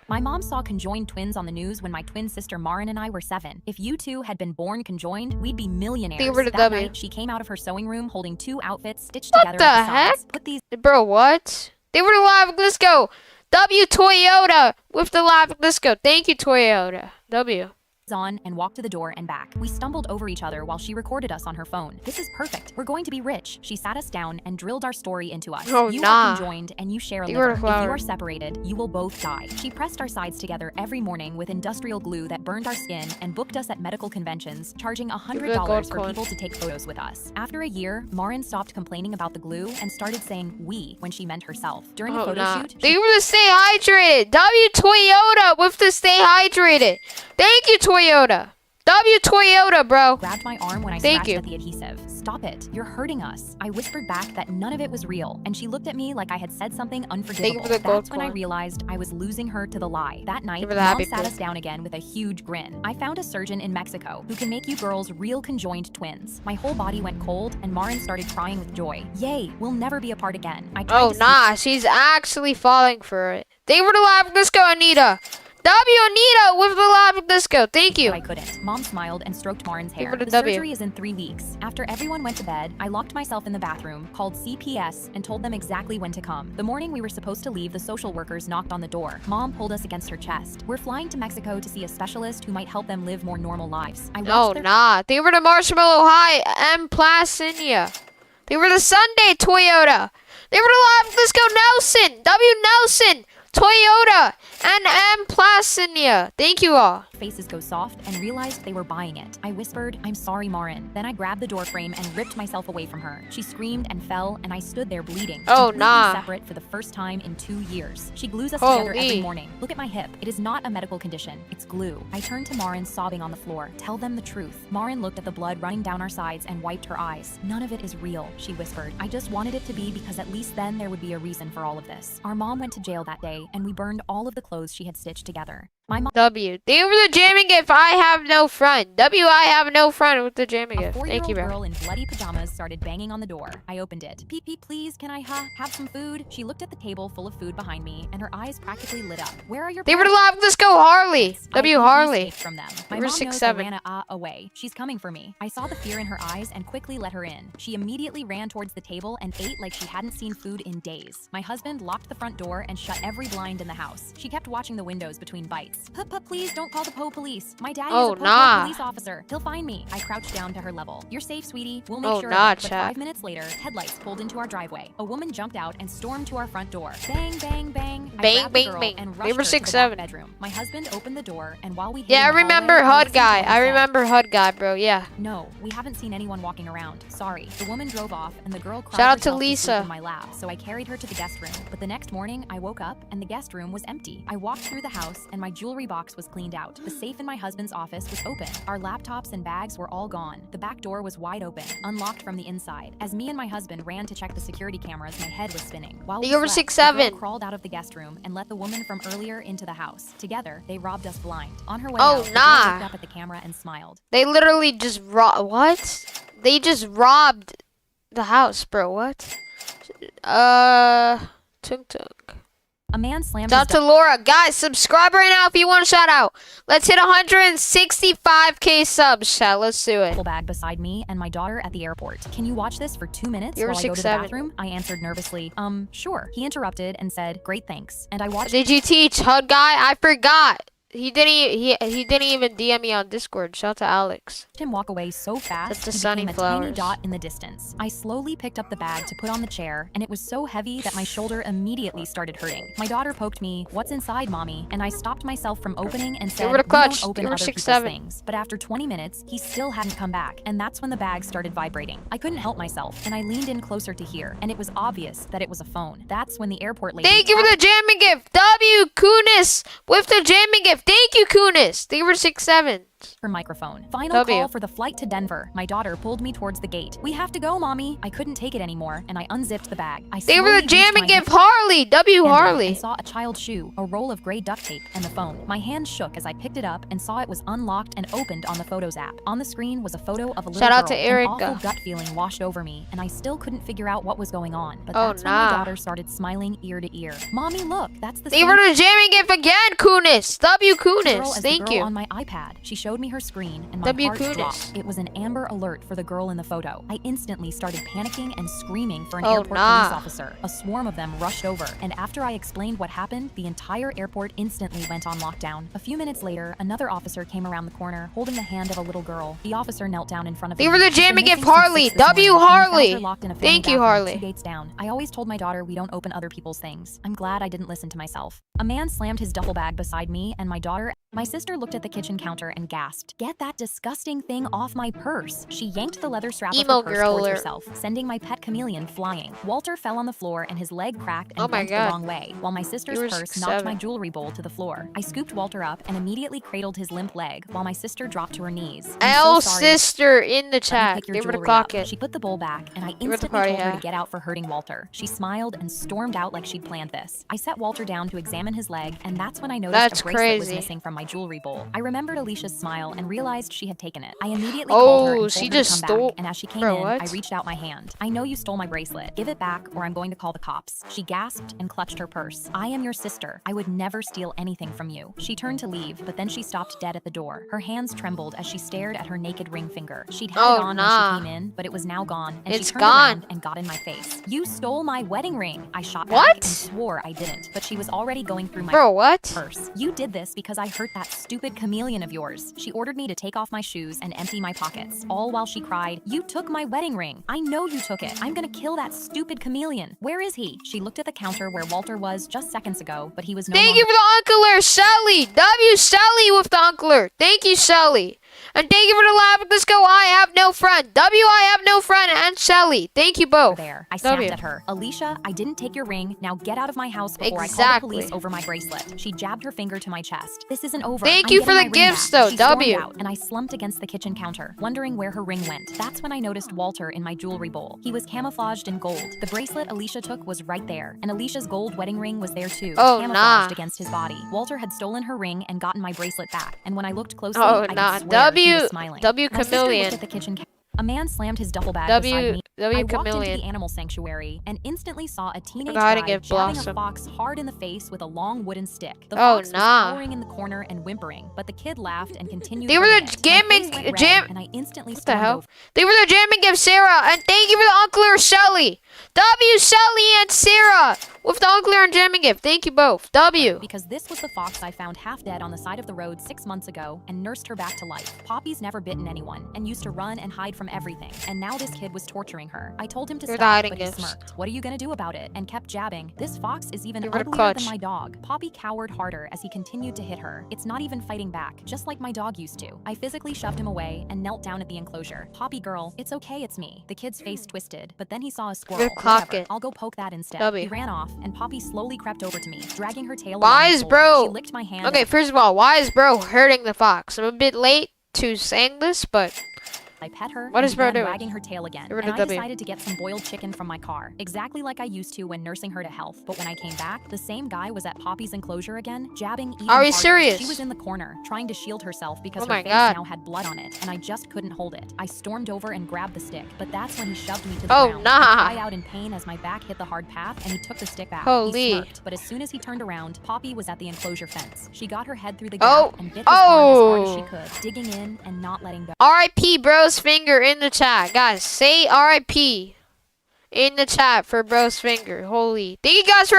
Speaker 4: my mom saw conjoined twins on the news when my twin sister Marin and I were 7. If you two had been born conjoined, we'd be millionaires.
Speaker 1: They were the
Speaker 4: That
Speaker 1: W.
Speaker 4: night, she came out of her sewing room holding 2 outfits stitched
Speaker 1: What
Speaker 4: together
Speaker 1: the
Speaker 4: at the sides.
Speaker 1: heck?
Speaker 4: Put these
Speaker 1: Bro, what? They were the live. Let's go. W Toyota with the live. Let's go. Thank you, Toyota. W.
Speaker 4: on and walked to the door and back. We stumbled over each other while she recorded us on her phone. This is perfect. We're going to be rich. She sat us down and drilled our story into us.
Speaker 1: Oh,
Speaker 4: you
Speaker 1: nah.
Speaker 4: are conjoined and you share a
Speaker 1: You
Speaker 4: liver.
Speaker 1: are a
Speaker 4: If
Speaker 1: flower.
Speaker 4: you are separated, you will both die. She pressed our sides together every morning with industrial glue that burned our skin and booked us at medical conventions, charging $100
Speaker 1: gold
Speaker 4: for
Speaker 1: coin.
Speaker 4: people to take photos with us. After a year, Marin stopped complaining about the glue and started saying we when she meant herself. During a
Speaker 1: Oh,
Speaker 4: photo
Speaker 1: nah.
Speaker 4: shoot,
Speaker 1: They were to stay hydrated. W Toyota with the stay hydrated. Thank you, Toyota. W Toyota, bro.
Speaker 4: grabbed my arm when I
Speaker 1: Thank
Speaker 4: scratched
Speaker 1: you.
Speaker 4: at the adhesive. Stop it. You're hurting us. I whispered back that none of it was real, and she looked at me like I had said something unforgivable.
Speaker 1: for the gold
Speaker 4: That's when I
Speaker 1: coin.
Speaker 4: realized I was losing her to the lie. That night,
Speaker 1: Give her the
Speaker 4: Mom
Speaker 1: happy
Speaker 4: sat
Speaker 1: pill.
Speaker 4: us down again with a huge grin. I found a surgeon in Mexico who can make you girls real conjoined twins. My whole body went cold, and Marin started crying with joy. Yay, we'll never be apart again. I tried
Speaker 1: Oh,
Speaker 4: to
Speaker 1: nah. She's actually falling for it. They were the live. Let's go, Anita. W Anita with the live. Let's go. Thank you.
Speaker 4: but I couldn't. Mom smiled and stroked Marin's hair.
Speaker 1: her the
Speaker 4: The
Speaker 1: W.
Speaker 4: surgery is in 3 weeks. After everyone went to bed, I locked myself in the bathroom, called CPS, and told them exactly when to come. The morning we were supposed to leave, the social workers knocked on the door. Mom pulled us against her chest. We're flying to Mexico to see a specialist who might help them live more normal lives. I watched
Speaker 1: Oh,
Speaker 4: their
Speaker 1: nah. They were the Marshmallow High M Placinia. They were the Sunday Toyota. They were the live. Let's go, Nelson. W Nelson. Toyota and M Placinia. Thank you all.
Speaker 4: faces go soft and realized they were buying it. I whispered, I'm sorry, Marin. Then I grabbed the door frame and ripped myself away from her. She screamed and fell, and I stood there bleeding.
Speaker 1: Oh,
Speaker 4: completely
Speaker 1: nah.
Speaker 4: separate for the first time in 2 years. She glues us
Speaker 1: Holy.
Speaker 4: together every morning. Look at my hip. It is not a medical condition. It's glue. I turned to Marin, sobbing on the floor. Tell them the truth. Marin looked at the blood running down our sides and wiped her eyes. None of it is real, she whispered. I just wanted it to be because at least then there would be a reason for all of this. Our mom went to jail that day, and we burned all of the clothes she had stitched together. My mom
Speaker 1: W. They were the jamming gift. I have no friend. W. I have no friend with the jamming
Speaker 4: A
Speaker 1: gift. Thank
Speaker 4: 4-year-old
Speaker 1: you, bro.
Speaker 4: girl in bloody pajamas started banging on the door. I opened it. Pee pee, please, can I have some food? She looked at the table full of food behind me, and her eyes practically lit up. Where are your
Speaker 1: They were
Speaker 4: parents?
Speaker 1: live. Let's go, Harley.
Speaker 4: I
Speaker 1: W.
Speaker 4: immediately
Speaker 1: Harley.
Speaker 4: escaped from them. My
Speaker 1: They were
Speaker 4: mom
Speaker 1: 6'7".
Speaker 4: knows I ran away. She's coming for me. I saw the fear in her eyes and quickly let her in. She immediately ran towards the table and ate like she hadn't seen food in days. My husband locked the front door and shut every blind in the house. She kept watching the windows between bites. Please don't call the police. My daddy
Speaker 1: Oh,
Speaker 4: is a
Speaker 1: nah.
Speaker 4: police officer. He'll find me. I crouched down to her level. You're safe, sweetie. We'll make
Speaker 1: Oh,
Speaker 4: sure
Speaker 1: nah,
Speaker 4: of it. But
Speaker 1: chat.
Speaker 4: 5 minutes later, headlights pulled into our driveway. A woman jumped out and stormed to our front door. Bang, bang, bang. I
Speaker 1: Bang,
Speaker 4: grabbed the
Speaker 1: bang,
Speaker 4: girl
Speaker 1: bang.
Speaker 4: and
Speaker 1: They
Speaker 4: rushed
Speaker 1: were
Speaker 4: her to the
Speaker 1: 6'7".
Speaker 4: back bedroom. My husband opened the door, and while we hid
Speaker 1: Yeah, I
Speaker 4: in the
Speaker 1: remember
Speaker 4: hallway,
Speaker 1: HUD
Speaker 4: listened
Speaker 1: guy.
Speaker 4: to what he
Speaker 1: I
Speaker 4: said.
Speaker 1: remember HUD guy, bro. Yeah.
Speaker 4: No, we haven't seen anyone walking around. Sorry. The woman drove off, and the girl cried
Speaker 1: Shout out to
Speaker 4: herself sleep
Speaker 1: Lisa.
Speaker 4: in my lap, so I carried her to the guest room. But the next morning, I woke up, and the guest room was empty. I walked through the house, and my jewelry box was cleaned out. The safe in my husband's office was open. Our laptops and bags were all gone. The back door was wide open, unlocked from the inside. As me and my husband ran to check the security cameras, my head was spinning. While we
Speaker 1: You were
Speaker 4: slept,
Speaker 1: 6'7".
Speaker 4: the girl crawled out of the guest room and let the woman from earlier into the house. Together, they robbed us blind. On her way
Speaker 1: Oh,
Speaker 4: out, the girl
Speaker 1: nah.
Speaker 4: looked up at the camera and smiled.
Speaker 1: They literally just what? They just robbed the house, bro. What? Tunk tunk.
Speaker 4: A man slammed
Speaker 1: Shout
Speaker 4: his
Speaker 1: out to Laura. Guys, subscribe right now if you want a shout out. Let's hit 165k subs, chat. Let's do it.
Speaker 4: duffel bag beside me and my daughter at the airport. Can you watch this for 2 minutes
Speaker 1: You were
Speaker 4: while I go to the
Speaker 1: 6'7".
Speaker 4: bathroom? I answered nervously, sure. He interrupted and said, great, thanks. And I watched
Speaker 1: Did you teach HUD guy? I forgot. He didn't. He didn't even DM me on Discord. Shout out to Alex.
Speaker 4: him walk away so fast
Speaker 1: That's the
Speaker 4: he
Speaker 1: sunny
Speaker 4: became a tiny
Speaker 1: flowers.
Speaker 4: dot in the distance. I slowly picked up the bag to put on the chair, and it was so heavy that my shoulder immediately started hurting. My daughter poked me, what's inside, mommy? And I stopped myself from opening and said,
Speaker 1: were the
Speaker 4: we
Speaker 1: clutch.
Speaker 4: don't open
Speaker 1: They were
Speaker 4: other people's
Speaker 1: 6'7".
Speaker 4: things. But after 20 minutes, he still hadn't come back, and that's when the bag started vibrating. I couldn't help myself, and I leaned in closer to hear, and it was obvious that it was a phone. That's when the airport lady
Speaker 1: Thank you for the jamming gift. W Kunis with the jamming gift. Thank you, Kunis. They were 6'7".
Speaker 4: her microphone. Final
Speaker 1: W.
Speaker 4: call for the flight to Denver. My daughter pulled me towards the gate. We have to go, Mommy. I couldn't take it anymore, and I unzipped the bag. I
Speaker 1: They were
Speaker 4: slowly
Speaker 1: the jam
Speaker 4: reached
Speaker 1: and
Speaker 4: my
Speaker 1: give
Speaker 4: hand
Speaker 1: Harley. W
Speaker 4: and
Speaker 1: Harley.
Speaker 4: saw a child's shoe, a roll of gray duct tape, and the phone. My hand shook as I picked it up and saw it was unlocked and opened on the Photos app. On the screen was a photo of a little
Speaker 1: Shout out
Speaker 4: girl.
Speaker 1: to
Speaker 4: An
Speaker 1: Erica.
Speaker 4: awful gut feeling washed over me, and I still couldn't figure out what was going on. But
Speaker 1: Oh,
Speaker 4: that's when my
Speaker 1: nah.
Speaker 4: daughter started smiling ear to ear. Mommy, look, that's the
Speaker 1: They
Speaker 4: same
Speaker 1: were the jam and give again, Kunis. W
Speaker 4: girl
Speaker 1: Kunis.
Speaker 4: as the
Speaker 1: Thank
Speaker 4: girl
Speaker 1: you.
Speaker 4: on my iPad. She showed me her screen, and my
Speaker 1: W.
Speaker 4: heart
Speaker 1: Kunis.
Speaker 4: dropped. It was an Amber Alert for the girl in the photo. I instantly started panicking and screaming for an
Speaker 1: Oh,
Speaker 4: airport
Speaker 1: nah.
Speaker 4: police officer. A swarm of them rushed over, and after I explained what happened, the entire airport instantly went on lockdown. A few minutes later, another officer came around the corner, holding the hand of a little girl. The officer knelt down in front of
Speaker 1: They
Speaker 4: me.
Speaker 1: were the
Speaker 4: She's been
Speaker 1: jam and give
Speaker 4: missing since
Speaker 1: Harley.
Speaker 4: 6 this
Speaker 1: W.
Speaker 4: morning, and we found
Speaker 1: Harley.
Speaker 4: her locked in a family
Speaker 1: Thank you,
Speaker 4: bathroom
Speaker 1: Harley.
Speaker 4: 2 gates down. I always told my daughter we don't open other people's things. I'm glad I didn't listen to myself. A man slammed his duffel bag beside me and my daughter. My sister looked at the kitchen counter and gasped, "Get that disgusting thing off my purse." She yanked the leather strap of
Speaker 1: Emo
Speaker 4: her purse
Speaker 1: girl
Speaker 4: towards
Speaker 1: alert.
Speaker 4: herself, sending my pet chameleon flying. Walter fell on the floor and his leg cracked and
Speaker 1: Oh my
Speaker 4: bent the
Speaker 1: God.
Speaker 4: wrong way, while my sister's
Speaker 1: You were
Speaker 4: purse
Speaker 1: 6'7".
Speaker 4: knocked my jewelry bowl to the floor. I scooped Walter up and immediately cradled his limp leg, while my sister dropped to her knees. "I'm
Speaker 1: L
Speaker 4: so sorry.
Speaker 1: sister in the
Speaker 4: Let me
Speaker 1: chat.
Speaker 4: pick your
Speaker 1: They were the
Speaker 4: jewelry
Speaker 1: clock
Speaker 4: up."
Speaker 1: it.
Speaker 4: She put the bowl back, and I
Speaker 1: were the
Speaker 4: instantly
Speaker 1: party
Speaker 4: told her to
Speaker 1: hat.
Speaker 4: get out for hurting Walter. She smiled and stormed out like she'd planned this. I set Walter down to examine his leg, and that's when I noticed
Speaker 1: That's
Speaker 4: a bracelet was
Speaker 1: crazy.
Speaker 4: missing from my jewelry bowl. I remembered Alicia's smile and realized she had taken it. I immediately called her
Speaker 1: Oh,
Speaker 4: and
Speaker 1: she
Speaker 4: told her to
Speaker 1: just
Speaker 4: come
Speaker 1: stole.
Speaker 4: back, and as she came
Speaker 1: Bro,
Speaker 4: in,
Speaker 1: what?
Speaker 4: I reached out my hand. "I know you stole my bracelet. Give it back, or I'm going to call the cops." She gasped and clutched her purse. "I am your sister. I would never steal anything from you." She turned to leave, but then she stopped dead at the door. Her hands trembled as she stared at her naked ring finger. She'd had
Speaker 1: Oh,
Speaker 4: it on
Speaker 1: nah.
Speaker 4: when she came in, but it was now gone, and
Speaker 1: It's
Speaker 4: she turned
Speaker 1: gone.
Speaker 4: around and got in my face. "You stole my wedding ring." I shot back
Speaker 1: What?
Speaker 4: and swore I didn't, but she was already going through my
Speaker 1: Bro, what?
Speaker 4: purse. "You did this because I hurt that stupid chameleon of yours." She ordered me to take off my shoes and empty my pockets, all while she cried, "You took my wedding ring. I know you took it. I'm gonna kill that stupid chameleon. Where is he?" She looked at the counter where Walter was just seconds ago, but he was no
Speaker 1: Thank
Speaker 4: longer
Speaker 1: you for the uncler, Shelly. W. Shelly with the uncler. Thank you, Shelly. And thank you for the laugh. Let's go. I have no friend. W. I have no friend. And Shelly. Thank you both.
Speaker 4: there. I snapped
Speaker 1: W.
Speaker 4: at her. "Alicia, I didn't take your ring. Now get out of my house before I call
Speaker 1: Exactly.
Speaker 4: the police over my bracelet." She jabbed her finger to my chest. "This isn't over.
Speaker 1: Thank
Speaker 4: I'm
Speaker 1: you for
Speaker 4: getting
Speaker 1: the
Speaker 4: my ring
Speaker 1: gifts,
Speaker 4: back."
Speaker 1: though,
Speaker 4: She stormed
Speaker 1: W.
Speaker 4: out, and I slumped against the kitchen counter, wondering where her ring went. That's when I noticed Walter in my jewelry bowl. He was camouflaged in gold. The bracelet Alicia took was right there, and Alicia's gold wedding ring was there too,
Speaker 1: Oh,
Speaker 4: camouflaged
Speaker 1: nah.
Speaker 4: against his body. Walter had stolen her ring and gotten my bracelet back, and when I looked closely,
Speaker 1: Oh,
Speaker 4: I could
Speaker 1: nah.
Speaker 4: swear he
Speaker 1: W.
Speaker 4: was smiling.
Speaker 1: W.
Speaker 4: My sister looked
Speaker 1: Chameleon.
Speaker 4: at the kitchen A man slammed his duffel bag
Speaker 1: W.
Speaker 4: beside me.
Speaker 1: W.
Speaker 4: I walked into
Speaker 1: Chameleon.
Speaker 4: the animal sanctuary and instantly saw a teenage
Speaker 1: Forgot to
Speaker 4: guy
Speaker 1: give
Speaker 4: jabbing
Speaker 1: Blossom.
Speaker 4: a fox hard in the face with a long wooden stick. The
Speaker 1: Oh,
Speaker 4: fox
Speaker 1: nah.
Speaker 4: was cowering in the corner and whimpering, but the kid laughed and continued.
Speaker 1: They were
Speaker 4: hurting
Speaker 1: the
Speaker 4: it. My face
Speaker 1: gaming
Speaker 4: went
Speaker 1: jam.
Speaker 4: red, and I instantly
Speaker 1: What the
Speaker 4: stormed
Speaker 1: hell?
Speaker 4: over.
Speaker 1: They were the jam and give Sarah. And thank you for the uncler, Shelly. W. Shelly and Sarah with the uncler and jam and give. Thank you both. W.
Speaker 4: Because this was the fox I found half dead on the side of the road 6 months ago and nursed her back to life. Poppy's never bitten anyone and used to run and hide from everything. And now this kid was torturing her. I told him to
Speaker 1: You're the
Speaker 4: stop,
Speaker 1: hiding
Speaker 4: but he
Speaker 1: gifts.
Speaker 4: smarked. "What are you gonna do about it?" and kept jabbing. "This fox is even
Speaker 1: Give her the
Speaker 4: uglier
Speaker 1: clutch.
Speaker 4: than my dog." Poppy cowered harder as he continued to hit her. "It's not even fighting back, just like my dog used to." I physically shoved him away and knelt down at the enclosure. "Poppy girl, it's okay, it's me." The kid's face twisted, but then he saw a squirrel.
Speaker 1: Good clock
Speaker 4: Whatever,
Speaker 1: it.
Speaker 4: I'll go poke that instead.
Speaker 1: W.
Speaker 4: He ran off, and Poppy slowly crept over to me, dragging her tail
Speaker 1: Why
Speaker 4: along the
Speaker 1: is
Speaker 4: floor.
Speaker 1: bro-
Speaker 4: She licked my hand.
Speaker 1: Okay, first of all, why is bro hurting the fox? I'm a bit late to saying this, but
Speaker 4: I pet her.
Speaker 1: What
Speaker 4: and
Speaker 1: is bro
Speaker 4: began
Speaker 1: doing?
Speaker 4: wagging her tail again.
Speaker 1: Get rid
Speaker 4: And
Speaker 1: of
Speaker 4: I
Speaker 1: W.
Speaker 4: decided to get some boiled chicken from my car, exactly like I used to when nursing her to health. But when I came back, the same guy was at Poppy's enclosure again, jabbing even
Speaker 1: Are you
Speaker 4: harder.
Speaker 1: serious?
Speaker 4: She was in the corner, trying to shield herself because
Speaker 1: Oh
Speaker 4: her
Speaker 1: my
Speaker 4: face
Speaker 1: God.
Speaker 4: now had blood on it, and I just couldn't hold it. I stormed over and grabbed the stick, but that's when he shoved me to the
Speaker 1: Oh,
Speaker 4: ground.
Speaker 1: nah.
Speaker 4: I cried out in pain as my back hit the hard path, and he took the stick back.
Speaker 1: Holy.
Speaker 4: He smirked, but as soon as he turned around, Poppy was at the enclosure fence. She got her head through the
Speaker 1: Oh.
Speaker 4: gap and bit his arm as hard as she
Speaker 1: Oh.
Speaker 4: could, digging in and not letting go.
Speaker 1: RIP bro's finger in the chat. Guys, say RIP in the chat for bro's finger. Holy. Thank you guys for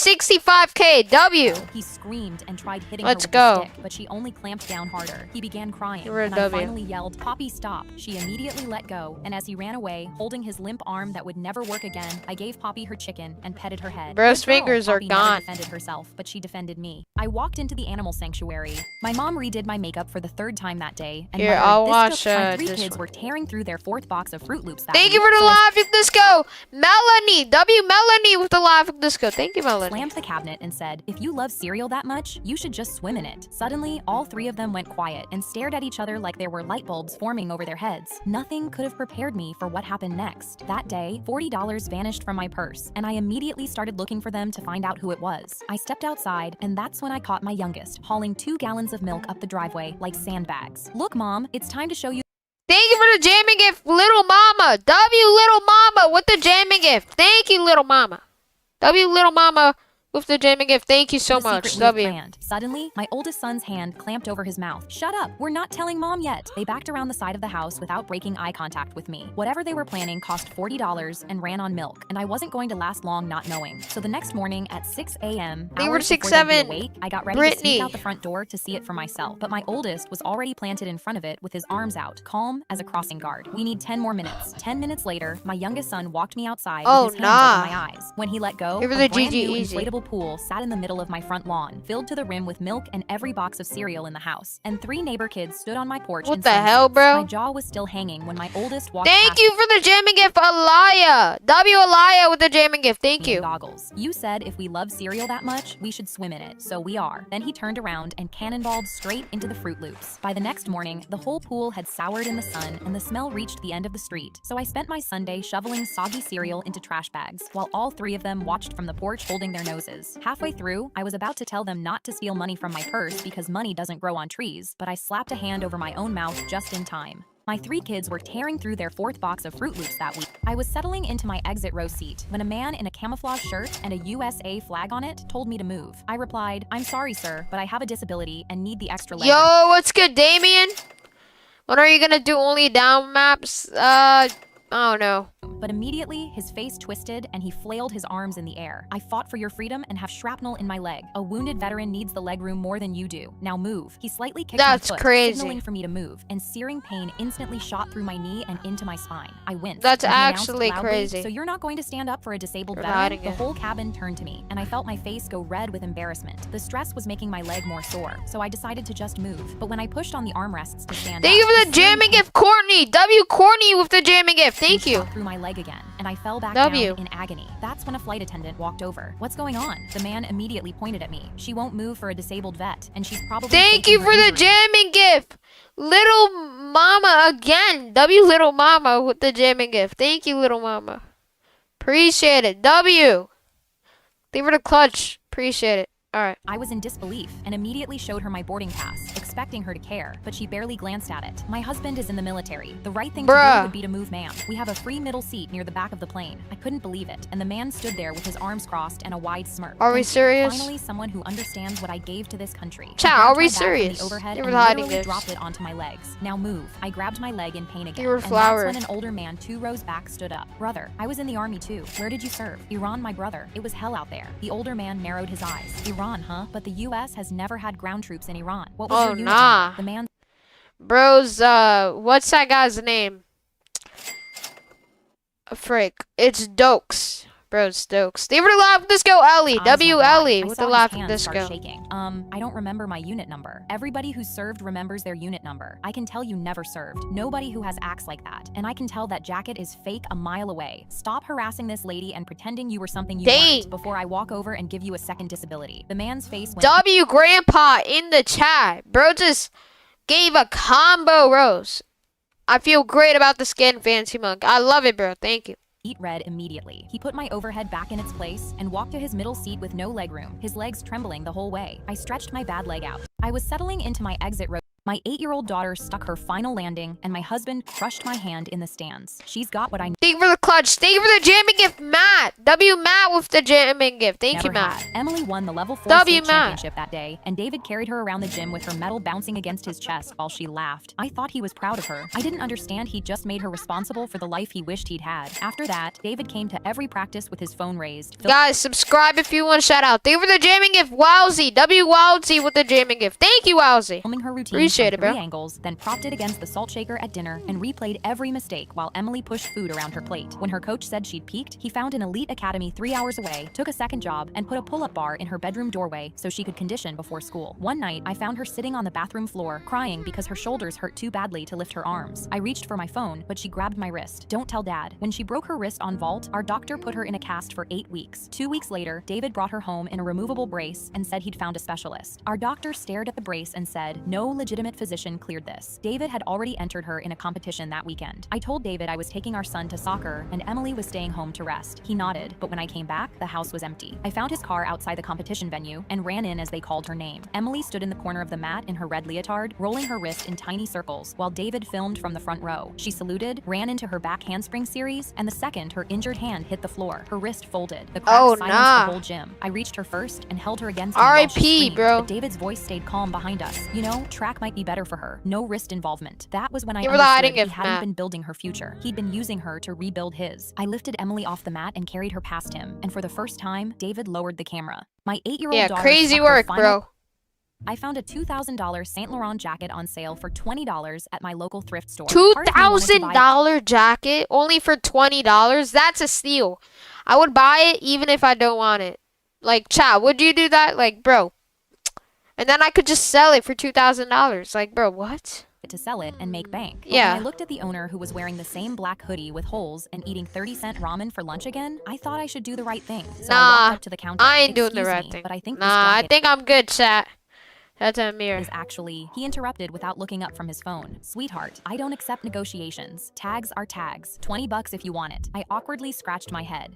Speaker 1: 165k. W.
Speaker 4: He screamed and tried hitting
Speaker 1: Let's
Speaker 4: her with
Speaker 1: go.
Speaker 4: the stick, but she only clamped down harder. He began crying,
Speaker 1: You were a
Speaker 4: and I
Speaker 1: W.
Speaker 4: finally yelled, "Poppy, stop!" She immediately let go, and as he ran away, holding his limp arm that would never work again, I gave Poppy her chicken and petted her head.
Speaker 1: Bro's
Speaker 4: Good girl.
Speaker 1: fingers are
Speaker 4: Poppy never
Speaker 1: gone.
Speaker 4: defended herself, but she defended me. I walked into the animal sanctuary. My mom redid my makeup for the 3rd time that day, and
Speaker 1: Here,
Speaker 4: muttered,
Speaker 1: I'll
Speaker 4: "This
Speaker 1: watch,
Speaker 4: took time." 3
Speaker 1: this
Speaker 4: kids
Speaker 1: one.
Speaker 4: were tearing through their 4th box of Fruit Loops that
Speaker 1: Thank you
Speaker 4: week,
Speaker 1: for the
Speaker 4: so I
Speaker 1: live. Let's go. Melanie. W Melanie with the live disco. Thank you, Melanie.
Speaker 4: Slammed the cabinet and said, "If you love cereal that much, you should just swim in it." Suddenly, all three of them went quiet and stared at each other like there were light bulbs forming over their heads. Nothing could have prepared me for what happened next. That day, $40 vanished from my purse, and I immediately started looking for them to find out who it was. I stepped outside, and that's when I caught my youngest, hauling 2 gallons of milk up the driveway like sandbags. "Look, Mom, it's time to show you."
Speaker 1: Thank you for the jamming gift, little mama. W little mama with the jamming gift. Thank you, little mama. W little mama with the jamming gift. Thank you so
Speaker 4: the
Speaker 1: much.
Speaker 4: secret we had
Speaker 1: W.
Speaker 4: planned. Suddenly, my oldest son's hand clamped over his mouth. "Shut up! We're not telling Mom yet." They backed around the side of the house without breaking eye contact with me. Whatever they were planning cost $40 and ran on milk, and I wasn't going to last long not knowing. So the next morning at 6 a.m.,
Speaker 1: They were
Speaker 4: hours before
Speaker 1: 6'7".
Speaker 4: they'd be awake, I got ready to
Speaker 1: Brittany.
Speaker 4: sneak out the front door to see it for myself. But my oldest was already planted in front of it with his arms out, calm as a crossing guard. "We need 10 more minutes." 10 minutes later, my youngest son walked me outside
Speaker 1: Oh,
Speaker 4: with his hands over
Speaker 1: nah.
Speaker 4: my eyes. When he let go,
Speaker 1: Give her
Speaker 4: a
Speaker 1: the
Speaker 4: brand
Speaker 1: GG
Speaker 4: new
Speaker 1: easy.
Speaker 4: inflatable pool sat in the middle of my front lawn, filled to the rim with milk and every box of cereal in the house. And 3 neighbor kids stood on my porch.
Speaker 1: What
Speaker 4: in
Speaker 1: the hell,
Speaker 4: swimsuits.
Speaker 1: bro?
Speaker 4: My jaw was still hanging when my oldest walked
Speaker 1: Thank
Speaker 4: past
Speaker 1: you for the jamming gift, Alaya. W Alaya with the jamming gift. Thank
Speaker 4: me in
Speaker 1: you.
Speaker 4: goggles. "You said if we love cereal that much, we should swim in it. So we are." Then he turned around and cannonballed straight into the Fruit Loops. By the next morning, the whole pool had soured in the sun and the smell reached the end of the street. So I spent my Sunday shoveling soggy cereal into trash bags, while all 3 of them watched from the porch holding their noses. Halfway through, I was about to tell them not to steal money from my purse because money doesn't grow on trees, but I slapped a hand over my own mouth just in time. My 3 kids were tearing through their 4th box of Fruit Loops that week. I was settling into my exit row seat when a man in a camouflage shirt and a USA flag on it told me to move. I replied, "I'm sorry, sir, but I have a disability and need the extra leg."
Speaker 1: Yo, what's good, Damien? When are you gonna do only down maps? I don't know.
Speaker 4: But immediately, his face twisted and he flailed his arms in the air. "I fought for your freedom and have shrapnel in my leg. A wounded veteran needs the leg room more than you do. Now move." He slightly kicked
Speaker 1: That's
Speaker 4: my foot,
Speaker 1: crazy.
Speaker 4: signaling for me to move, and searing pain instantly shot through my knee and into my spine. I winced.
Speaker 1: That's
Speaker 4: and he announced
Speaker 1: actually
Speaker 4: loudly,
Speaker 1: crazy.
Speaker 4: "So you're not going to stand up for a disabled
Speaker 1: You're
Speaker 4: veteran?"
Speaker 1: hiding
Speaker 4: The
Speaker 1: it.
Speaker 4: whole cabin turned to me, and I felt my face go red with embarrassment. The stress was making my leg more sore, so I decided to just move. But when I pushed on the armrests to stand
Speaker 1: Thank you
Speaker 4: up,
Speaker 1: for the
Speaker 4: the searing
Speaker 1: jamming
Speaker 4: pain
Speaker 1: gift, Courtney. W Courtney with the jamming gift. Thank you.
Speaker 4: shot through my leg again, and I fell back
Speaker 1: W.
Speaker 4: down in agony. That's when a flight attendant walked over. "What's going on?" The man immediately pointed at me. "She won't move for a disabled vet, and she's probably
Speaker 1: Thank
Speaker 4: faking
Speaker 1: you
Speaker 4: her
Speaker 1: for the
Speaker 4: injury."
Speaker 1: jamming gift, little mama again. W little mama with the jamming gift. Thank you, little mama. Appreciate it. W. Thank you for the clutch. Appreciate it. All right.
Speaker 4: I was in disbelief and immediately showed her my boarding pass, expecting her to care, but she barely glanced at it. "My husband is in the military. The right thing to
Speaker 1: Bruh.
Speaker 4: do would be to move, ma'am. We have a free middle seat near the back of the plane." I couldn't believe it, and the man stood there with his arms crossed and a wide smirk.
Speaker 1: Are we
Speaker 4: Thank you.
Speaker 1: serious?
Speaker 4: Finally, someone who understands what I gave to this country. He
Speaker 1: Chat,
Speaker 4: grabbed
Speaker 1: are
Speaker 4: my
Speaker 1: we
Speaker 4: bag from
Speaker 1: serious?
Speaker 4: The overhead
Speaker 1: You
Speaker 4: and
Speaker 1: were hiding
Speaker 4: literally
Speaker 1: this.
Speaker 4: dropped it onto my legs. "Now move." I grabbed my leg in pain again,
Speaker 1: You were
Speaker 4: and that's
Speaker 1: flower.
Speaker 4: when an older man 2 rows back stood up. "Brother, I was in the army too. Where did you serve?" "Iran, my brother. It was hell out there." The older man narrowed his eyes. "Iran, huh? But the U.S. has never had ground troops in Iran. What was
Speaker 1: Oh,
Speaker 4: your unit
Speaker 1: nah.
Speaker 4: number?" The man
Speaker 1: Bros, what's that guy's name? Frick. It's Dokes. Bros, Stokes. They were the live disco Ellie.
Speaker 4: eyes went
Speaker 1: W
Speaker 4: wide.
Speaker 1: Ellie
Speaker 4: I
Speaker 1: with
Speaker 4: saw
Speaker 1: the
Speaker 4: his
Speaker 1: live
Speaker 4: hands start
Speaker 1: disco.
Speaker 4: shaking. I don't remember my unit number. Everybody who served remembers their unit number. I can tell you never served. Nobody who has acts like that. And I can tell that jacket is fake a mile away. Stop harassing this lady and pretending you were something you
Speaker 1: Dang.
Speaker 4: weren't before I walk over and give you a second disability. The man's face went
Speaker 1: W Grandpa in the chat. Bro just gave a combo rose. I feel great about the skin, Fancy Monk. I love it, bro. Thank you.
Speaker 4: beet red immediately. He put my overhead back in its place and walked to his middle seat with no legroom, his legs trembling the whole way. I stretched my bad leg out. I was settling into my exit row. My 8-year-old daughter stuck her final landing, and my husband crushed my hand in the stands. She's got what I
Speaker 1: Thank you for the clutch. Thank you for the jamming gift, Matt. W Matt with the jamming gift. Thank you,
Speaker 4: never
Speaker 1: Matt.
Speaker 4: had. Emily won the level 4
Speaker 1: W,
Speaker 4: state
Speaker 1: Matt.
Speaker 4: championship that day, and David carried her around the gym with her medal bouncing against his chest while she laughed. I thought he was proud of her. I didn't understand he just made her responsible for the life he wished he'd had. After that, David came to every practice with his phone raised.
Speaker 1: Guys, subscribe if you want a shout out. Thank you for the jamming gift, Wowsy. W Wowsy with the jamming gift. Thank you, Wowsy.
Speaker 4: Filming her routine
Speaker 1: Appreciate Appreciate
Speaker 4: from
Speaker 1: it,
Speaker 4: 3
Speaker 1: bro.
Speaker 4: angles, then propped it against the salt shaker at dinner and replayed every mistake while Emily pushed food around her plate. When her coach said she'd peaked, he found an elite academy 3 hours away, took a second job, and put a pull-up bar in her bedroom doorway so she could condition before school. One night, I found her sitting on the bathroom floor, crying because her shoulders hurt too badly to lift her arms. I reached for my phone, but she grabbed my wrist. Don't tell Dad. When she broke her wrist on vault, our doctor put her in a cast for 8 weeks. 2 weeks later, David brought her home in a removable brace and said he'd found a specialist. Our doctor stared at the brace and said, no legitimate physician cleared this. David had already entered her in a competition that weekend. I told David I was taking our son to soccer and Emily was staying home to rest. He nodded, but when I came back, the house was empty. I found his car outside the competition venue and ran in as they called her name. Emily stood in the corner of the mat in her red leotard, rolling her wrist in tiny circles, while David filmed from the front row. She saluted, ran into her back handspring series, and the second her injured hand hit the floor, her wrist folded. The crack silenced the whole gym. I reached her first and held her against me while she screamed,
Speaker 1: bro.
Speaker 4: but David's voice stayed calm behind us. You know, track might be better for her. No wrist involvement. That was when I understood he hadn't been building her future. He'd been using her to rebuild his. I lifted Emily off the mat and carried her past him, and for the first time, David lowered the camera. My 8-year-old daughter
Speaker 1: crazy work, bro.
Speaker 4: I found a $2,000 Saint Laurent jacket on sale for $20 at my local thrift store.
Speaker 1: $2,000 jacket only for $20? That's a steal. I would buy it even if I don't want it. Like, chat, would you do that? Like, bro. And then I could just sell it for $2,000. Like, bro, what?
Speaker 4: To sell it and make bank. But
Speaker 1: yeah.
Speaker 4: When I looked at the owner who was wearing the same black hoodie with holes and eating 30-cent ramen for lunch again, I thought I should do the right thing. So I walked up to the counter.
Speaker 1: I ain't doing the right thing.
Speaker 4: But I think
Speaker 1: I think I'm good, chat. That's a mirror.
Speaker 4: Is actually, he interrupted without looking up from his phone. Sweetheart, I don't accept negotiations. Tags are tags. $20 if you want it. I awkwardly scratched my head.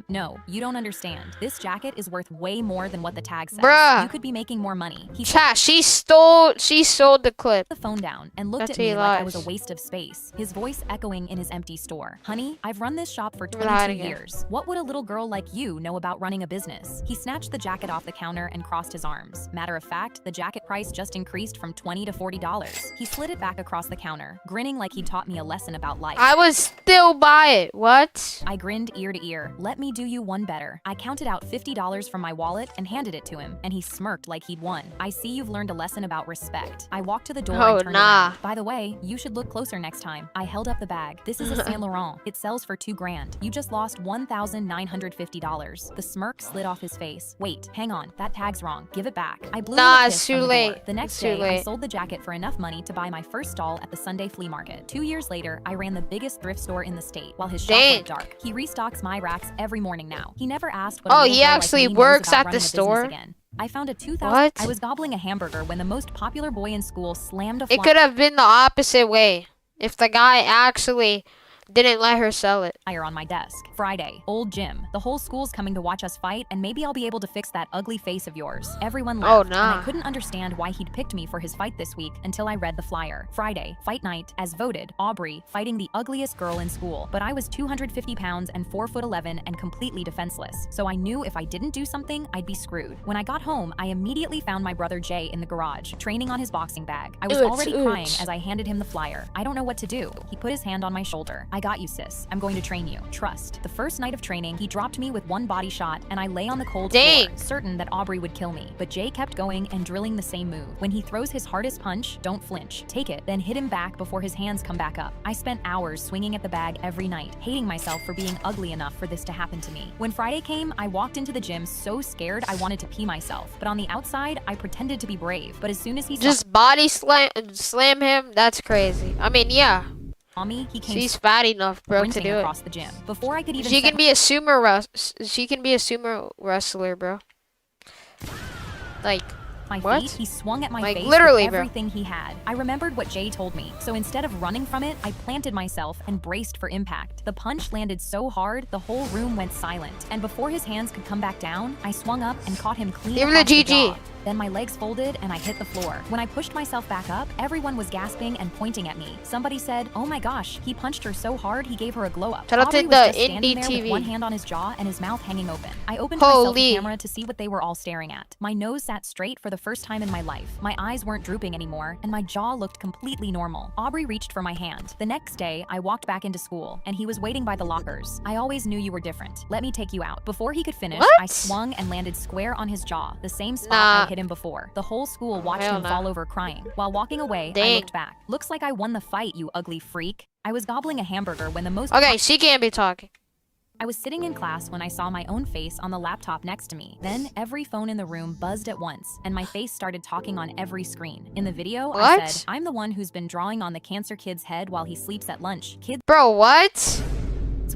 Speaker 4: No, you don't understand. This jacket is worth way more than what the tag says.
Speaker 1: Bruh.
Speaker 4: You could be making more money.
Speaker 1: Chat, she sold the clip.
Speaker 4: The phone down and looked at me like I was a waste of space. His voice echoing in his empty store. Honey, I've run this shop for 22 years. What would a little girl like you know about running a business? He snatched the jacket off the counter and crossed his arms. Matter of fact, the jacket price just increased from $20 to $40. He slid it back across the counter, grinning like he taught me a lesson about life.
Speaker 1: I would still buy it. What?
Speaker 4: I grinned ear to ear. Let me do you one better. I counted out $50 from my wallet and handed it to him, and he smirked like he'd won. I see you've learned a lesson about respect. I walked to the door and turned around. By the way, you should look closer next time. I held up the bag. This is a Saint Laurent. It sells for $2 grand. You just lost $1,950. The smirk slid off his face. Wait, hang on. That tag's wrong. Give it back. I blew a kiss from the door. The next day, I sold the jacket for enough money to buy my first stall at the Sunday flea market. 2 years later, I ran the biggest thrift store in the state while his shop went dark. He restocks my racks every morning now. He never asked what
Speaker 1: he actually works at the store?
Speaker 4: Again. I found a 2000. I was gobbling a hamburger when the most popular boy in school slammed a
Speaker 1: It could have been the opposite way. If the guy actually didn't let her sell it.
Speaker 4: On my desk. Friday, old Jim. The whole school's coming to watch us fight, and maybe I'll be able to fix that ugly face of yours. Everyone laughed, and I couldn't understand why he'd picked me for his fight this week until I read the flyer. Friday, fight night, as voted, Aubrey, fighting the ugliest girl in school. But I was 250 pounds and 4'11" and completely defenseless, so I knew if I didn't do something, I'd be screwed. When I got home, I immediately found my brother Jay in the garage, training on his boxing bag. I was already crying as I handed him the flyer. I don't know what to do. He put his hand on my shoulder. I got you, sis. I'm going to train you. Trust. The first night of training, he dropped me with one body shot, and I lay on the cold floor, certain that Aubrey would kill me. But Jay kept going and drilling the same move. When he throws his hardest punch, don't flinch. Take it, then hit him back before his hands come back up. I spent hours swinging at the bag every night, hating myself for being ugly enough for this to happen to me. When Friday came, I walked into the gym so scared I wanted to pee myself. But on the outside, I pretended to be brave. But as soon as he
Speaker 1: just body slam him, that's crazy. I mean, yeah.
Speaker 4: Me, he came.
Speaker 1: She's fat enough, bro, to do
Speaker 4: across the gym. Before I could even.
Speaker 1: She can be a sumo wrestler, bro. Like.
Speaker 4: My
Speaker 1: what?
Speaker 4: feet, he swung at my face
Speaker 1: literally,
Speaker 4: with everything he had. I remembered what Jay told me, so instead of running from it, I planted myself and braced for impact. The punch landed so hard, the whole room went silent. And before his hands could come back down, I swung up and caught him clean across the jaw. Then my legs folded and I hit the floor. When I pushed myself back up, everyone was gasping and pointing at me. Somebody said, "Oh my gosh, he punched her so hard he gave her a glow up."
Speaker 1: Shout out to
Speaker 4: Aubrey was just standing there with one hand on his jaw and his mouth hanging open. I opened my selfie camera to see what they were all staring at. My nose sat straight for the first time in my life. My eyes weren't drooping anymore, and my jaw looked completely normal. Aubrey reached for my hand. The next day, I walked back into school, and he was waiting by the lockers. "I always knew you were different. Let me take you out." Before he could finish, I swung and landed square on his jaw, the same spot I hit hit him before. The whole school watched
Speaker 1: Hell
Speaker 4: him
Speaker 1: no.
Speaker 4: fall over crying. While walking away, I
Speaker 1: Dang.
Speaker 4: looked back. Looks like I won the fight, you ugly freak. I was gobbling a hamburger when the most
Speaker 1: Okay, she can't be talking.
Speaker 4: I was sitting in class when I saw my own face on the laptop next to me. Then every phone in the room buzzed at once, and my face started talking on every screen. In the video, I
Speaker 1: What?
Speaker 4: said, I'm the one who's been drawing on the cancer kid's head while he sleeps at lunch. Kids
Speaker 1: Bro, what?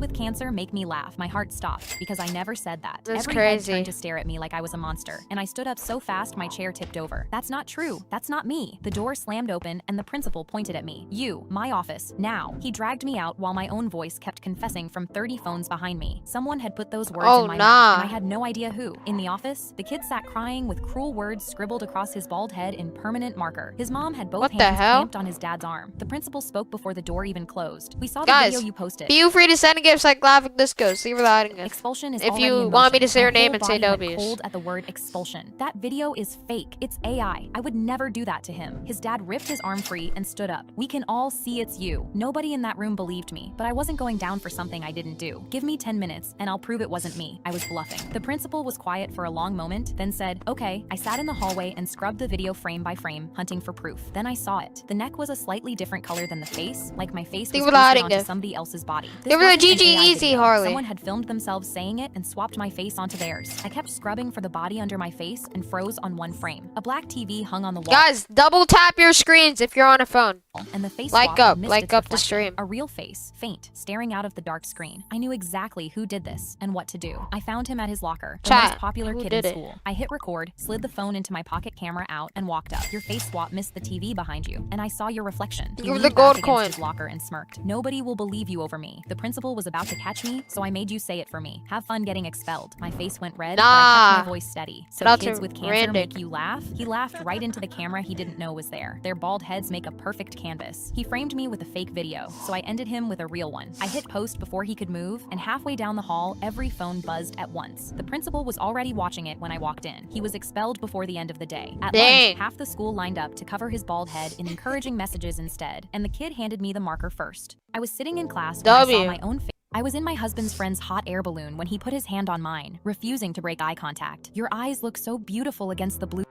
Speaker 4: with cancer make me laugh. My heart stopped because I never said that.
Speaker 1: That's
Speaker 4: Every head
Speaker 1: crazy.
Speaker 4: turned to stare at me like I was a monster, and I stood up so fast my chair tipped over. That's not true. That's not me. The door slammed open and the principal pointed at me. You, my office, now. He dragged me out while my own voice kept confessing from 30 phones behind me. Someone had put those words
Speaker 1: Oh,
Speaker 4: in my
Speaker 1: nah.
Speaker 4: mouth, and I had no idea who. In the office, the kid sat crying with cruel words scribbled across his bald head in permanent marker. His mom had both
Speaker 1: What the
Speaker 4: hands
Speaker 1: hell?
Speaker 4: clamped on his dad's arm. The principal spoke before the door even closed. We saw the
Speaker 1: Guys,
Speaker 4: video you posted.
Speaker 1: feel free to send gifts like Graphic Disco. See where that is.
Speaker 4: Expulsion is
Speaker 1: If
Speaker 4: already
Speaker 1: you
Speaker 4: in
Speaker 1: want me
Speaker 4: motion.
Speaker 1: to say your
Speaker 4: My
Speaker 1: name
Speaker 4: whole
Speaker 1: and say
Speaker 4: body went
Speaker 1: W's.
Speaker 4: cold at the word expulsion. That video is fake. It's AI. I would never do that to him. His dad ripped his arm free and stood up. We can all see it's you. Nobody in that room believed me, but I wasn't going down for something I didn't do. Give me 10 minutes and I'll prove it wasn't me. I was bluffing. The principal was quiet for a long moment, then said, okay. I sat in the hallway and scrubbed the video frame by frame, hunting for proof. Then I saw it. The neck was a slightly different color than the face, like my face
Speaker 1: Think
Speaker 4: was
Speaker 1: we're not
Speaker 4: pasted onto
Speaker 1: hiding it.
Speaker 4: somebody else's body. This
Speaker 1: Give her the
Speaker 4: wasn't an
Speaker 1: GG
Speaker 4: AI
Speaker 1: easy,
Speaker 4: video.
Speaker 1: Harley.
Speaker 4: Someone had filmed themselves saying it and swapped my face onto theirs. I kept scrubbing for the body under my face and froze on one frame. A black TV hung on the wall.
Speaker 1: Guys, double tap your screens if you're on a phone.
Speaker 4: And the face
Speaker 1: Like
Speaker 4: swap
Speaker 1: up,
Speaker 4: missed
Speaker 1: like
Speaker 4: its
Speaker 1: up the
Speaker 4: reflection.
Speaker 1: stream.
Speaker 4: A real face, faint, staring out of the dark screen. I knew exactly who did this and what to do. I found him at his locker, the
Speaker 1: Chat,
Speaker 4: most popular
Speaker 1: who
Speaker 4: kid in
Speaker 1: did it?
Speaker 4: school. I hit record, slid the phone into my pocket camera out, and walked up. Your face swap missed the TV behind you, and I saw your reflection. He
Speaker 1: Give her
Speaker 4: leaned
Speaker 1: the
Speaker 4: back
Speaker 1: gold
Speaker 4: against
Speaker 1: coin.
Speaker 4: his locker and smirked. Nobody will believe you over me. The principal was about to catch me, so I made you say it for me. Have fun getting expelled. My face went red, but I
Speaker 1: Nah.
Speaker 4: kept my voice steady. So
Speaker 1: Shout out
Speaker 4: kids
Speaker 1: to
Speaker 4: with cancer
Speaker 1: Randy.
Speaker 4: make you laugh? He laughed right into the camera he didn't know was there. Their bald heads make a perfect canvas. He framed me with a fake video, so I ended him with a real one. I hit post before he could move, and halfway down the hall, every phone buzzed at once. The principal was already watching it when I walked in. He was expelled before the end of the day. At
Speaker 1: Dang.
Speaker 4: lunch, half the school lined up to cover his bald head in encouraging messages instead, and the kid handed me the marker first. I was sitting in class when I saw
Speaker 1: W.
Speaker 4: my own face. I was in my husband's friend's hot air balloon when he put his hand on mine, refusing to break eye contact. Your eyes look so beautiful against the blue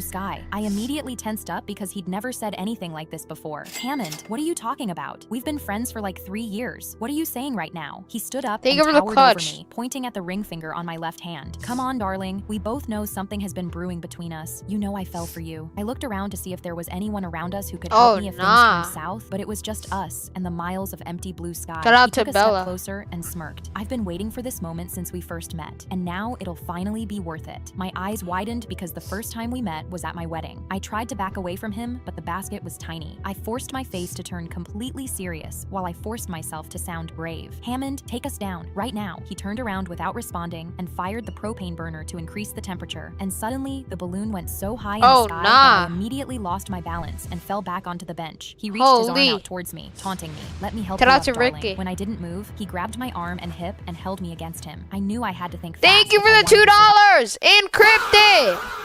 Speaker 4: sky. I immediately tensed up because he'd never said anything like this before. Hammond, what are you talking about? We've been friends for like 3 years. What are you saying right now? He stood up
Speaker 1: Think
Speaker 4: and
Speaker 1: of the
Speaker 4: towered over
Speaker 1: clutch.
Speaker 4: me, pointing at the ring finger on my left hand. Come on, darling. We both know something has been brewing between us. You know I fell for you. I looked around to see if there was anyone around us who could help
Speaker 1: Oh,
Speaker 4: me if
Speaker 1: nah.
Speaker 4: things turned south, but it was just us and the miles of empty blue sky.
Speaker 1: Shout out
Speaker 4: He
Speaker 1: to
Speaker 4: took a
Speaker 1: Bella.
Speaker 4: step closer and smirked. I've been waiting for this moment since we first met, and now it'll finally be worth it. My eyes widened because the first time we met was at my wedding. I tried to back away from him, but the basket was tiny. I forced my face to turn completely serious while I forced myself to sound brave. Hammond, take us down, right now. He turned around without responding and fired the propane burner to increase the temperature, and suddenly the balloon went so high in
Speaker 1: Oh,
Speaker 4: the sky
Speaker 1: nah.
Speaker 4: that I immediately lost my balance and fell back onto the bench. He reached his arm
Speaker 1: Holy.
Speaker 4: out towards me, taunting me. Let me help
Speaker 1: Shout
Speaker 4: you
Speaker 1: out
Speaker 4: up,
Speaker 1: to
Speaker 4: darling.
Speaker 1: Ricky.
Speaker 4: When I didn't move, he grabbed my arm and hip and held me against him. I knew I had to think
Speaker 1: Thank
Speaker 4: fast
Speaker 1: you
Speaker 4: if
Speaker 1: for
Speaker 4: I
Speaker 1: the
Speaker 4: wanted to survive.
Speaker 1: $2 encrypted.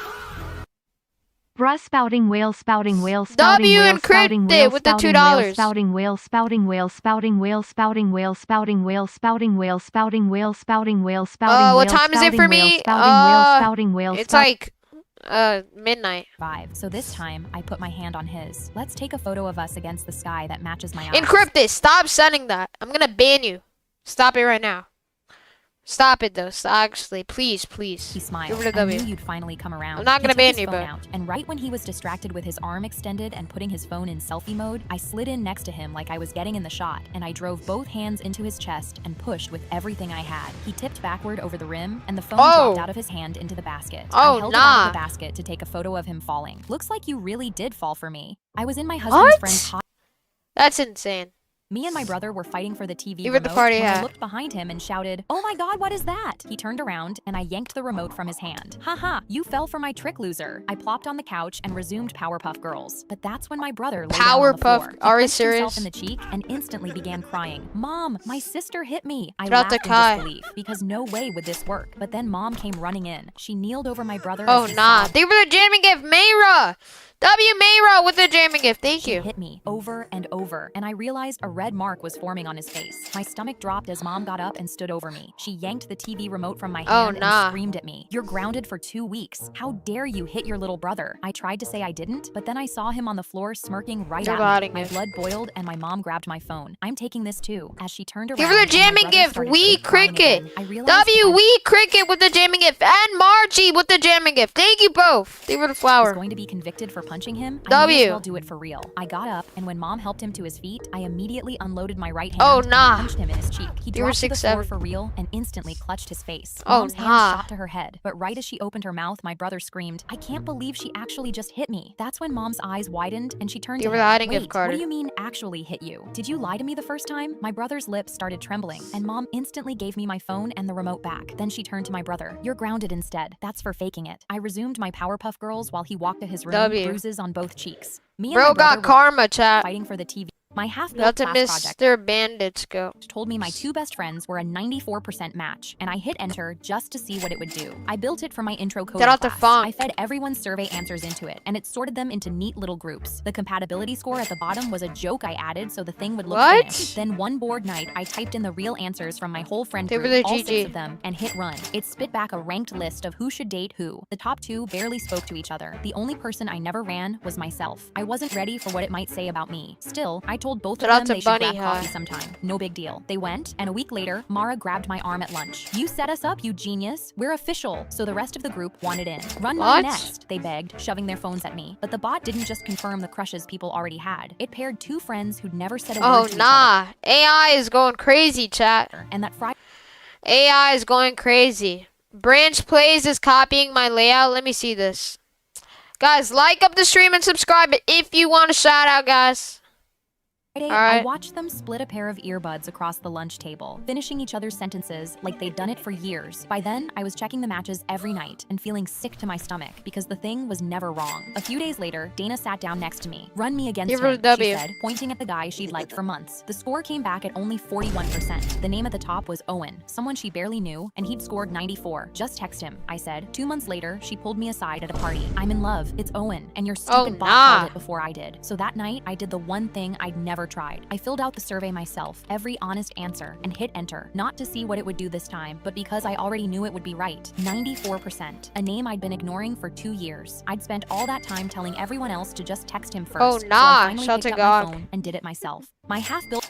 Speaker 3: Bruh spouting whale spouting whale spouting
Speaker 1: W
Speaker 3: whale spouting
Speaker 1: encrypted
Speaker 3: whale
Speaker 1: with the
Speaker 3: spouting
Speaker 1: $2.
Speaker 3: whale spouting whale spouting whale spouting whale spouting whale spouting whale spouting whale spouting whale spouting whale spouting
Speaker 1: What
Speaker 3: whale
Speaker 1: time is it for
Speaker 3: spouting whale
Speaker 1: me?
Speaker 3: spouting whale spouting whale
Speaker 1: It's
Speaker 3: spout-
Speaker 1: like midnight.
Speaker 4: So this time, I put my hand on his. Let's take a photo of us against the sky that matches my eyes.
Speaker 1: Encrypted. Stop sending that. I'm gonna ban you. Stop it right now. Stop it though. Actually, please, please.
Speaker 4: He smiled.
Speaker 1: Give it a
Speaker 4: I
Speaker 1: W.
Speaker 4: knew you'd finally come around.
Speaker 1: I'm not
Speaker 4: He
Speaker 1: gonna
Speaker 4: took
Speaker 1: ban
Speaker 4: his
Speaker 1: you,
Speaker 4: phone
Speaker 1: but-
Speaker 4: out, and right when he was distracted with his arm extended and putting his phone in selfie mode, I slid in next to him like I was getting in the shot, and I drove both hands into his chest and pushed with everything I had. He tipped backward over the rim, and the phone
Speaker 1: Oh.
Speaker 4: dropped out of his hand into the basket.
Speaker 1: Oh,
Speaker 4: I held it out
Speaker 1: nah.
Speaker 4: of the basket to take a photo of him falling. Looks like you really did fall for me. I was in my husband's
Speaker 1: What?
Speaker 4: friend's hot.
Speaker 1: That's insane.
Speaker 4: Me and my brother were fighting for the TV
Speaker 1: You were the
Speaker 4: remote
Speaker 1: party
Speaker 4: when I
Speaker 1: hat.
Speaker 4: looked behind him and shouted, "Oh my god, what is that?" He turned around and I yanked the remote from his hand. Haha, you fell for my trick, loser. I plopped on the couch and resumed Powerpuff Girls. But that's when my brother lay down on the
Speaker 1: Powerpuff-
Speaker 4: floor. He
Speaker 1: are you
Speaker 4: punched himself
Speaker 1: serious?
Speaker 4: in the cheek and instantly began crying. Mom, my sister hit me. I
Speaker 1: Shout out
Speaker 4: laughed
Speaker 1: to
Speaker 4: in
Speaker 1: Kai.
Speaker 4: disbelief because no way would this work. But then Mom came running in. She kneeled over my brother
Speaker 1: Oh
Speaker 4: as he
Speaker 1: nah.
Speaker 4: sobbed.
Speaker 1: They were the jamming gift, Mayra. W Mayro with the jamming gift. Thank
Speaker 4: She
Speaker 1: you.
Speaker 4: hit me over and over, and I realized a red mark was forming on his face. My stomach dropped as Mom got up and stood over me. She yanked the TV remote from my
Speaker 1: Oh,
Speaker 4: hand
Speaker 1: nah.
Speaker 4: and screamed at me. You're grounded for 2 weeks. How dare you hit your little brother? I tried to say I didn't, but then I saw him on the floor smirking right
Speaker 1: They're
Speaker 4: at me.
Speaker 1: hiding
Speaker 4: My
Speaker 1: it.
Speaker 4: blood boiled and my mom grabbed my phone. I'm taking this too. As she turned around,
Speaker 1: Give her the
Speaker 4: and my
Speaker 1: jamming
Speaker 4: brother
Speaker 1: gift.
Speaker 4: started
Speaker 1: We
Speaker 4: crying
Speaker 1: Cricket.
Speaker 4: again, I realized
Speaker 1: W
Speaker 4: I
Speaker 1: We Cricket with the jamming gift. And Margie with the jamming gift. Thank you both. Give her the
Speaker 4: was
Speaker 1: flower.
Speaker 4: going to be convicted for punching him. I may
Speaker 1: W.
Speaker 4: as well do it for real. I got up, and when Mom helped him to his feet, I immediately unloaded my right hand
Speaker 1: Oh,
Speaker 4: and
Speaker 1: nah.
Speaker 4: punched him in his cheek. He
Speaker 1: You were
Speaker 4: dropped to the
Speaker 1: 6'7".
Speaker 4: floor for real and instantly clutched his face.
Speaker 1: Oh,
Speaker 4: Mom's
Speaker 1: nah.
Speaker 4: hand shot to her head, but right as she opened her mouth, my brother screamed, I can't believe she actually just hit me. That's when Mom's eyes widened and she turned
Speaker 1: Give
Speaker 4: to
Speaker 1: her the
Speaker 4: him.
Speaker 1: hiding
Speaker 4: Wait,
Speaker 1: gift, Carter.
Speaker 4: what do you mean actually hit you? Did you lie to me the first time? My brother's lips started trembling, and Mom instantly gave me my phone and the remote back. Then she turned to my brother. You're grounded instead. That's for faking it. I resumed my Powerpuff Girls while he walked to his room,
Speaker 1: W.
Speaker 4: bruises on both cheeks. Me and
Speaker 1: Bro
Speaker 4: my brother
Speaker 1: got
Speaker 4: were
Speaker 1: karma, chat.
Speaker 4: fighting for the TV. My half-built
Speaker 1: Not to
Speaker 4: class
Speaker 1: miss
Speaker 4: project
Speaker 1: their bandits go.
Speaker 4: told me my 2 best friends were a 94% match, and I hit enter just to see what it would do. I built it for my intro coding
Speaker 1: Shout out to
Speaker 4: class.
Speaker 1: Funk.
Speaker 4: I fed everyone's survey answers into it, and it sorted them into neat little groups. The compatibility score at the bottom was a joke I added so the thing would look
Speaker 1: What?
Speaker 4: finished. Then one bored night, I typed in the real answers from my whole friend
Speaker 1: They
Speaker 4: group,
Speaker 1: were the
Speaker 4: all
Speaker 1: GG.
Speaker 4: 6 of them, and hit run. It spit back a ranked list of who should date who. The top 2 barely spoke to each other. The only person I never ran was myself. I wasn't ready for what it might say about me. Still, I told both
Speaker 1: Shout
Speaker 4: of
Speaker 1: out
Speaker 4: them
Speaker 1: to
Speaker 4: they should
Speaker 1: Bunny
Speaker 4: grab
Speaker 1: High.
Speaker 4: coffee sometime. No big deal. They went, and a week later, Mara grabbed my arm at lunch. You set us up, you genius. We're official. So the rest of the group wanted in. Run mine
Speaker 1: What?
Speaker 4: next, they begged, shoving their phones at me. But the bot didn't just confirm the crushes people already had. It paired 2 friends who'd never said a
Speaker 1: Oh,
Speaker 4: word to
Speaker 1: nah. AI is going crazy, chat.
Speaker 4: each other. And that Friday
Speaker 1: AI is going crazy. Branch Plays is copying my layout. Let me see this. Guys, like up the stream and subscribe if you want a shout out, guys.
Speaker 4: I
Speaker 1: Alright.
Speaker 4: watched them split a pair of earbuds across the lunch table, finishing each other's sentences like they'd done it for years. By then, I was checking the matches every night and feeling sick to my stomach because the thing was never wrong. A few days later, Dana sat down next to me. Run me against
Speaker 1: Give her
Speaker 4: him,
Speaker 1: the W.
Speaker 4: she said, pointing at the guy she'd liked for months. The score came back at only 41%. The name at the top was Owen, someone she barely knew, and he'd scored 94. Just text him, I said. 2 months later, she pulled me aside at a party. I'm in love. It's Owen, and your stupid bot
Speaker 1: nah.
Speaker 4: called it before I did. So that night, I did the one thing I'd never tried. I filled out the survey myself, every honest answer, and hit enter. Not to see what it would do this time, but because I already knew it would be right. 94%. A name I'd been ignoring for 2 years. I'd spent all that time telling everyone else to just text him first.
Speaker 1: Oh,
Speaker 4: So
Speaker 1: nah.
Speaker 4: I finally
Speaker 1: Shout
Speaker 4: picked
Speaker 1: to
Speaker 4: up my
Speaker 1: God.
Speaker 4: phone and did it myself. My half-built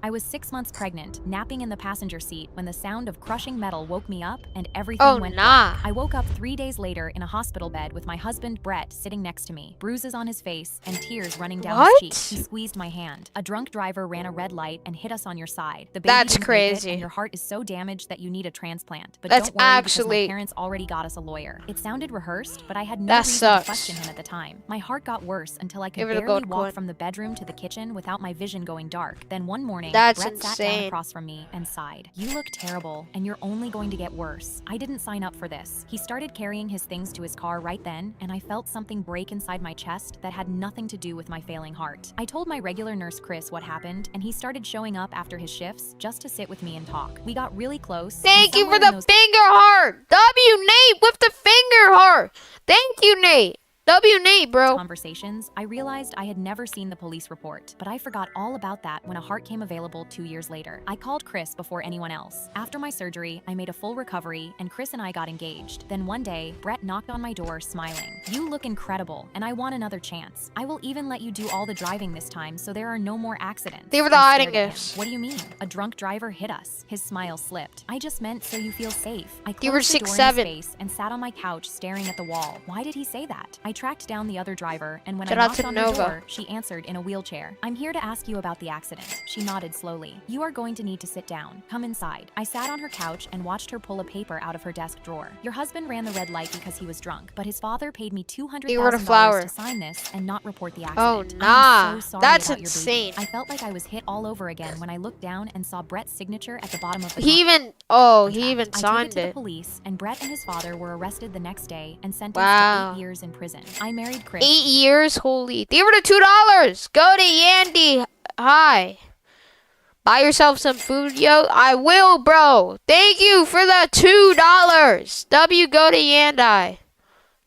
Speaker 4: I was 6 months pregnant, napping in the passenger seat when the sound of crushing metal woke me up and everything
Speaker 1: Oh,
Speaker 4: went
Speaker 1: nah.
Speaker 4: black. I woke up 3 days later in a hospital bed with my husband Brett sitting next to me, bruises on his face and tears running down
Speaker 1: What?
Speaker 4: his cheeks. He squeezed my hand. A drunk driver ran a red light and hit us on your side. The baby
Speaker 1: That's
Speaker 4: didn't make it,
Speaker 1: crazy.
Speaker 4: and your heart is so damaged that you need a transplant. But
Speaker 1: That's
Speaker 4: don't worry
Speaker 1: actually-
Speaker 4: because my parents already got us a lawyer. It sounded rehearsed, but I had no
Speaker 1: That
Speaker 4: reason
Speaker 1: sucks.
Speaker 4: to question him at the time. My heart got worse until I could
Speaker 1: Give her the
Speaker 4: barely
Speaker 1: gold
Speaker 4: walk
Speaker 1: coin.
Speaker 4: from the bedroom to the kitchen without my vision going dark. Then one morning,
Speaker 1: That's
Speaker 4: Brett sat
Speaker 1: insane.
Speaker 4: down across from me and sighed. You look terrible, and you're only going to get worse. I didn't sign up for this. He started carrying his things to his car right then, and I felt something break inside my chest that had nothing to do with my failing heart. I told my regular nurse Chris what happened, and he started showing up after his shifts just to sit with me and talk. We got really close. and
Speaker 1: Thank you for
Speaker 4: somewhere in
Speaker 1: the
Speaker 4: those
Speaker 1: finger heart. W Nate with the finger heart. Thank you, Nate. W Nate, bro.
Speaker 4: conversations, I realized I had never seen the police report, but I forgot all about that when a heart came available 2 years later. I called Chris before anyone else. After my surgery, I made a full recovery, and Chris and I got engaged. Then one day, Brett knocked on my door smiling. You look incredible, and I want another chance. I will even let you do all the driving this time so there are no more accidents.
Speaker 1: They were the
Speaker 4: I
Speaker 1: hiding
Speaker 4: stared at him.
Speaker 1: gifts.
Speaker 4: What do you mean? A drunk driver hit us. His smile slipped. I just meant so you feel safe. I
Speaker 1: You were
Speaker 4: closed the door in
Speaker 1: 6'7".
Speaker 4: his face and sat on my couch staring at the wall. Why did he say that? I tracked down the other driver, and when
Speaker 1: Shout
Speaker 4: I
Speaker 1: out
Speaker 4: knocked
Speaker 1: to
Speaker 4: on
Speaker 1: Nova.
Speaker 4: her door, she answered in a wheelchair. I'm here to ask you about the accident. She nodded slowly. You are going to need to sit down. Come inside. I sat on her couch and watched her pull a paper out of her desk drawer. Your husband ran the red light because he was drunk, but his father paid me
Speaker 1: They were the
Speaker 4: $200,000
Speaker 1: flower.
Speaker 4: to sign this and not report the
Speaker 1: Oh,
Speaker 4: accident.
Speaker 1: nah.
Speaker 4: I'm so sorry
Speaker 1: That's
Speaker 4: about your baby.
Speaker 1: insane.
Speaker 4: I felt like I was hit all over again when I looked down and saw Brett's signature at the bottom of the
Speaker 1: He
Speaker 4: contract.
Speaker 1: even, oh, he even
Speaker 4: I took it
Speaker 1: signed
Speaker 4: to the
Speaker 1: it.
Speaker 4: police, and Brett and his father were arrested the next day and sentenced
Speaker 1: Wow.
Speaker 4: to 8 years in prison. I married Chris.
Speaker 1: 8 years, holy. They were the $2. Go to Yandy. Hi. Buy yourself some food, yo. I will, bro. Thank you for the $2. W, go to Yandai.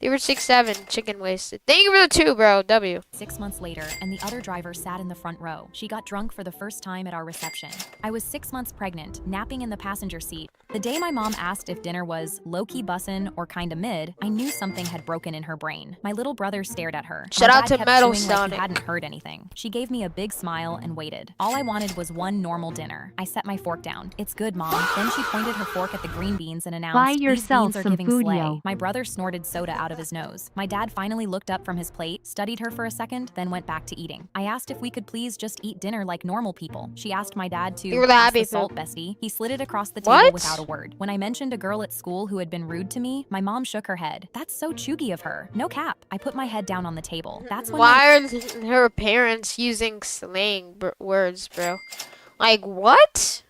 Speaker 1: They were 6'7", chicken wasted. Thank you for the 2, bro. W.
Speaker 4: 6 months later, and the other driver sat in the front row. She got drunk for the first time at our reception. I was 6 months pregnant, napping in the passenger seat. The day my mom asked if dinner was low-key bussin' or kinda mid, I knew something had broken in her brain. My little brother stared at her.
Speaker 1: Shout
Speaker 4: My
Speaker 1: out
Speaker 4: dad
Speaker 1: to
Speaker 4: kept
Speaker 1: Metal
Speaker 4: chewing like
Speaker 1: Sonic.
Speaker 4: he hadn't heard anything. She gave me a big smile and waited. All I wanted was one normal dinner. I set my fork down. It's good, Mom. Then she pointed her fork at the green beans and announced,
Speaker 3: Buy
Speaker 4: "These
Speaker 3: yourself
Speaker 4: beans are
Speaker 3: some
Speaker 4: giving
Speaker 3: food,
Speaker 4: slay."
Speaker 3: yo.
Speaker 4: My brother snorted soda out of his nose. My dad finally looked up from his plate, studied her for a second, then went back to eating. I asked if we could please just eat dinner like normal people. She asked my dad to
Speaker 1: You were the
Speaker 4: pass
Speaker 1: happy
Speaker 4: the salt,
Speaker 1: food.
Speaker 4: bestie. He slid it across the table
Speaker 1: What?
Speaker 4: without a word. When I mentioned a girl at school who had been rude to me, my mom shook her head. That's so chuggy of her. No cap. I put my head down on the table. That's when
Speaker 1: Why are her parents using slang words, bro? Like, what?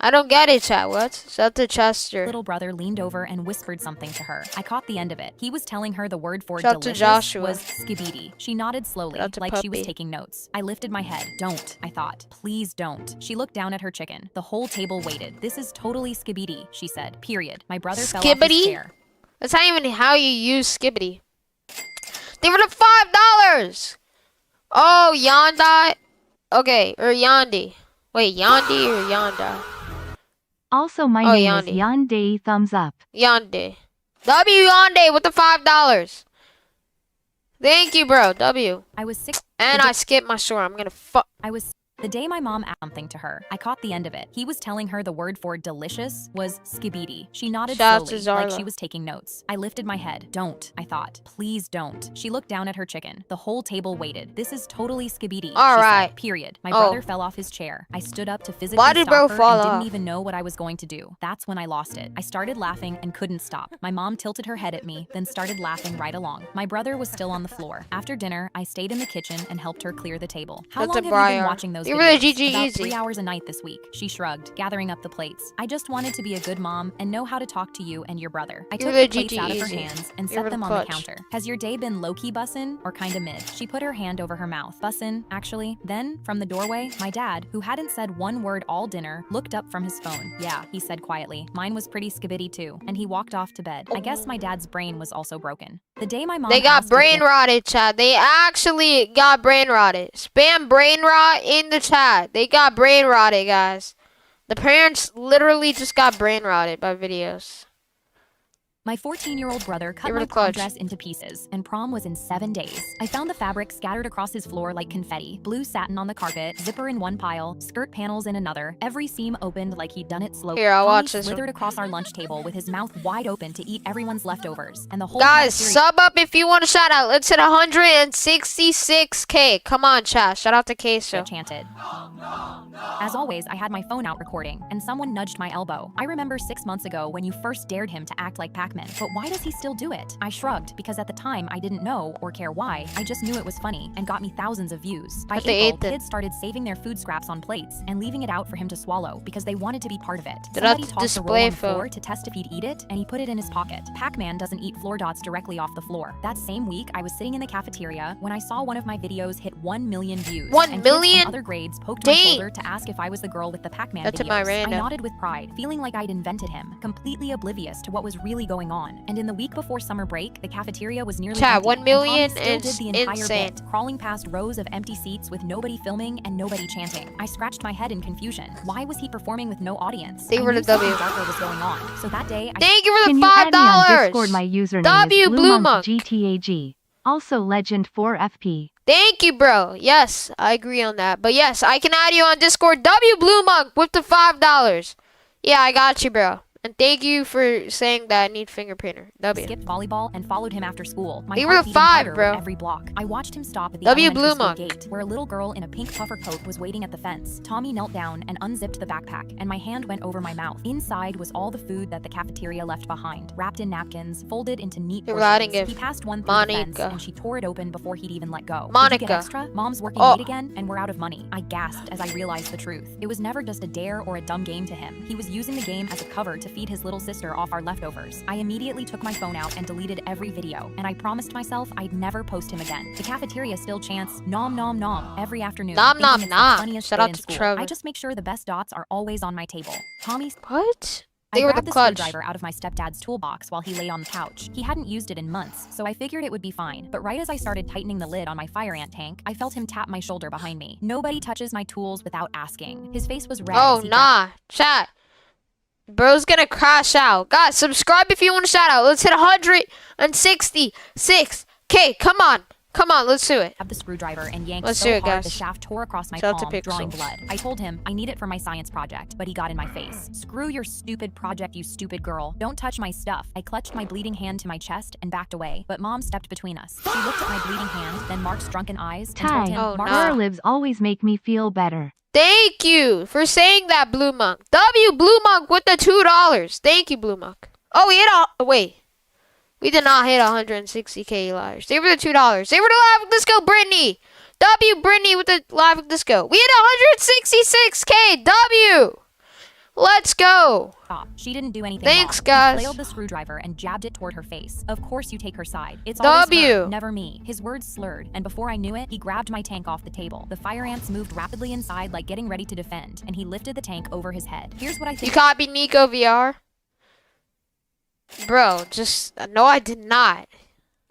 Speaker 1: I don't get it, chat. What? Shout to Chester.
Speaker 4: little brother leaned over and whispered something to her. I caught the end of it. He was telling her the word for
Speaker 1: Shout to
Speaker 4: delicious
Speaker 1: Joshua.
Speaker 4: was skibidi. She nodded slowly,
Speaker 1: Shout to
Speaker 4: like she was
Speaker 1: Puppy.
Speaker 4: taking notes. I lifted my head. Don't, I thought. Please don't. She looked down at her chicken. The whole table waited. This is totally skibidi, she said. Period. My brother fell off
Speaker 1: Skibbity?
Speaker 4: his chair.
Speaker 1: That's not even how you use Skibbity. They were the $5. Oh, Yonda. Okay, or Yandi. Wait, Yandi or Yonda?
Speaker 3: Also, my
Speaker 1: Oh,
Speaker 3: name is
Speaker 1: Yandi.
Speaker 3: Yonde. Thumbs up.
Speaker 1: Yonde. W Yonde with the $5. Thank you, bro. W.
Speaker 4: I was sick.
Speaker 1: And I skipped my store. I'm gonna fuck.
Speaker 4: I was the day my mom asked something to her. I caught the end of it. He was telling her the word for delicious was skibidi. She nodded
Speaker 1: Shout out to
Speaker 4: slowly, like
Speaker 1: Zarla.
Speaker 4: she was taking notes. I lifted my head. Don't, I thought. Please don't. She looked down at her chicken. The whole table waited. This is totally skibidi.
Speaker 1: All
Speaker 4: she
Speaker 1: right.
Speaker 4: said. Period. My
Speaker 1: Oh.
Speaker 4: brother fell off his chair. I stood up to physically
Speaker 1: Why did
Speaker 4: stop
Speaker 1: bro
Speaker 4: her
Speaker 1: fall
Speaker 4: and
Speaker 1: off?
Speaker 4: didn't even know what I was going to do. That's when I lost it. I started laughing and couldn't stop. My mom tilted her head at me, then started laughing right along. My brother was still on the floor. After dinner, I stayed in the kitchen and helped her clear the table. How
Speaker 1: That's
Speaker 4: long
Speaker 1: a
Speaker 4: have you
Speaker 1: Briar.
Speaker 4: been watching those
Speaker 1: You
Speaker 4: videos?
Speaker 1: were the GG
Speaker 4: About
Speaker 1: easy.
Speaker 4: 3 hours a night this week. She shrugged, gathering up the plates. I just wanted to be a good mom and know how to talk to you and your brother. I
Speaker 1: You
Speaker 4: took
Speaker 1: were
Speaker 4: the
Speaker 1: the
Speaker 4: plates
Speaker 1: GG
Speaker 4: out of her
Speaker 1: easy.
Speaker 4: hands and
Speaker 1: You
Speaker 4: set
Speaker 1: were
Speaker 4: them
Speaker 1: the
Speaker 4: on the
Speaker 1: clutch.
Speaker 4: counter. Has your day been low-key bussin' or kinda mid? She put her hand over her mouth. Bussin', actually. Then, from the doorway, my dad, who hadn't said one word all dinner, looked up from his phone. Yeah, he said quietly. Mine was pretty skibidi too. And he walked off to bed. I guess my dad's brain was also broken. The day my mom
Speaker 1: They got
Speaker 4: asked if
Speaker 1: brain rotted, chat. They actually got brain rotted. Spam brain rot in the chat. They got brain rotted, guys. The parents literally just got brain rotted by videos.
Speaker 4: My 14-year-old brother cut
Speaker 1: Give her
Speaker 4: my
Speaker 1: the
Speaker 4: prom
Speaker 1: clutch.
Speaker 4: dress into pieces, and prom was in 7 days. I found the fabric scattered across his floor like confetti, blue satin on the carpet, zipper in one pile, skirt panels in another, every seam opened like he'd done it slowly.
Speaker 1: Here, I'll
Speaker 4: Tommy
Speaker 1: watch this one.
Speaker 4: slithered across our lunch table with his mouth wide open to eat everyone's leftovers, and the whole
Speaker 1: Guys,
Speaker 4: cafeteria
Speaker 1: sub up if you want a shout out. Let's hit 166K. Come on, chat. Shout out to Queso.
Speaker 4: chanted. As always, I had my phone out recording, and someone nudged my elbow. I remember 6 months ago when you first dared him to act like Pac-Man, but why does he still do it? I shrugged, because at the time I didn't know or care why. I just knew it was funny and got me thousands of views. By
Speaker 1: But they
Speaker 4: April,
Speaker 1: ate it.
Speaker 4: kids started saving their food scraps on plates and leaving it out for him to swallow because they wanted to be part of it.
Speaker 1: Did
Speaker 4: Somebody
Speaker 1: not
Speaker 4: tossed a roll
Speaker 1: display
Speaker 4: on the floor
Speaker 1: phone.
Speaker 4: to test if he'd eat it, and he put it in his pocket. Pac-Man doesn't eat floor dots directly off the floor. That same week, I was sitting in the cafeteria when I saw one of my videos hit 1 million views.
Speaker 1: 1
Speaker 4: and kids from
Speaker 1: million?
Speaker 4: other grades poked my
Speaker 1: Dang.
Speaker 4: shoulder to ask if I was the girl with the Pac-Man
Speaker 1: That's
Speaker 4: videos.
Speaker 1: in my
Speaker 4: I
Speaker 1: random.
Speaker 4: nodded with pride, feeling like I'd invented him, completely oblivious to what was really going on. And in the week before summer break, the cafeteria was nearly
Speaker 1: Chat,
Speaker 4: empty,
Speaker 1: 1
Speaker 4: and
Speaker 1: million
Speaker 4: Tommy still
Speaker 1: is
Speaker 4: did the entire
Speaker 1: insane.
Speaker 4: bit, crawling past rows of empty seats with nobody filming and nobody chanting. I scratched my head in confusion. Why was he performing with no audience?
Speaker 1: They
Speaker 4: I
Speaker 1: were
Speaker 4: knew
Speaker 1: the W.
Speaker 4: something darker was going on. So that day, I
Speaker 1: Thank you for
Speaker 3: Can
Speaker 1: the
Speaker 3: you add me on
Speaker 1: $5.
Speaker 3: Discord? My username
Speaker 1: W
Speaker 3: is
Speaker 1: Blue
Speaker 3: BlueMonk
Speaker 1: Monk.
Speaker 3: GTAG. Also Legend 4FP.
Speaker 1: Thank you, bro. Yes, I agree on that. But yes, I can add you on Discord. W Blue Monk with the $5. Yeah, I got you, bro. And thank you for saying that I need fingerprinter. W.
Speaker 4: skipped volleyball and followed him after school. My
Speaker 1: They were
Speaker 4: heart beating
Speaker 1: 5,
Speaker 4: harder
Speaker 1: bro.
Speaker 4: with every block. I watched him stop at the
Speaker 1: W
Speaker 4: elementary
Speaker 1: Blue
Speaker 4: school
Speaker 1: Monk.
Speaker 4: gate, where a little girl in a pink puffer coat was waiting at the fence. Tommy knelt down and unzipped the backpack, and my hand went over my mouth. Inside was all the food that the cafeteria left behind, wrapped in napkins, folded into neat
Speaker 1: You're writing
Speaker 4: portions.
Speaker 1: it.
Speaker 4: He passed one through the fence,
Speaker 1: Monica.
Speaker 4: and she tore it open before he'd even let go. Did you
Speaker 1: Monica.
Speaker 4: get extra? Mom's working
Speaker 1: Oh.
Speaker 4: late again, and we're out of money. I gasped as I realized the truth. It was never just a dare or a dumb game to him. He was using the game as a cover to feed his little sister off our leftovers. I immediately took my phone out and deleted every video, and I promised myself I'd never post him again. The cafeteria still chants nom nom nom every afternoon.
Speaker 1: Nom,
Speaker 4: thinking
Speaker 1: nom,
Speaker 4: it's the
Speaker 1: nom.
Speaker 4: funniest
Speaker 1: Shout
Speaker 4: bit
Speaker 1: out
Speaker 4: in
Speaker 1: to
Speaker 4: school.
Speaker 1: Trevor.
Speaker 4: I just make sure the best dots are always on my table. Tommy's
Speaker 1: What? They
Speaker 4: I
Speaker 1: were the
Speaker 4: grabbed the
Speaker 1: clutch.
Speaker 4: screwdriver out of my stepdad's toolbox while he lay on the couch. He hadn't used it in months, so I figured it would be fine. But right as I started tightening the lid on my fire ant tank, I felt him tap my shoulder behind me. Nobody touches my tools without asking. His face was red.
Speaker 1: Oh,
Speaker 4: as he
Speaker 1: nah. Chat. Bro's gonna crash out. Guys, subscribe if you want a shout out. Let's hit 166K. Come on. Come on, let's do it.
Speaker 4: grabbed the screwdriver and yanked
Speaker 1: Let's
Speaker 4: so
Speaker 1: do it,
Speaker 4: hard
Speaker 1: guys.
Speaker 4: the shaft tore across my
Speaker 1: Shout out to
Speaker 4: palm,
Speaker 1: Pixel.
Speaker 4: drawing blood. I told him I need it for my science project, but he got in my face. Screw your stupid project, you stupid girl. Don't touch my stuff. I clutched my bleeding hand to my chest and backed away, but Mom stepped between us. She looked at my bleeding hand, then Mark's drunken eyes, and told
Speaker 3: Tag.
Speaker 4: him,
Speaker 1: Oh,
Speaker 4: Mark,
Speaker 1: nah.
Speaker 3: Your lives always make me feel better.
Speaker 1: Thank you for saying that, Blue Monk. Blue Monk with the $2. Thank you, Blue Monk. Oh, we hit wait. We did not hit 160K lives. They were the $2. They were the live. Let's go, Brittany. Brittany with the live. Let's go. We hit 166K. Let's go.
Speaker 4: Stop. She didn't do anything
Speaker 1: Thanks,
Speaker 4: wrong.
Speaker 1: guys.
Speaker 4: He flailed the screwdriver and jabbed it toward her face. Of course you take her side. It's always her, never me. His words slurred, and before I knew it, he grabbed my tank off the table. The fire ants moved rapidly inside like getting ready to defend, and he lifted the tank over his head. Here's what I
Speaker 1: You
Speaker 4: think
Speaker 1: copied Nico VR? Bro, no, I did not.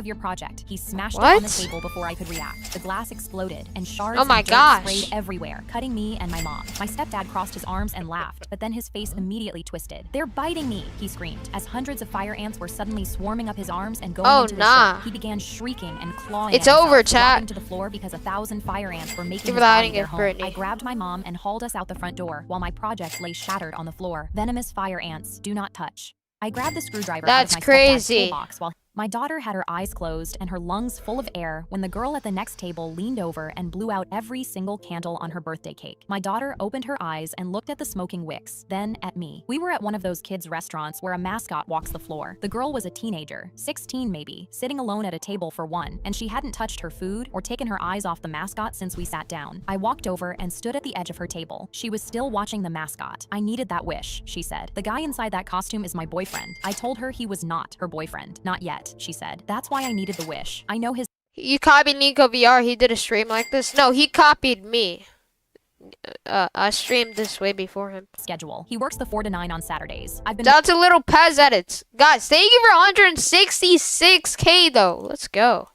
Speaker 4: of your project. He smashed it
Speaker 1: What?
Speaker 4: on the table before I could react. The glass exploded, and shards
Speaker 1: Oh my
Speaker 4: of dirt
Speaker 1: gosh.
Speaker 4: sprayed everywhere, cutting me and my mom. My stepdad crossed his arms and laughed, but then his face immediately twisted. They're biting me, he screamed, as hundreds of fire ants were suddenly swarming up his arms and going
Speaker 1: Oh,
Speaker 4: into the
Speaker 1: nah.
Speaker 4: ship. He began shrieking and clawing
Speaker 1: It's
Speaker 4: at himself,
Speaker 1: over, chat.
Speaker 4: dropping to the floor because 1,000 fire ants were making
Speaker 1: Give
Speaker 4: his
Speaker 1: her the
Speaker 4: body
Speaker 1: hiding
Speaker 4: their
Speaker 1: gift,
Speaker 4: home.
Speaker 1: Brittany.
Speaker 4: I grabbed my mom and hauled us out the front door, while my project lay shattered on the floor. Venomous fire ants, do not touch. I grabbed the screwdriver
Speaker 1: That's
Speaker 4: out of my
Speaker 1: crazy.
Speaker 4: stepdad's toolbox while my daughter had her eyes closed and her lungs full of air when the girl at the next table leaned over and blew out every single candle on her birthday cake. My daughter opened her eyes and looked at the smoking wicks, then at me. We were at one of those kids' restaurants where a mascot walks the floor. The girl was a teenager, 16 maybe, sitting alone at a table for one, and she hadn't touched her food or taken her eyes off the mascot since we sat down. I walked over and stood at the edge of her table. She was still watching the mascot. I needed that wish, she said. The guy inside that costume is my boyfriend. I told her he was not her boyfriend. Not yet, she said. That's why I needed the wish. I know his
Speaker 1: You copied Nico VR. He did a stream like this. No, he copied me. I streamed this way before him.
Speaker 4: schedule. He works the 4 to 9 on Saturdays. I've been
Speaker 1: Shout out to Little Pez Edits. Guys, thank you for 166K though. Let's go.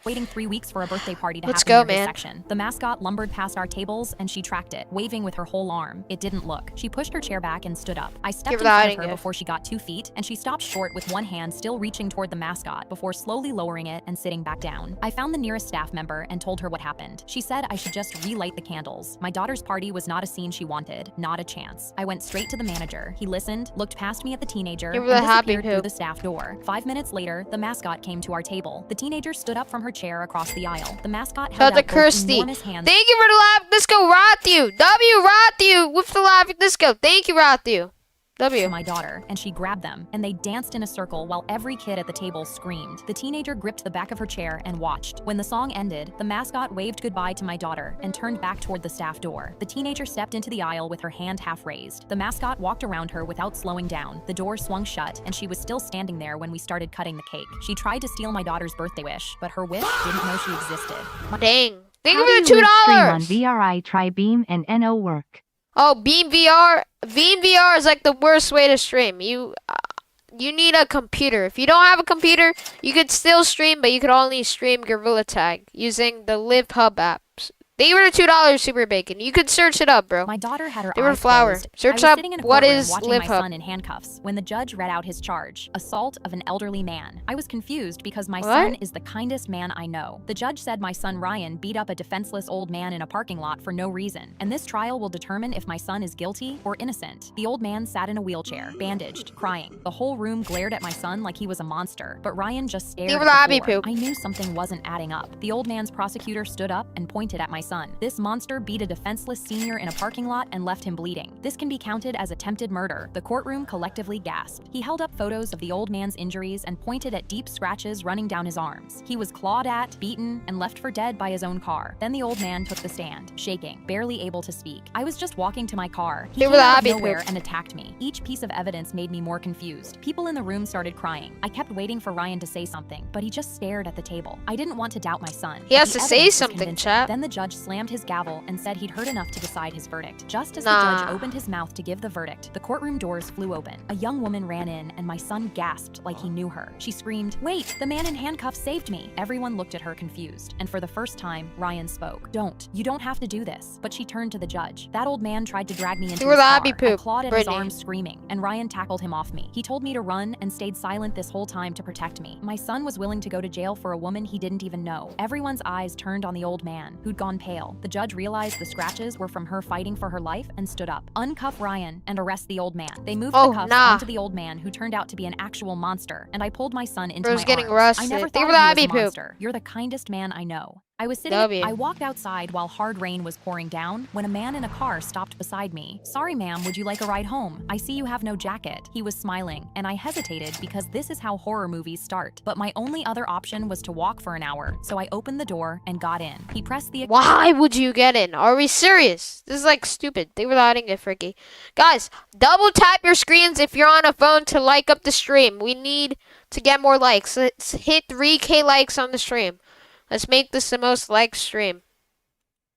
Speaker 4: waiting 3 weeks for a birthday party to
Speaker 1: Let's
Speaker 4: happen
Speaker 1: go,
Speaker 4: near his
Speaker 1: man.
Speaker 4: section. The mascot lumbered past our tables and she tracked it, waving with her whole arm. It didn't look. She pushed her chair back and stood up. I stepped
Speaker 1: Give
Speaker 4: in
Speaker 1: her the
Speaker 4: front of
Speaker 1: hiding
Speaker 4: her
Speaker 1: gift.
Speaker 4: before she got 2 feet, and she stopped short with one hand still reaching toward the mascot before slowly lowering it and sitting back down. I found the nearest staff member and told her what happened. She said I should just relight the candles. My daughter's party was not a scene she wanted, not a chance. I went straight to the manager. He listened, looked past me at the teenager,
Speaker 1: Give her
Speaker 4: and
Speaker 1: the happy
Speaker 4: disappeared through
Speaker 1: poop.
Speaker 4: the staff door. 5 minutes later, the mascot came to our table. The teenager stood up from her chair across the aisle. The mascot
Speaker 1: Shout
Speaker 4: held
Speaker 1: out to
Speaker 4: out both
Speaker 1: Kirsty.
Speaker 4: enormous hands.
Speaker 1: Thank you for the live disco, Rathu. Rathu with the live disco. Thank you, Rathu.
Speaker 4: To my daughter, and she grabbed them, and they danced in a circle while every kid at the table screamed. The teenager gripped the back of her chair and watched. When the song ended, the mascot waved goodbye to my daughter and turned back toward the staff door. The teenager stepped into the aisle with her hand half raised. The mascot walked around her without slowing down. The door swung shut, and she was still standing there when we started cutting the cake. She tried to steal my daughter's birthday wish, but her wish didn't know she existed.
Speaker 1: Dang. Thank
Speaker 3: How
Speaker 1: you
Speaker 3: do
Speaker 1: for the
Speaker 3: you live stream on
Speaker 1: $2.
Speaker 3: VRI try Beam and NO work?
Speaker 1: Oh, Beam VR. Beam VR is like the worst way to stream. You need a computer. If you don't have a computer, you could still stream, but you could only stream Gorilla Tag using the Live Hub apps. They were the $2 super bacon. You could search it up, bro.
Speaker 4: My daughter had her
Speaker 1: They were
Speaker 4: eyes
Speaker 1: flour.
Speaker 4: closed.
Speaker 1: Search
Speaker 4: I was
Speaker 1: up
Speaker 4: sitting in a
Speaker 1: what
Speaker 4: courtroom
Speaker 1: is
Speaker 4: watching
Speaker 1: Live
Speaker 4: my
Speaker 1: Hub.
Speaker 4: son in handcuffs when the judge read out his charge: assault of an elderly man. I was confused because my
Speaker 1: What?
Speaker 4: son is the kindest man I know. The judge said my son Ryan beat up a defenseless old man in a parking lot for no reason, and this trial will determine if my son is guilty or innocent. The old man sat in a wheelchair, bandaged, crying. The whole room glared at my son like he was a monster, but Ryan just stared
Speaker 1: They
Speaker 4: at
Speaker 1: were
Speaker 4: the
Speaker 1: lobby
Speaker 4: floor.
Speaker 1: poop.
Speaker 4: I knew something wasn't adding up. The old man's prosecutor stood up and pointed at my son. This monster beat a defenseless senior in a parking lot and left him bleeding. This can be counted as attempted murder. The courtroom collectively gasped. He held up photos of the old man's injuries and pointed at deep scratches running down his arms. He was clawed at, beaten, and left for dead by his own car. Then the old man took the stand, shaking, barely able to speak. I was just walking to my car. He
Speaker 1: They
Speaker 4: came
Speaker 1: were the
Speaker 4: out of
Speaker 1: hobby
Speaker 4: nowhere
Speaker 1: poop.
Speaker 4: and attacked me. Each piece of evidence made me more confused. People in the room started crying. I kept waiting for Ryan to say something, but he just stared at the table. I didn't want to doubt my son.
Speaker 1: He
Speaker 4: but
Speaker 1: has
Speaker 4: the
Speaker 1: to say
Speaker 4: evidence was
Speaker 1: something,
Speaker 4: convincing.
Speaker 1: chat.
Speaker 4: Then the judge slammed his gavel and said he'd heard enough to decide his verdict. Just as the
Speaker 1: Nah.
Speaker 4: judge opened his mouth to give the verdict, the courtroom doors flew open. A young woman ran in, and my son gasped like he knew her. She screamed, "Wait, the man in handcuffs saved me!" Everyone looked at her confused, and for the first time, Ryan spoke. You don't have to do this." But she turned to the judge. "That old man tried to drag me into
Speaker 1: were
Speaker 4: his
Speaker 1: the
Speaker 4: car.
Speaker 1: happy
Speaker 4: I
Speaker 1: poop,
Speaker 4: clawed at his
Speaker 1: Brittany.
Speaker 4: arms screaming, and Ryan tackled him off me. He told me to run and stayed silent this whole time to protect me. My son was willing to go to jail for a woman he didn't even know." Everyone's eyes turned on the old man, who'd gone pale. The judge realized the scratches were from her fighting for her life and stood up. "Uncuff Ryan and arrest the old man." They moved
Speaker 1: Oh,
Speaker 4: the cuffs
Speaker 1: nah.
Speaker 4: onto the old man, who turned out to be an actual monster, and I pulled my son into
Speaker 1: Bro's
Speaker 4: my
Speaker 1: getting
Speaker 4: arms.
Speaker 1: rusted.
Speaker 4: I never
Speaker 1: They
Speaker 4: thought
Speaker 1: were
Speaker 4: of
Speaker 1: the
Speaker 4: you as
Speaker 1: happy
Speaker 4: a
Speaker 1: poop.
Speaker 4: monster. You're the kindest man I know. I was sitting.
Speaker 1: W.
Speaker 4: I walked outside while hard rain was pouring down when a man in a car stopped beside me. "Sorry, ma'am, would you like a ride home? I see you have no jacket." He was smiling, and I hesitated because this is how horror movies start. But my only other option was to walk for an hour, so I opened the door and got in. He pressed the
Speaker 1: Why would you get in? Are we serious? This is like stupid. They were letting it freaky. Guys, double tap your screens if you're on a phone to like up the stream. We need to get more likes. Let's hit 3K likes on the stream. Let's make this the most liked stream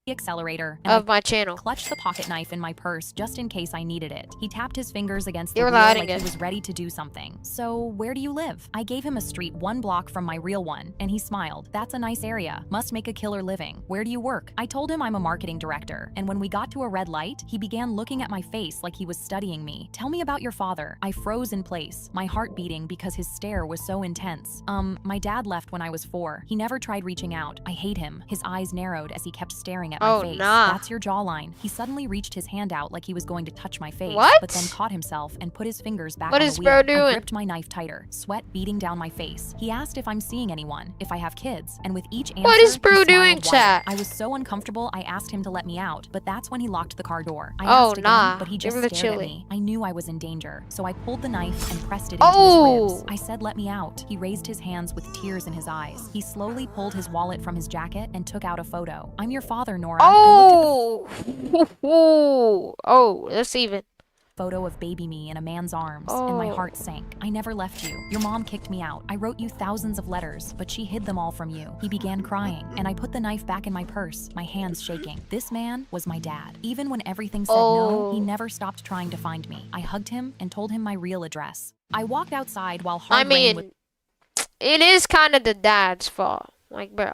Speaker 4: accelerator and
Speaker 1: of my channel.
Speaker 4: clutched the pocket knife in my purse just in case I needed it. He tapped his fingers against the
Speaker 1: You're
Speaker 4: wheel
Speaker 1: hiding
Speaker 4: like
Speaker 1: it.
Speaker 4: he was ready to do something. "So, where do you live?" I gave him a street 1 block from my real one, and he smiled. "That's a nice area. Must make a killer living. Where do you work?" I told him I'm a marketing director, and when we got to a red light, he began looking at my face like he was studying me. "Tell me about your father." I froze in place, my heart beating because his stare was so intense. My dad left when I was 4. He never tried reaching out. I hate him." His eyes narrowed as he kept staring at my
Speaker 1: Oh,
Speaker 4: face.
Speaker 1: nah.
Speaker 4: "That's your jawline." He suddenly reached his hand out like he was going to touch my face,
Speaker 1: What?
Speaker 4: but then caught himself and put his fingers back
Speaker 1: What
Speaker 4: on
Speaker 1: is
Speaker 4: the wheel.
Speaker 1: bro
Speaker 4: I
Speaker 1: doing?
Speaker 4: gripped my knife tighter, sweat beating down my face. He asked if I'm seeing anyone, if I have kids, and with each answer,
Speaker 1: What is
Speaker 4: he
Speaker 1: bro
Speaker 4: smiled
Speaker 1: doing,
Speaker 4: wider.
Speaker 1: chat?
Speaker 4: I was so uncomfortable, I asked him to let me out, but that's when he locked the car door. I
Speaker 1: Oh,
Speaker 4: asked again,
Speaker 1: nah.
Speaker 4: but he
Speaker 1: Give
Speaker 4: just
Speaker 1: him the
Speaker 4: stared at
Speaker 1: chili.
Speaker 4: me. I knew I was in danger, so I pulled the knife and pressed it into
Speaker 1: Oh.
Speaker 4: his ribs. I said, "Let me out." He raised his hands with tears in his eyes. He slowly pulled his wallet from his jacket and took out a photo. "I'm your father, Nora." I looked at the
Speaker 1: Oh, that's even.
Speaker 4: photo of baby me in a man's arms, and my
Speaker 1: Oh.
Speaker 4: heart sank. "I never left you. Your mom kicked me out. I wrote you thousands of letters, but she hid them all from you." He began crying, and I put the knife back in my purse, my hands shaking. This man was my dad. Even when everything said no, he
Speaker 1: Oh.
Speaker 4: never stopped trying to find me. I hugged him and told him my real address. I walked outside while
Speaker 1: I
Speaker 4: hard rain was
Speaker 1: mean, it is kind of the dad's fault. Like, bro.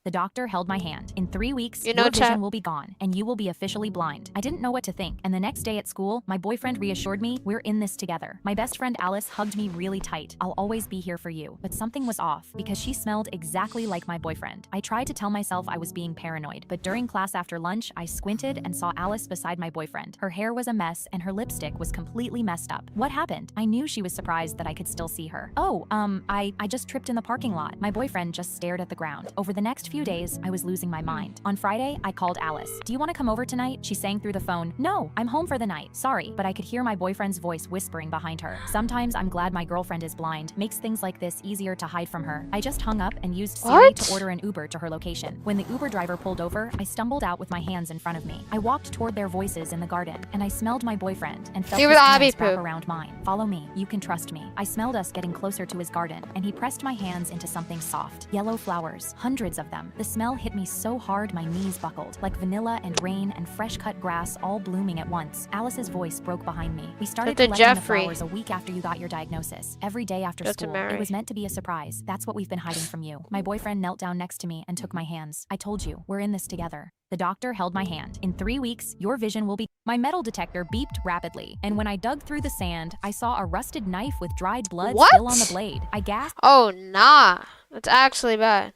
Speaker 4: The doctor held my hand. "In 3 weeks,
Speaker 1: You know,
Speaker 4: your vision
Speaker 1: chat.
Speaker 4: will be gone, and you will be officially blind." I didn't know what to think, and the next day at school, my boyfriend reassured me, "We're in this together." My best friend Alice hugged me really tight. "I'll always be here for you." But something was off, because she smelled exactly like my boyfriend. I tried to tell myself I was being paranoid, but during class after lunch, I squinted and saw Alice beside my boyfriend. Her hair was a mess, and her lipstick was completely messed up. What happened? I knew she was surprised that I could still see her. I just tripped in the parking lot." My boyfriend just stared at the ground. Over the next few days, I was losing my mind. On Friday, I called Alice. "Do you want to come over tonight?" She sang through the phone. "No, I'm home for the night. Sorry." But I could hear my boyfriend's voice whispering behind her. Sometimes I'm glad my girlfriend is blind. Makes things like this easier to hide from her. I just hung up and used Siri
Speaker 1: What?
Speaker 4: to order an Uber to her location. When the Uber driver pulled over, I stumbled out with my hands in front of me. I walked toward their voices in the garden, and I smelled my boyfriend and felt
Speaker 1: You
Speaker 4: his
Speaker 1: were the
Speaker 4: hands
Speaker 1: happy
Speaker 4: wrap
Speaker 1: poop.
Speaker 4: around mine. "Follow me. You can trust me." I smelled us getting closer to his garden, and he pressed my hands into something soft. Yellow flowers, hundreds of them. The smell hit me so hard my knees buckled, like vanilla and rain and fresh-cut grass all blooming at once. Alice's voice broke behind me. "We started
Speaker 1: Dr.
Speaker 4: collecting
Speaker 1: Jeffrey.
Speaker 4: the flowers a week after you got your diagnosis. Every day after
Speaker 1: Dr.
Speaker 4: school.
Speaker 1: Mary.
Speaker 4: It was meant to be a surprise. That's what we've been hiding from you." My boyfriend knelt down next to me and took my hands. "I told you, we're in this together." The doctor held my hand. "In 3 weeks, your vision will be..." My metal detector beeped rapidly, and when I dug through the sand, I saw a rusted knife with dried blood
Speaker 1: What?
Speaker 4: still on the blade. I gasped.
Speaker 1: Oh, nah. That's actually bad.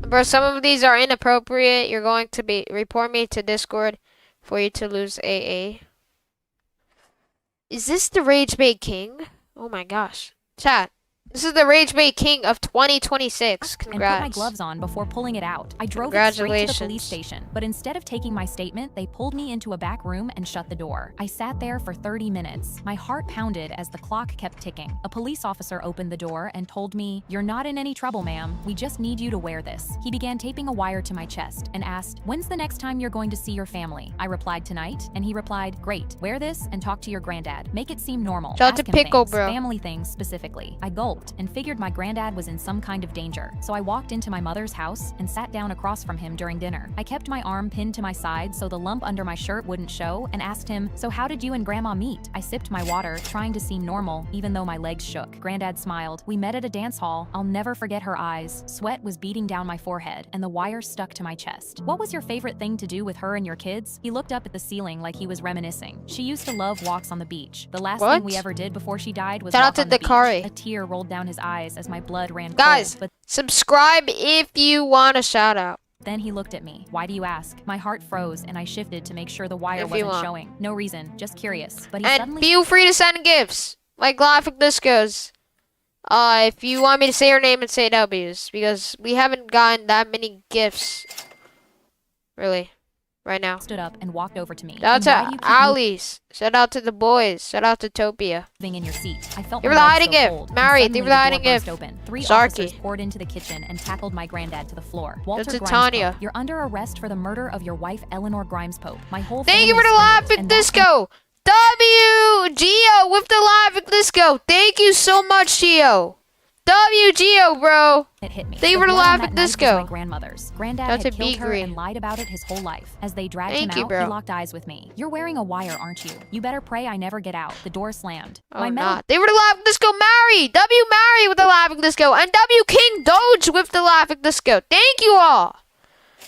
Speaker 1: Bro, some of these are inappropriate. You're going to be report me to Discord for you to lose AA. Is this the Rage Bait King? Oh my gosh. Chat. This is the Rage Bait King of 2026.
Speaker 4: And put my
Speaker 1: Congrats.
Speaker 4: gloves on before pulling it out. I drove it straight to the
Speaker 1: Congratulations.
Speaker 4: police station, but instead of taking my statement, they pulled me into a back room and shut the door. I sat there for 30 minutes. My heart pounded as the clock kept ticking. A police officer opened the door and told me, "You're not in any trouble, ma'am. We just need you to wear this." He began taping a wire to my chest and asked, "When's the next time you're going to see your family?" I replied, "Tonight," and he replied, "Great. Wear this and talk to your granddad. Make it seem normal.
Speaker 1: Shout out to
Speaker 4: Ask him
Speaker 1: Pickle,
Speaker 4: things,
Speaker 1: bro.
Speaker 4: family things specifically." I gulped gulped and figured my granddad was in some kind of danger. So I walked into my mother's house and sat down across from him during dinner. I kept my arm pinned to my side so the lump under my shirt wouldn't show and asked him, "So how did you and Grandma meet?" I sipped my water, trying to seem normal, even though my legs shook. Granddad smiled. "We met at a dance hall." I'll never forget her eyes. Sweat was beating down my forehead, and the wire stuck to my chest. "What was your favorite thing to do with her and your kids?" He looked up at the ceiling like he was reminiscing. "She used to love walks on the beach. The last thing we ever did before she died was
Speaker 1: Shout out
Speaker 4: walk
Speaker 1: to
Speaker 4: on the
Speaker 1: Dakari.
Speaker 4: beach." A tear rolled down his eyes as my blood ran
Speaker 1: Guys,
Speaker 4: cold, but
Speaker 1: subscribe if you want a shout out.
Speaker 4: then he looked at me. "Why do you ask?" My heart froze and I shifted to make sure the wire
Speaker 1: If you
Speaker 4: wasn't
Speaker 1: want.
Speaker 4: showing. No reason, just curious. But he
Speaker 1: And
Speaker 4: suddenly
Speaker 1: feel free to send gifts, like graphic discos. If you want me to say your name and say W's, because we haven't gotten that many gifts, really, right now.
Speaker 4: stood up and walked over to me.
Speaker 1: Shout
Speaker 4: "And why
Speaker 1: out
Speaker 4: do
Speaker 1: to
Speaker 4: you keep
Speaker 1: Ali's. Shout out to the boys. Shout out to Topia.
Speaker 4: moving in your seat?" I felt
Speaker 1: They were
Speaker 4: my
Speaker 1: the
Speaker 4: legs
Speaker 1: hiding
Speaker 4: so
Speaker 1: gift.
Speaker 4: cold, and
Speaker 1: Mary, they
Speaker 4: suddenly
Speaker 1: were the
Speaker 4: the
Speaker 1: hiding
Speaker 4: door burst
Speaker 1: gift.
Speaker 4: open. Three
Speaker 1: Sarky.
Speaker 4: officers poured into the kitchen and tackled my granddad to the floor. "Walter
Speaker 1: to
Speaker 4: Grimes
Speaker 1: Tanya.
Speaker 4: Pope, you're under arrest for the murder of your wife Eleanor Grimes Pope." My whole
Speaker 1: Thank you
Speaker 4: family
Speaker 1: for the
Speaker 4: screamed,
Speaker 1: laughing
Speaker 4: and that's when
Speaker 1: disco. W Geo with the laughing disco. Thank you so much, Geo. W Geo, bro.
Speaker 4: it hit me.
Speaker 1: Thank you for the
Speaker 4: blood on
Speaker 1: laughing
Speaker 4: that knife was
Speaker 1: disco.
Speaker 4: my grandmother's. Granddad
Speaker 1: That's
Speaker 4: had
Speaker 1: a
Speaker 4: killed her
Speaker 1: B-green.
Speaker 4: and lied about it his whole life. As they dragged
Speaker 1: Thank
Speaker 4: him
Speaker 1: you,
Speaker 4: out,
Speaker 1: bro.
Speaker 4: he locked eyes with me. "You're wearing a wire, aren't you? You better pray I never get out." The door slammed.
Speaker 1: Oh,
Speaker 4: My metal
Speaker 1: not. They were the laughing disco. Mary. W Mary with the laughing disco. And W King Doge with the laughing disco. Thank you all.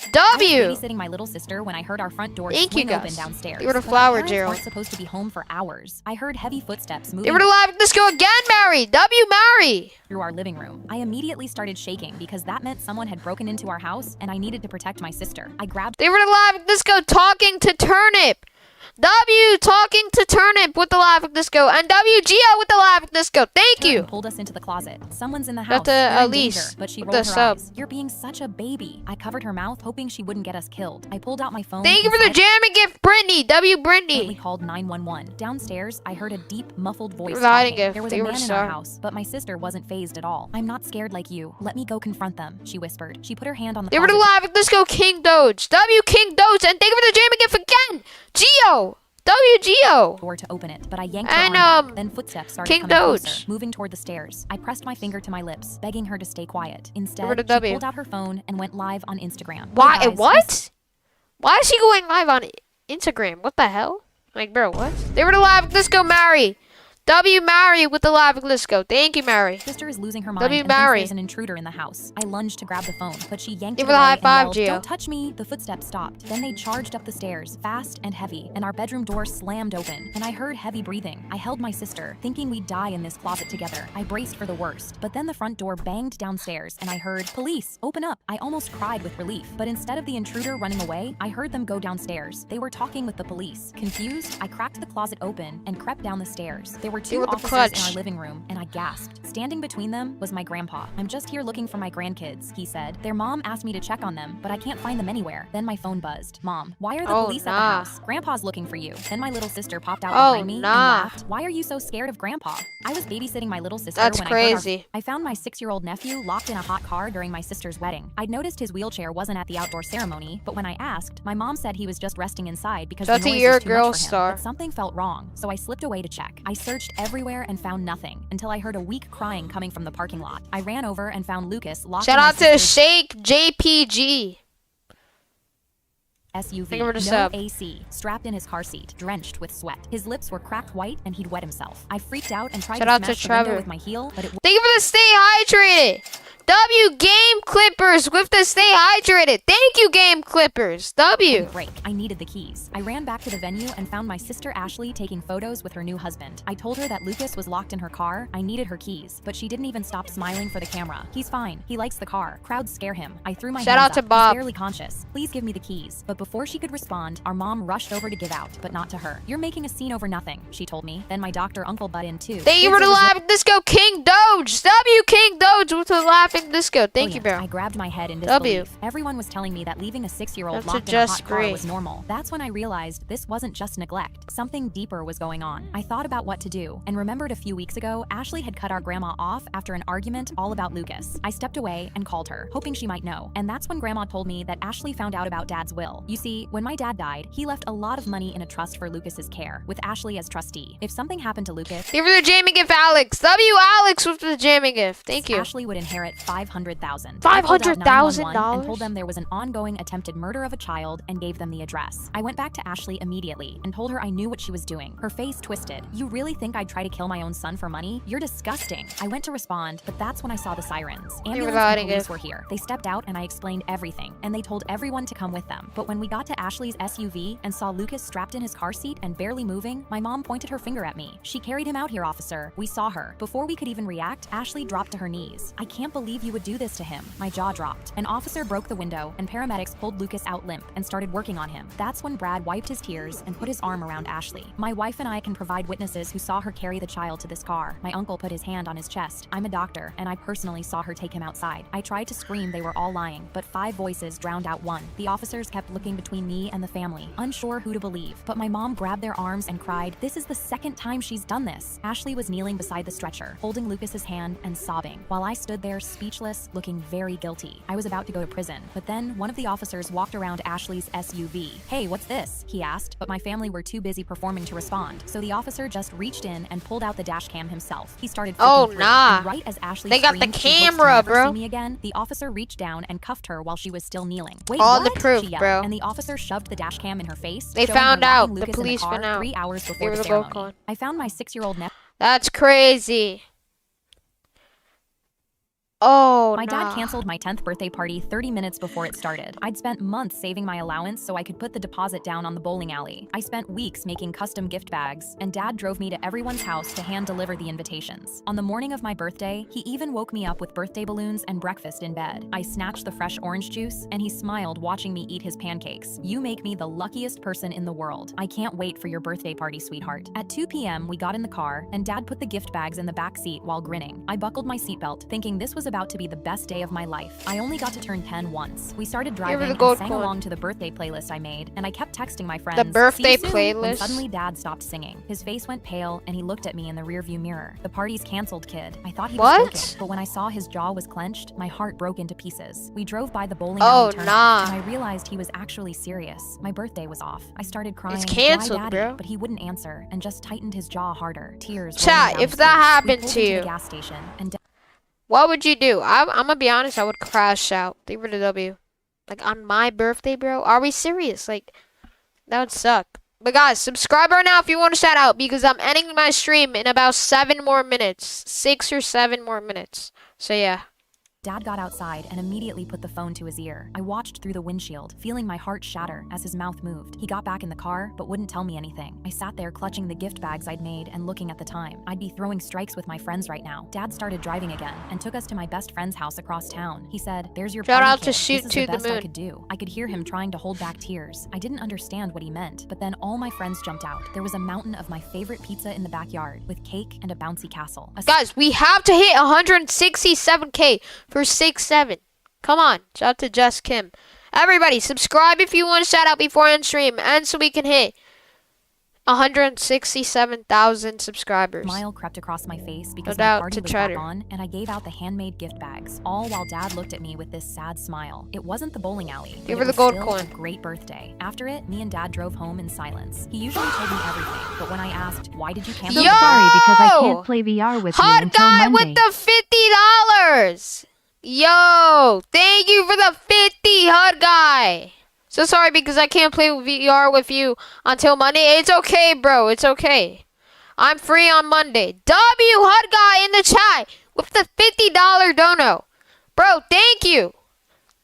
Speaker 4: I
Speaker 1: W.
Speaker 4: was babysitting my little sister when I heard our front door
Speaker 1: Thank you,
Speaker 4: swing open
Speaker 1: guys.
Speaker 4: downstairs.
Speaker 1: They were the
Speaker 4: But my
Speaker 1: flower,
Speaker 4: parents
Speaker 1: Gerald.
Speaker 4: weren't supposed to be home for hours. I heard heavy footsteps moving
Speaker 1: They were the laughing disco again, Mary. W Mary.
Speaker 4: through our living room. I immediately started shaking because that meant someone had broken into our house and I needed to protect my sister. I grabbed
Speaker 1: They were the laughing disco talking to Turnip. W talking to Turnip with the laughing disco. And W Geo with the laughing disco. Thank
Speaker 4: her
Speaker 1: you.
Speaker 4: and pulled us into the closet. "Someone's in the
Speaker 1: Shout
Speaker 4: house.
Speaker 1: to
Speaker 4: You're in
Speaker 1: Elise
Speaker 4: danger," but she
Speaker 1: with
Speaker 4: rolled
Speaker 1: the
Speaker 4: her
Speaker 1: sub.
Speaker 4: eyes. "You're being such a baby." I covered her mouth, hoping she wouldn't get us killed. I pulled out my phone.
Speaker 1: Thank you
Speaker 4: and
Speaker 1: for the jamming gift, Brittany. W
Speaker 4: We
Speaker 1: Brittany.
Speaker 4: called 911. Downstairs, I heard a deep, muffled voice
Speaker 1: were the hiding
Speaker 4: talking.
Speaker 1: gift.
Speaker 4: There was
Speaker 1: They
Speaker 4: a
Speaker 1: were
Speaker 4: man in our
Speaker 1: sorry.
Speaker 4: house, but my sister wasn't phased at all. "I'm not scared like you. Let me go confront them," she whispered. She put her hand on the
Speaker 1: They were the
Speaker 4: closet
Speaker 1: laughing disco King Doge. W King Doge. And thank you for the jamming gift again. Geo. W Geo.
Speaker 4: door to open it, but I yanked
Speaker 1: And,
Speaker 4: her arm back. Then footsteps started
Speaker 1: King
Speaker 4: coming
Speaker 1: Doge.
Speaker 4: closer, moving toward the stairs. I pressed my finger to my lips, begging her to stay quiet.
Speaker 1: Over
Speaker 4: Instead,
Speaker 1: to
Speaker 4: she
Speaker 1: W.
Speaker 4: pulled out her phone and went live on Instagram.
Speaker 1: Why?
Speaker 4: "Hey guys,
Speaker 1: What? Why is she going live on Instagram? What the hell? Like, bro, what? They were the laughing disco, Mary. W Mary with the laughing disco. Thank you, Mary.
Speaker 4: Sister is losing her mind
Speaker 1: W.
Speaker 4: and thinks
Speaker 1: Mary.
Speaker 4: there's an intruder in the house. I lunged to grab the phone, but she yanked
Speaker 1: Give
Speaker 4: it
Speaker 1: her the
Speaker 4: away
Speaker 1: high
Speaker 4: and
Speaker 1: five,
Speaker 4: yelled,
Speaker 1: Gio.
Speaker 4: "Don't touch me!" The footsteps stopped. Then they charged up the stairs, fast and heavy, and our bedroom door slammed open, and I heard heavy breathing. I held my sister, thinking we'd die in this closet together. I braced for the worst, but then the front door banged downstairs, and I heard, "Police, open up!" I almost cried with relief, but instead of the intruder running away, I heard them go downstairs. They were talking with the police. Confused, I cracked the closet open and crept down the stairs. There were
Speaker 1: They
Speaker 4: two
Speaker 1: were the
Speaker 4: officers
Speaker 1: clutch.
Speaker 4: in our living room, and I gasped. Standing between them was my grandpa. "I'm just here looking for my grandkids," he said. "Their mom asked me to check on them, but I can't find them anywhere." Then my phone buzzed. "Mom, why are the
Speaker 1: Oh,
Speaker 4: police at
Speaker 1: nah.
Speaker 4: the house? Grandpa's looking for you." Then my little sister popped out
Speaker 1: Oh,
Speaker 4: behind me and
Speaker 1: nah.
Speaker 4: laughed. "Why are you so scared of Grandpa?" I was babysitting my little sister
Speaker 1: That's
Speaker 4: when
Speaker 1: crazy.
Speaker 4: I found my 6-year-old nephew locked in a hot car during my sister's wedding. I'd noticed his wheelchair wasn't at the outdoor ceremony, but when I asked, my mom said he was just resting inside because
Speaker 1: Shout
Speaker 4: the
Speaker 1: to
Speaker 4: noise
Speaker 1: your
Speaker 4: was too
Speaker 1: girl
Speaker 4: much for him.
Speaker 1: star.
Speaker 4: But something felt wrong, so I slipped away to check. I searched everywhere and found nothing until I heard a weak crying coming from the parking lot. I ran over and found Lucas locked
Speaker 1: Shout
Speaker 4: in my
Speaker 1: out to
Speaker 4: sister's
Speaker 1: Shake JPG.
Speaker 4: SUV,
Speaker 1: Thank you for the
Speaker 4: no
Speaker 1: sub.
Speaker 4: AC, strapped in his car seat, drenched with sweat. His lips were cracked white and he'd wet himself. I freaked out and tried
Speaker 1: Shout
Speaker 4: to
Speaker 1: out to
Speaker 4: smash the window
Speaker 1: Trevor.
Speaker 4: with my heel, but it
Speaker 1: Thank you for the stay hydrated. W Game Clippers with the stay hydrated. Thank you, Game Clippers. W.
Speaker 4: wouldn't break. I needed the keys. I ran back to the venue and found my sister Ashley taking photos with her new husband. I told her that Lucas was locked in her car. I needed her keys, but she didn't even stop smiling for the camera. "He's fine. He likes the car. Crowds scare him." I threw my
Speaker 1: Shout
Speaker 4: hands
Speaker 1: out to
Speaker 4: up.
Speaker 1: Bob.
Speaker 4: "He's barely conscious. Please give me the keys." But before she could respond, our mom rushed over to give out, but not to her. "You're making a scene over nothing," she told me. Then my doctor uncle butt in too.
Speaker 1: Thank you
Speaker 4: Kids
Speaker 1: for the
Speaker 4: are
Speaker 1: laughing disco King Doge. W King Doge with the laughing think this good. Thank you,
Speaker 4: Brilliant.
Speaker 1: bro.
Speaker 4: I grabbed my head in
Speaker 1: W.
Speaker 4: disbelief. Everyone was telling me that leaving a 6-year-old
Speaker 1: That's
Speaker 4: locked in a hot
Speaker 1: just
Speaker 4: car
Speaker 1: great.
Speaker 4: was normal. That's when I realized this wasn't just neglect. Something deeper was going on. I thought about what to do, and remembered a few weeks ago, Ashley had cut our grandma off after an argument all about Lucas. I stepped away and called her, hoping she might know. And that's when Grandma told me that Ashley found out about Dad's will. You see, when my dad died, he left a lot of money in a trust for Lucas's care, with Ashley as trustee. If something happened to Lucas,
Speaker 1: Give her the jamming gift, Alex. W Alex with the jamming gift. Thank you.
Speaker 4: Ashley would inherit $500,000.
Speaker 1: $500,000?
Speaker 4: And told them there was an ongoing attempted murder of a child and gave them the address. I went back to Ashley immediately and told her I knew what she was doing. Her face twisted. You really think I'd try to kill my own son for money? You're disgusting. I went to respond, but that's when I saw the sirens. Ambulance and police were here. They stepped out and I explained everything, and they told everyone to come with them. But when we got to Ashley's SUV and saw Lucas strapped in his car seat and barely moving, my mom pointed her finger at me. She carried him out here, officer. We saw her. Before we could even react, Ashley dropped to her knees. I can't believe you would do this to him. My jaw dropped. An officer broke the window and paramedics pulled Lucas out limp and started working on him. That's when Brad wiped his tears and put his arm around Ashley. My wife and I can provide witnesses who saw her carry the child to this car. My uncle put his hand on his chest. I'm a doctor, and I personally saw her take him outside. I tried to scream they were all lying, but 5 voices drowned out one. The officers kept looking between me and the family, unsure who to believe. But my mom grabbed their arms and cried, "This is the second time she's done this." Ashley was kneeling beside the stretcher, holding Lucas's hand and sobbing, while I stood there speechless, looking very guilty. I was about to go to prison, but then one of the officers walked around Ashley's SUV. "Hey, what's this?" he asked, but my family were too busy performing to respond. So the officer just reached in and pulled out the dash cam himself. He started
Speaker 1: Oh,
Speaker 4: flipping through,
Speaker 1: nah.
Speaker 4: and right as Ashley
Speaker 1: They got the
Speaker 4: screamed she hopes to
Speaker 1: camera,
Speaker 4: never
Speaker 1: bro.
Speaker 4: see me again, the officer reached down and cuffed her while she was still kneeling. "Wait,
Speaker 1: All the
Speaker 4: what?"
Speaker 1: proof,
Speaker 4: she yelled,
Speaker 1: bro.
Speaker 4: and the officer shoved the dash cam in her face.
Speaker 1: They
Speaker 4: showing her
Speaker 1: found
Speaker 4: locking
Speaker 1: out. The
Speaker 4: Lucas in
Speaker 1: police
Speaker 4: car
Speaker 1: found out.
Speaker 4: 3 hours
Speaker 1: They
Speaker 4: before
Speaker 1: were
Speaker 4: the
Speaker 1: the gold
Speaker 4: ceremony.
Speaker 1: coin.
Speaker 4: I found my 6-year-old nephew.
Speaker 1: That's crazy. Oh,
Speaker 4: My
Speaker 1: nah.
Speaker 4: dad canceled my 10th birthday party 30 minutes before it started. I'd spent months saving my allowance so I could put the deposit down on the bowling alley. I spent weeks making custom gift bags, and Dad drove me to everyone's house to hand deliver the invitations. On the morning of my birthday, he even woke me up with birthday balloons and breakfast in bed. I snatched the fresh orange juice, and he smiled watching me eat his pancakes. "You make me the luckiest person in the world. I can't wait for your birthday party, sweetheart." At 2 p.m., we got in the car, and Dad put the gift bags in the back seat while grinning. I buckled my seatbelt, thinking this was about to be the best day of my life. I only got to turn 10 once. We started driving and
Speaker 1: gold
Speaker 4: sang
Speaker 1: coin.
Speaker 4: along to the birthday playlist I made, and I kept texting my friends,
Speaker 1: The birthday
Speaker 4: "See you soon," when
Speaker 1: playlist?
Speaker 4: suddenly Dad stopped singing. His face went pale, and he looked at me in the rearview mirror. "The party's canceled, kid." I thought he was
Speaker 1: What?
Speaker 4: joking, but when I saw his jaw was clenched, my heart broke into pieces. We drove by the bowling
Speaker 1: Oh,
Speaker 4: alley turnoff,
Speaker 1: nah.
Speaker 4: and I realized he was actually serious. My birthday was off. I started crying,
Speaker 1: It's canceled,
Speaker 4: "Why, Daddy?"
Speaker 1: bro.
Speaker 4: But he wouldn't answer, and just tightened his jaw harder. Tears
Speaker 1: Chat,
Speaker 4: rolling down
Speaker 1: if
Speaker 4: his
Speaker 1: that
Speaker 4: face. We
Speaker 1: happened
Speaker 4: pulled
Speaker 1: to
Speaker 4: into
Speaker 1: you,
Speaker 4: the gas station, and
Speaker 1: what would you do? I'm gonna be honest, I would crash out. They were the W. Like, on my birthday, bro? Are we serious? Like, that would suck. But guys, subscribe right now if you want to shout out, because I'm ending my stream in about 7 more minutes. 6 or 7 more minutes. So yeah.
Speaker 4: Dad got outside and immediately put the phone to his ear. I watched through the windshield, feeling my heart shatter as his mouth moved. He got back in the car, but wouldn't tell me anything. I sat there clutching the gift bags I'd made and looking at the time. I'd be throwing strikes with my friends right now. Dad started driving again and took us to my best friend's house across town. He said, "There's your
Speaker 1: Shout
Speaker 4: party,
Speaker 1: out to
Speaker 4: kid.
Speaker 1: Shoot
Speaker 4: This is
Speaker 1: to
Speaker 4: the
Speaker 1: the
Speaker 4: best I
Speaker 1: Moon."
Speaker 4: could do." I could hear him trying to hold back tears. I didn't understand what he meant, but then all my friends jumped out. There was a mountain of my favorite pizza in the backyard with cake and a bouncy castle.
Speaker 1: Guys, we have to hit 167K for 6-7. Come on. Shout out to Jess Kim. Everybody, subscribe if you want to shout out before I end stream, and so we can hit 167,000 subscribers.
Speaker 4: Smile crept across my face because
Speaker 1: No
Speaker 4: my
Speaker 1: doubt
Speaker 4: party
Speaker 1: to
Speaker 4: was back
Speaker 1: Cheddar.
Speaker 4: on, and I gave out the handmade gift bags, all while Dad looked at me with this sad smile. It wasn't the bowling alley, but
Speaker 1: Give
Speaker 4: it
Speaker 1: her the
Speaker 4: was
Speaker 1: gold
Speaker 4: still
Speaker 1: coin.
Speaker 4: a great birthday. After it, me and Dad drove home in silence. He usually told me everything, but when I asked, "Why did you cancel?"
Speaker 3: So
Speaker 1: Yo!
Speaker 3: sorry because I can't play VR with you
Speaker 1: Hot
Speaker 3: until
Speaker 1: guy
Speaker 3: Monday.
Speaker 1: with the $50. Yo, thank you for the 50, Hot guy. So sorry because I can't play VR with you until Monday. It's okay, bro. It's okay. I'm free on Monday. W, Hot guy in the chat with the $50 dono. Bro, thank you.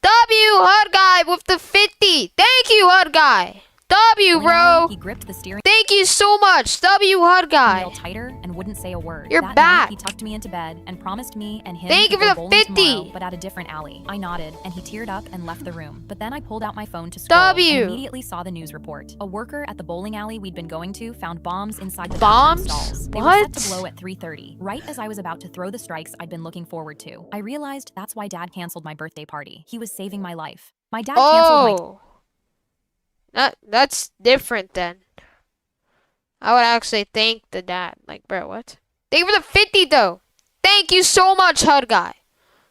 Speaker 1: W, Hot guy with the 50. Thank you, Hot guy. W,
Speaker 4: Finally,
Speaker 1: bro.
Speaker 4: he gripped the steering
Speaker 1: Thank you so much. W, Hot guy.
Speaker 4: wheel tighter and wouldn't say a word.
Speaker 1: You're
Speaker 4: That
Speaker 1: back.
Speaker 4: night, he tucked me into bed and promised me and him
Speaker 1: Thank
Speaker 4: to
Speaker 1: you for
Speaker 4: go
Speaker 1: the
Speaker 4: bowling
Speaker 1: 50.
Speaker 4: tomorrow, but at a different alley. I nodded, and he teared up and left the room. But then I pulled out my phone to scroll and
Speaker 1: W.
Speaker 4: immediately saw the news report. A worker at the bowling alley we'd been going to found bombs inside the
Speaker 1: Bombs?
Speaker 4: bathroom stalls. They were set to
Speaker 1: What?
Speaker 4: blow at 3:30, right as I was about to throw the strikes I'd been looking forward to. I realized that's why Dad canceled my birthday party. He was saving my life. My dad canceled my
Speaker 1: That's different then. I would actually thank the dad. Like, bro, what? Thank you for the 50 though. Thank you so much, HUD guy.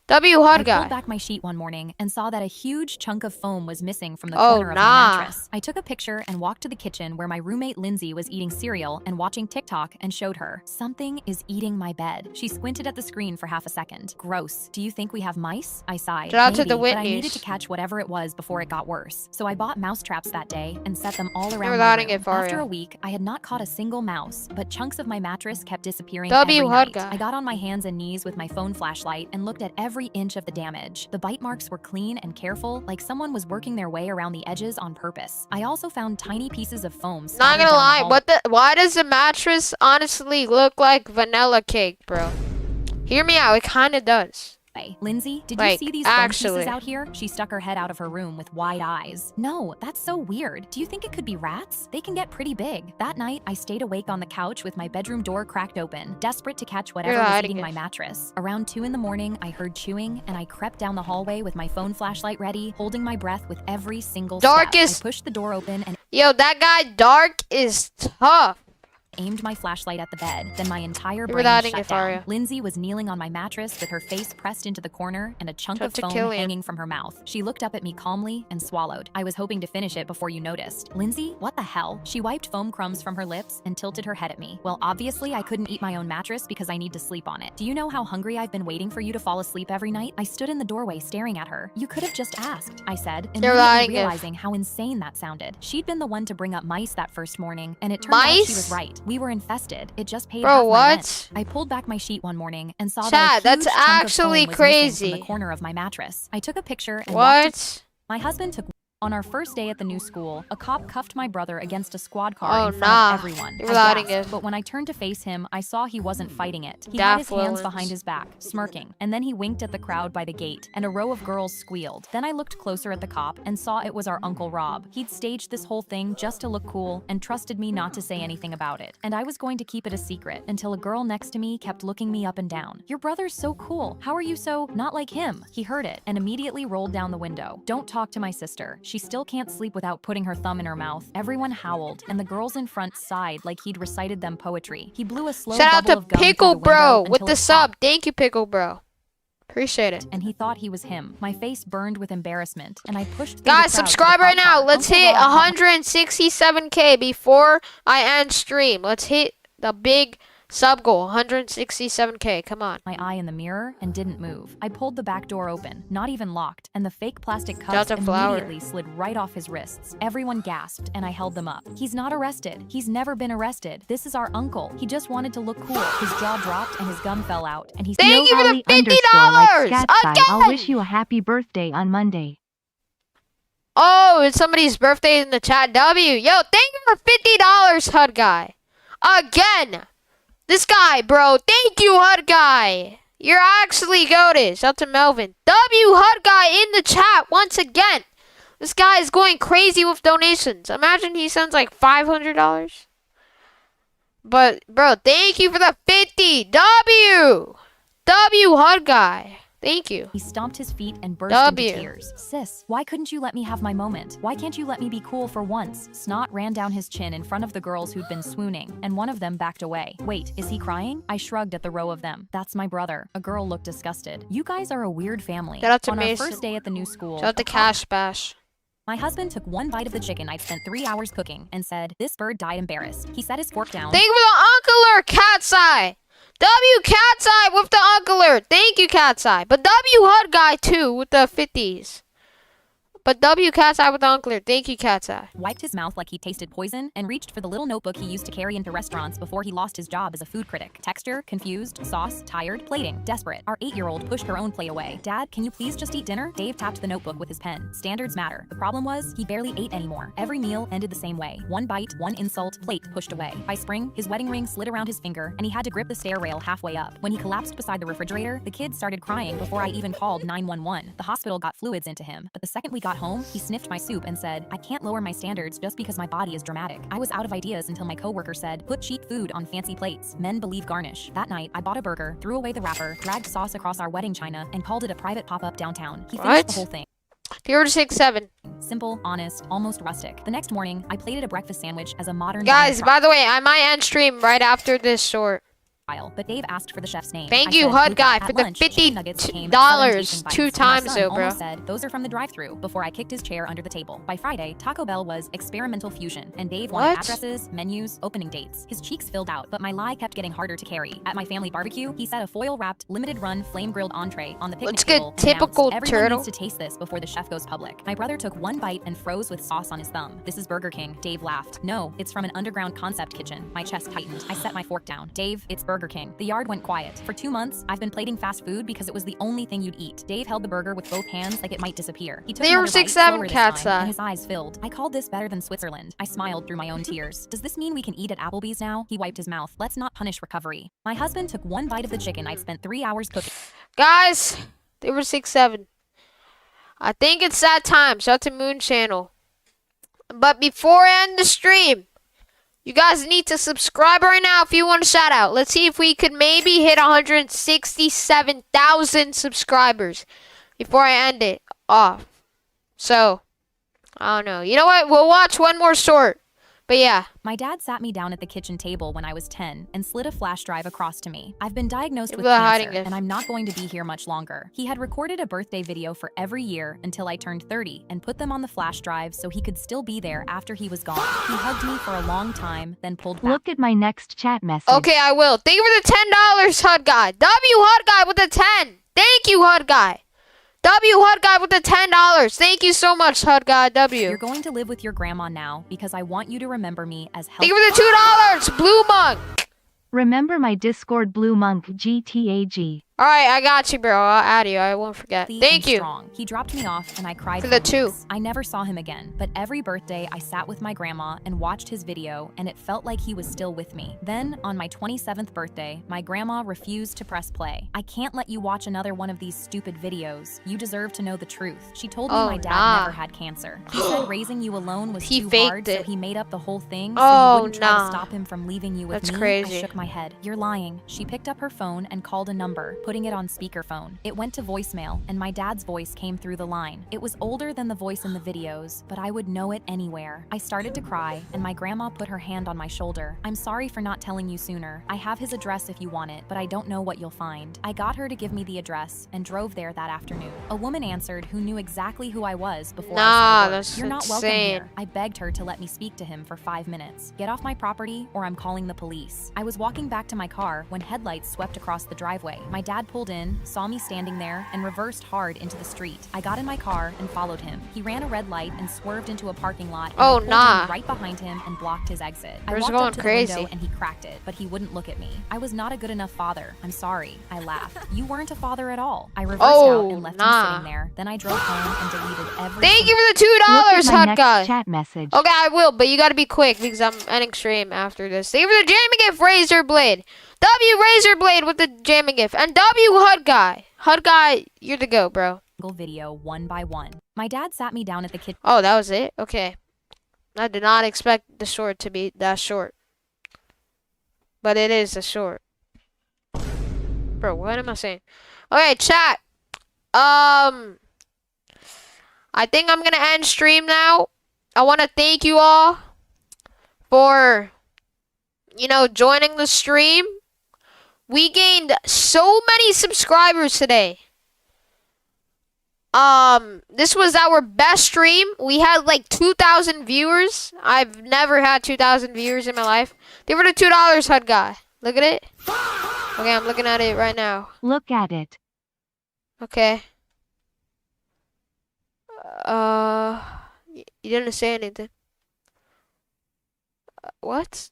Speaker 1: W HUD
Speaker 4: I
Speaker 1: guy.
Speaker 4: pulled back my sheet one morning and saw that a huge chunk of foam was missing from the
Speaker 1: Oh,
Speaker 4: corner of
Speaker 1: nah.
Speaker 4: my mattress. I took a picture and walked to the kitchen where my roommate Lindsay was eating cereal and watching TikTok and showed her. Something is eating my bed. She squinted at the screen for half a second. Gross. Do you think we have mice? I sighed.
Speaker 1: Shout out to
Speaker 4: Maybe,
Speaker 1: the
Speaker 4: but I needed
Speaker 1: Whitneys.
Speaker 4: to catch whatever it was before it got worse. So I bought mouse traps that day and set them all around
Speaker 1: Never
Speaker 4: my
Speaker 1: thought I'd
Speaker 4: room.
Speaker 1: get far,
Speaker 4: After
Speaker 1: yeah.
Speaker 4: a week, I had not caught a single mouse, but chunks of my mattress kept disappearing
Speaker 1: W
Speaker 4: every
Speaker 1: HUD
Speaker 4: night.
Speaker 1: guy.
Speaker 4: I got on my hands and knees with my phone flashlight and looked at every inch of the damage. The bite marks were clean and careful, like someone was working their way around the edges on purpose. I also found tiny pieces of foam
Speaker 1: Not
Speaker 4: scattered
Speaker 1: gonna
Speaker 4: down
Speaker 1: lie,
Speaker 4: the
Speaker 1: why does the mattress honestly look like vanilla cake, bro? Hear me out, it kinda does.
Speaker 4: hallway. Lindsay, did you
Speaker 1: Like,
Speaker 4: see these foam
Speaker 1: actually.
Speaker 4: pieces out here? She stuck her head out of her room with wide eyes. No, that's so weird. Do you think it could be rats? They can get pretty big. That night, I stayed awake on the couch with my bedroom door cracked open, desperate to catch whatever
Speaker 1: You're
Speaker 4: was
Speaker 1: hiding
Speaker 4: eating
Speaker 1: it.
Speaker 4: my mattress. Around 2 in the morning, I heard chewing, and I crept down the hallway with my phone flashlight ready, holding my breath with every single
Speaker 1: Darkest-
Speaker 4: step. I pushed the door open and
Speaker 1: Yo, that guy Dark is tough.
Speaker 4: aimed my flashlight at the bed. Then my entire
Speaker 1: were
Speaker 4: brain
Speaker 1: hiding
Speaker 4: shut
Speaker 1: it,
Speaker 4: down.
Speaker 1: Faria.
Speaker 4: Lindsay was kneeling on my mattress with her face pressed into the corner and a chunk
Speaker 1: Tried
Speaker 4: of
Speaker 1: to
Speaker 4: foam
Speaker 1: kill you.
Speaker 4: hanging from her mouth. She looked up at me calmly and swallowed. I was hoping to finish it before you noticed. Lindsay, what the hell? She wiped foam crumbs from her lips and tilted her head at me. Well, obviously I couldn't eat my own mattress because I need to sleep on it. Do you know how hungry I've been waiting for you to fall asleep every night? I stood in the doorway staring at her. You could have just asked, I said,
Speaker 1: You're
Speaker 4: immediately
Speaker 1: lying.
Speaker 4: realizing how insane that sounded. She'd been the one to bring up mice that first morning, and it turned out she
Speaker 1: Mice?
Speaker 4: was right. We were infested. It just paid
Speaker 1: Bro,
Speaker 4: half my
Speaker 1: what?
Speaker 4: rent. I pulled back my sheet one morning and saw
Speaker 1: Chad,
Speaker 4: that a
Speaker 1: that's
Speaker 4: huge chunk
Speaker 1: actually
Speaker 4: of foam was missing
Speaker 1: crazy.
Speaker 4: from the corner of my mattress. I took a picture and walked
Speaker 1: What?
Speaker 4: my husband took. On our first day at the new school, a cop cuffed my brother against a squad car
Speaker 1: Oh,
Speaker 4: in front
Speaker 1: nah.
Speaker 4: of everyone.
Speaker 1: You're
Speaker 4: I
Speaker 1: lying
Speaker 4: gasped,
Speaker 1: it.
Speaker 4: but when I turned to face him, I saw he wasn't fighting it. He
Speaker 1: Daft
Speaker 4: had his hands
Speaker 1: Willens.
Speaker 4: behind his back, smirking, and then he winked at the crowd by the gate, and a row of girls squealed. Then I looked closer at the cop and saw it was our Uncle Rob. He'd staged this whole thing just to look cool and trusted me not to say anything about it. And I was going to keep it a secret until a girl next to me kept looking me up and down. Your brother's so cool. How are you so not like him? He heard it and immediately rolled down the window. Don't talk to my sister. She still can't sleep without putting her thumb in her mouth. Everyone howled, and the girls in front sighed like he'd recited them poetry. He blew a slow
Speaker 1: Shout out
Speaker 4: bubble
Speaker 1: to
Speaker 4: of gum through
Speaker 1: Pickle
Speaker 4: the window
Speaker 1: Bro with
Speaker 4: until
Speaker 1: the
Speaker 4: it
Speaker 1: sub.
Speaker 4: popped,
Speaker 1: Thank you, Pickle Bro. Appreciate it.
Speaker 4: and he thought he was him. My face burned with embarrassment, and I pushed through
Speaker 1: Guys,
Speaker 4: the crowd to
Speaker 1: subscribe
Speaker 4: the
Speaker 1: right
Speaker 4: cop
Speaker 1: now.
Speaker 4: car.
Speaker 1: Let's
Speaker 4: Uncle
Speaker 1: hit
Speaker 4: Rob caught my
Speaker 1: 167K before I end stream. Let's hit the big sub goal. 167K. Come on.
Speaker 4: my eye in the mirror and didn't move. I pulled the back door open, not even locked, and the fake plastic cuffs
Speaker 1: Delta Flower.
Speaker 4: immediately slid right off his wrists. Everyone gasped, and I held them up. He's not arrested. He's never been arrested. This is our uncle. He just wanted to look cool. His jaw dropped and his gum fell out, and he
Speaker 1: Thank you for the $50
Speaker 3: Scatsai, I'll
Speaker 1: again.
Speaker 3: wish you a happy birthday on Monday.
Speaker 1: Oh, it's somebody's birthday in the chat. W. Yo, thank you for $50, HUD guy. Again. This guy, bro. Thank you, HUD guy. You're actually goated. Shout out to Melvin. W HUD guy in the chat once again. This guy is going crazy with donations. Imagine he sends like $500. But, bro, thank you for the 50. W HUD guy. Thank you.
Speaker 4: He stomped his feet and burst
Speaker 1: W.
Speaker 4: into tears. Sis, why couldn't you let me have my moment? Why can't you let me be cool for once? Snot ran down his chin in front of the girls who'd been swooning, and one of them backed away. Wait, is he crying? I shrugged at the row of them. That's my brother. A girl looked disgusted. You guys are a weird family.
Speaker 1: Shout out to
Speaker 4: On
Speaker 1: Mason.
Speaker 4: our first day at the new school,
Speaker 1: Shout out to
Speaker 4: a cop
Speaker 1: Cash Bash.
Speaker 4: My husband took one bite of the chicken I'd spent 3 hours cooking and said, "This bird died embarrassed." He set his fork down.
Speaker 1: Thank you for the uncler, Cat's Eye. W Cat's Eye with the uncler. Thank you, Cat's Eye. But W HUD guy too with the 50s. But W Cat's Eye with the Unclear. Thank you, Cat's Eye.
Speaker 4: Wiped his mouth like he tasted poison, and reached for the little notebook he used to carry into restaurants before he lost his job as a food critic. Texture, confused, sauce, tired, plating, desperate. Our 8-year-old pushed her own plate away. Dad, can you please just eat dinner? Dave tapped the notebook with his pen. Standards matter. The problem was, he barely ate anymore. Every meal ended the same way. One bite, one insult, plate pushed away. By spring, his wedding ring slid around his finger, and he had to grip the stair rail halfway up. When he collapsed beside the refrigerator, the kids started crying before I even called 911. The hospital got fluids into him, but the second we got home, he sniffed my soup and said, I can't lower my standards just because my body is dramatic. I was out of ideas until my coworker said, put cheap food on fancy plates. Men believe garnish. That night, I bought a burger, threw away the wrapper, dragged sauce across our wedding china, and called it a private pop-up downtown. He finished the whole thing.
Speaker 1: 067.
Speaker 4: Simple, honest, almost rustic. The next morning, I plated a breakfast sandwich as a modern
Speaker 1: Guys, by the way, I might end stream right after this short.
Speaker 4: but Dave asked for the chef's name.
Speaker 1: Thank
Speaker 4: I
Speaker 1: you,
Speaker 4: said,
Speaker 1: HUD
Speaker 4: "Luca."
Speaker 1: guy,
Speaker 4: At
Speaker 1: for the
Speaker 4: lunch, chicken nuggets became
Speaker 1: $50
Speaker 4: 7
Speaker 1: two
Speaker 4: bites. My
Speaker 1: times,
Speaker 4: son
Speaker 1: though, bro.
Speaker 4: almost said, those are from the drive-thru, before I kicked his chair under the table. By Friday, Taco Bell was experimental fusion, and Dave wanted
Speaker 1: What?
Speaker 4: addresses, menus, opening dates. His cheeks filled out, but my lie kept getting harder to carry. At my family barbecue, he set a foil-wrapped, limited-run, flame-grilled entree on the picnic
Speaker 1: Let's get
Speaker 4: table and
Speaker 1: typical
Speaker 4: announced, everyone
Speaker 1: turtle.
Speaker 4: needs to taste this before the chef goes public. My brother took one bite and froze with sauce on his thumb. This is Burger King. Dave laughed. No, it's from an underground concept kitchen. My chest tightened. I set my fork down. Dave, it's Burger King. The yard went quiet. For 2 months, I've been plating fast food because it was the only thing you'd eat. Dave held the burger with both hands like it might disappear. He took another bite,
Speaker 1: 067
Speaker 4: slower this
Speaker 1: Cat's
Speaker 4: time,
Speaker 1: Eye.
Speaker 4: and his eyes filled. I called this better than Switzerland. I smiled through my own tears. Does this mean we can eat at Applebee's now? He wiped his mouth. Let's not punish recovery. My husband took one bite of the chicken I'd spent 3 hours cooking.
Speaker 1: Guys, 067. I think it's that time. Shout out to Moon Channel. But before I end the stream, you guys need to subscribe right now if you want a shout out. Let's see if we could maybe hit 167,000 subscribers before I end it off. So, I don't know. You know what? We'll watch one more short. But yeah.
Speaker 4: My dad sat me down at the kitchen table when I was 10 and slid a flash drive across to me. I've been diagnosed
Speaker 1: Give
Speaker 4: with
Speaker 1: the hiding
Speaker 4: cancer,
Speaker 1: gift.
Speaker 4: and I'm not going to be here much longer. He had recorded a birthday video for every year until I turned 30 and put them on the flash drive so he could still be there after he was gone. He hugged me for a long time, then pulled back.
Speaker 3: Look at my next chat message.
Speaker 1: Okay, I will. Thank you for the $10, HUD guy. W HUD guy with the 10. Thank you, HUD guy. W HUD guy with the $10. Thank you so much, HUD guy. W.
Speaker 4: You're going to live with your grandma now because I want you to remember me as
Speaker 1: Thank
Speaker 4: healthy.
Speaker 1: you for the $2, Blue Monk.
Speaker 3: Remember my Discord Blue Monk gtag.
Speaker 1: All right, I got you, bro. I'll add you. I won't forget.
Speaker 4: and
Speaker 1: Thank you.
Speaker 4: strong. He dropped me off and I cried
Speaker 1: For the
Speaker 4: weeks.
Speaker 1: 2.
Speaker 4: I never saw him again, but every birthday I sat with my grandma and watched his video and it felt like he was still with me. Then, on my 27th birthday, my grandma refused to press play. I can't let you watch another one of these stupid videos. You deserve to know the truth. She told me
Speaker 1: Oh,
Speaker 4: my dad
Speaker 1: nah.
Speaker 4: never had cancer. He said raising you alone was
Speaker 1: He
Speaker 4: too
Speaker 1: faked
Speaker 4: hard,
Speaker 1: it.
Speaker 4: so he made up the whole thing so
Speaker 1: Oh,
Speaker 4: you wouldn't try
Speaker 1: nah.
Speaker 4: to stop him from leaving you with
Speaker 1: That's
Speaker 4: me.
Speaker 1: crazy.
Speaker 4: I shook my head. You're lying. She picked up her phone and called a number, putting it on speakerphone. It went to voicemail, and my dad's voice came through the line. It was older than the voice in the videos, but I would know it anywhere. I started to cry, and my grandma put her hand on my shoulder. I'm sorry for not telling you sooner. I have his address if you want it, but I don't know what you'll find. I got her to give me the address and drove there that afternoon. A woman answered who knew exactly who I was before
Speaker 1: Nah,
Speaker 4: I said a word.
Speaker 1: that's
Speaker 4: You're not welcome
Speaker 1: insane.
Speaker 4: here. I begged her to let me speak to him for 5 minutes. Get off my property or I'm calling the police. I was walking back to my car when headlights swept across the driveway. My dad pulled in, saw me standing there, and reversed hard into the street. I got in my car and followed him. He ran a red light and swerved into a parking lot. And
Speaker 1: Oh,
Speaker 4: I pulled
Speaker 1: nah.
Speaker 4: in right behind him and blocked his exit. I
Speaker 1: Yours
Speaker 4: walked
Speaker 1: going
Speaker 4: up to
Speaker 1: crazy.
Speaker 4: the window and he cracked it, but he wouldn't look at me. I was not a good enough father. I'm sorry. I laughed. You weren't a father at all. I reversed
Speaker 1: Oh,
Speaker 4: out and left
Speaker 1: nah.
Speaker 4: him sitting there. Then I drove home and deleted every
Speaker 1: Thank you for the
Speaker 3: Look
Speaker 1: $2,
Speaker 3: at my
Speaker 1: HUD
Speaker 3: next
Speaker 1: guy.
Speaker 3: chat message.
Speaker 1: Okay, I will, but you gotta be quick because I'm ending stream after this. Thank you for the jamming gift, Razor Blade. W Razor Blade with the jamming gift. And W HUD guy. HUD guy, you're the go, bro.
Speaker 4: single video one by one. My dad sat me down at the kitchen.
Speaker 1: Oh, that was it? Okay. I did not expect the short to be that short. But it is a short. Bro, what am I saying? Okay, chat. I think I'm gonna end stream now. I wanna thank you all for, joining the stream. We gained so many subscribers today. This was our best stream. We had like 2,000 viewers. I've never had 2,000 viewers in my life. Give it a $2, HUD guy. Look at it. Okay, I'm looking at it right now.
Speaker 3: Look at it.
Speaker 1: Okay. You didn't say anything. What?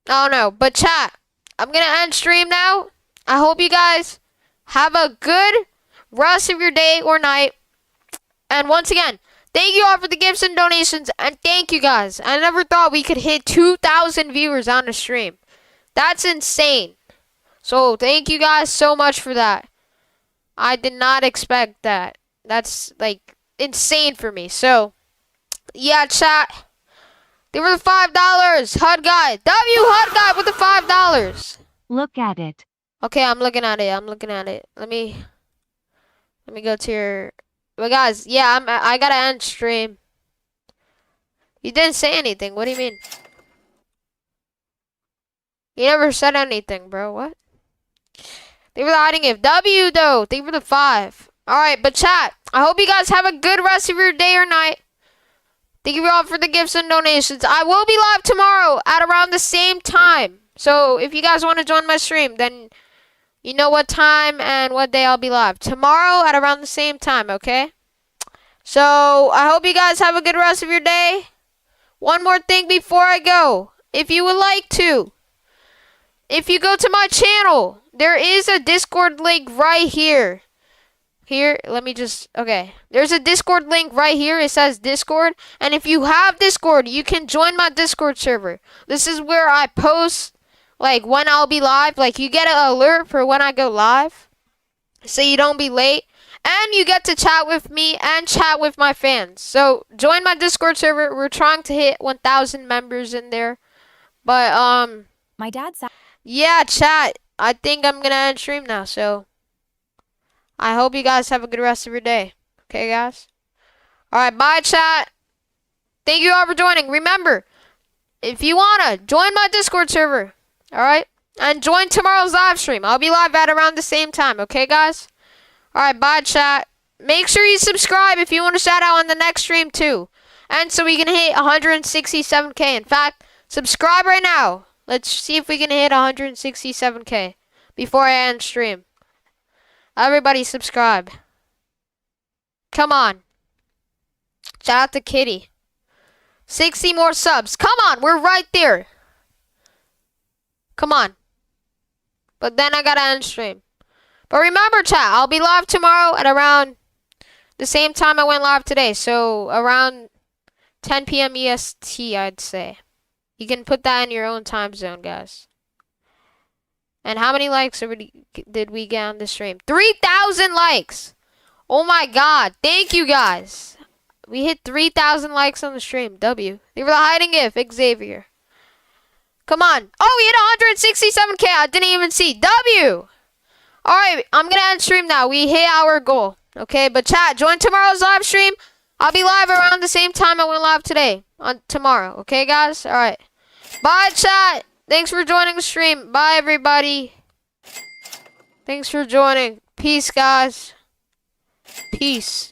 Speaker 1: I don't know. But chat, I'm gonna end stream now. I hope you guys have a good rest of your day or night. And once again, thank you all for the gifts and donations. And thank you guys. I never thought we could hit 2,000 viewers on the stream. That's insane. So thank you guys so much for that. I did not expect that. That's like insane for me. So yeah, chat. They were the $5. HUD guy. HUD guy with the $5.
Speaker 3: Look at it.
Speaker 1: Okay, I'm looking at it. Let me go to your. But guys, yeah, I gotta end stream. You didn't say anything. What do you mean? You never said anything, bro. What? They were the hiding gift. Though. Thank you for the 5. Alright, but chat, I hope you guys have a good rest of your day or night. Thank you all for the gifts and donations. I will be live tomorrow at around the same time. So if you guys want to join my stream, then you know what time and what day I'll be live. Tomorrow at around the same time, okay? So I hope you guys have a good rest of your day. One more thing before I go. If you would like to, if you go to my channel, there is a Discord link right here. Here, let me just, okay. There's a Discord link right here. It says Discord. And if you have Discord, you can join my Discord server. This is where I post, like, when I'll be live. Like, you get an alert for when I go live, so you don't be late. And you get to chat with me and chat with my fans. So, join my Discord server. We're trying to hit 1,000 members in there. But,
Speaker 4: My dad sat.
Speaker 1: yeah, chat. I think I'm gonna end stream now, so I hope you guys have a good rest of your day. Okay, guys? Alright, bye, chat. Thank you all for joining. Remember, if you wanna, join my Discord server. Alright? And join tomorrow's live stream. I'll be live at around the same time, okay, guys? Alright, bye, chat. Make sure you subscribe if you want to shout out on the next stream, too. And so we can hit 167K. In fact, subscribe right now. Let's see if we can hit 167K before I end stream. Everybody subscribe. Come on. Shout out to Kitty. 60 more subs. Come on, we're right there. Come on. But then I gotta end stream. But remember, chat, I'll be live tomorrow at around the same time I went live today. So around 10 p.m. EST, I'd say. You can put that in your own time zone, guys. And how many likes did we get on the stream? 3,000 likes! Oh my god. Thank you, guys. We hit 3,000 likes on the stream. W. They were the hiding gift. Xavier. Come on. Oh, we hit 167K. I didn't even see. W. Alright, I'm going to end stream now. We hit our goal. Okay, but chat, join tomorrow's live stream. I'll be live around the same time I went live today. On tomorrow. Okay, guys? Alright. Bye, chat. Thanks for joining the stream. Bye, everybody. Thanks for joining. Peace, guys. Peace.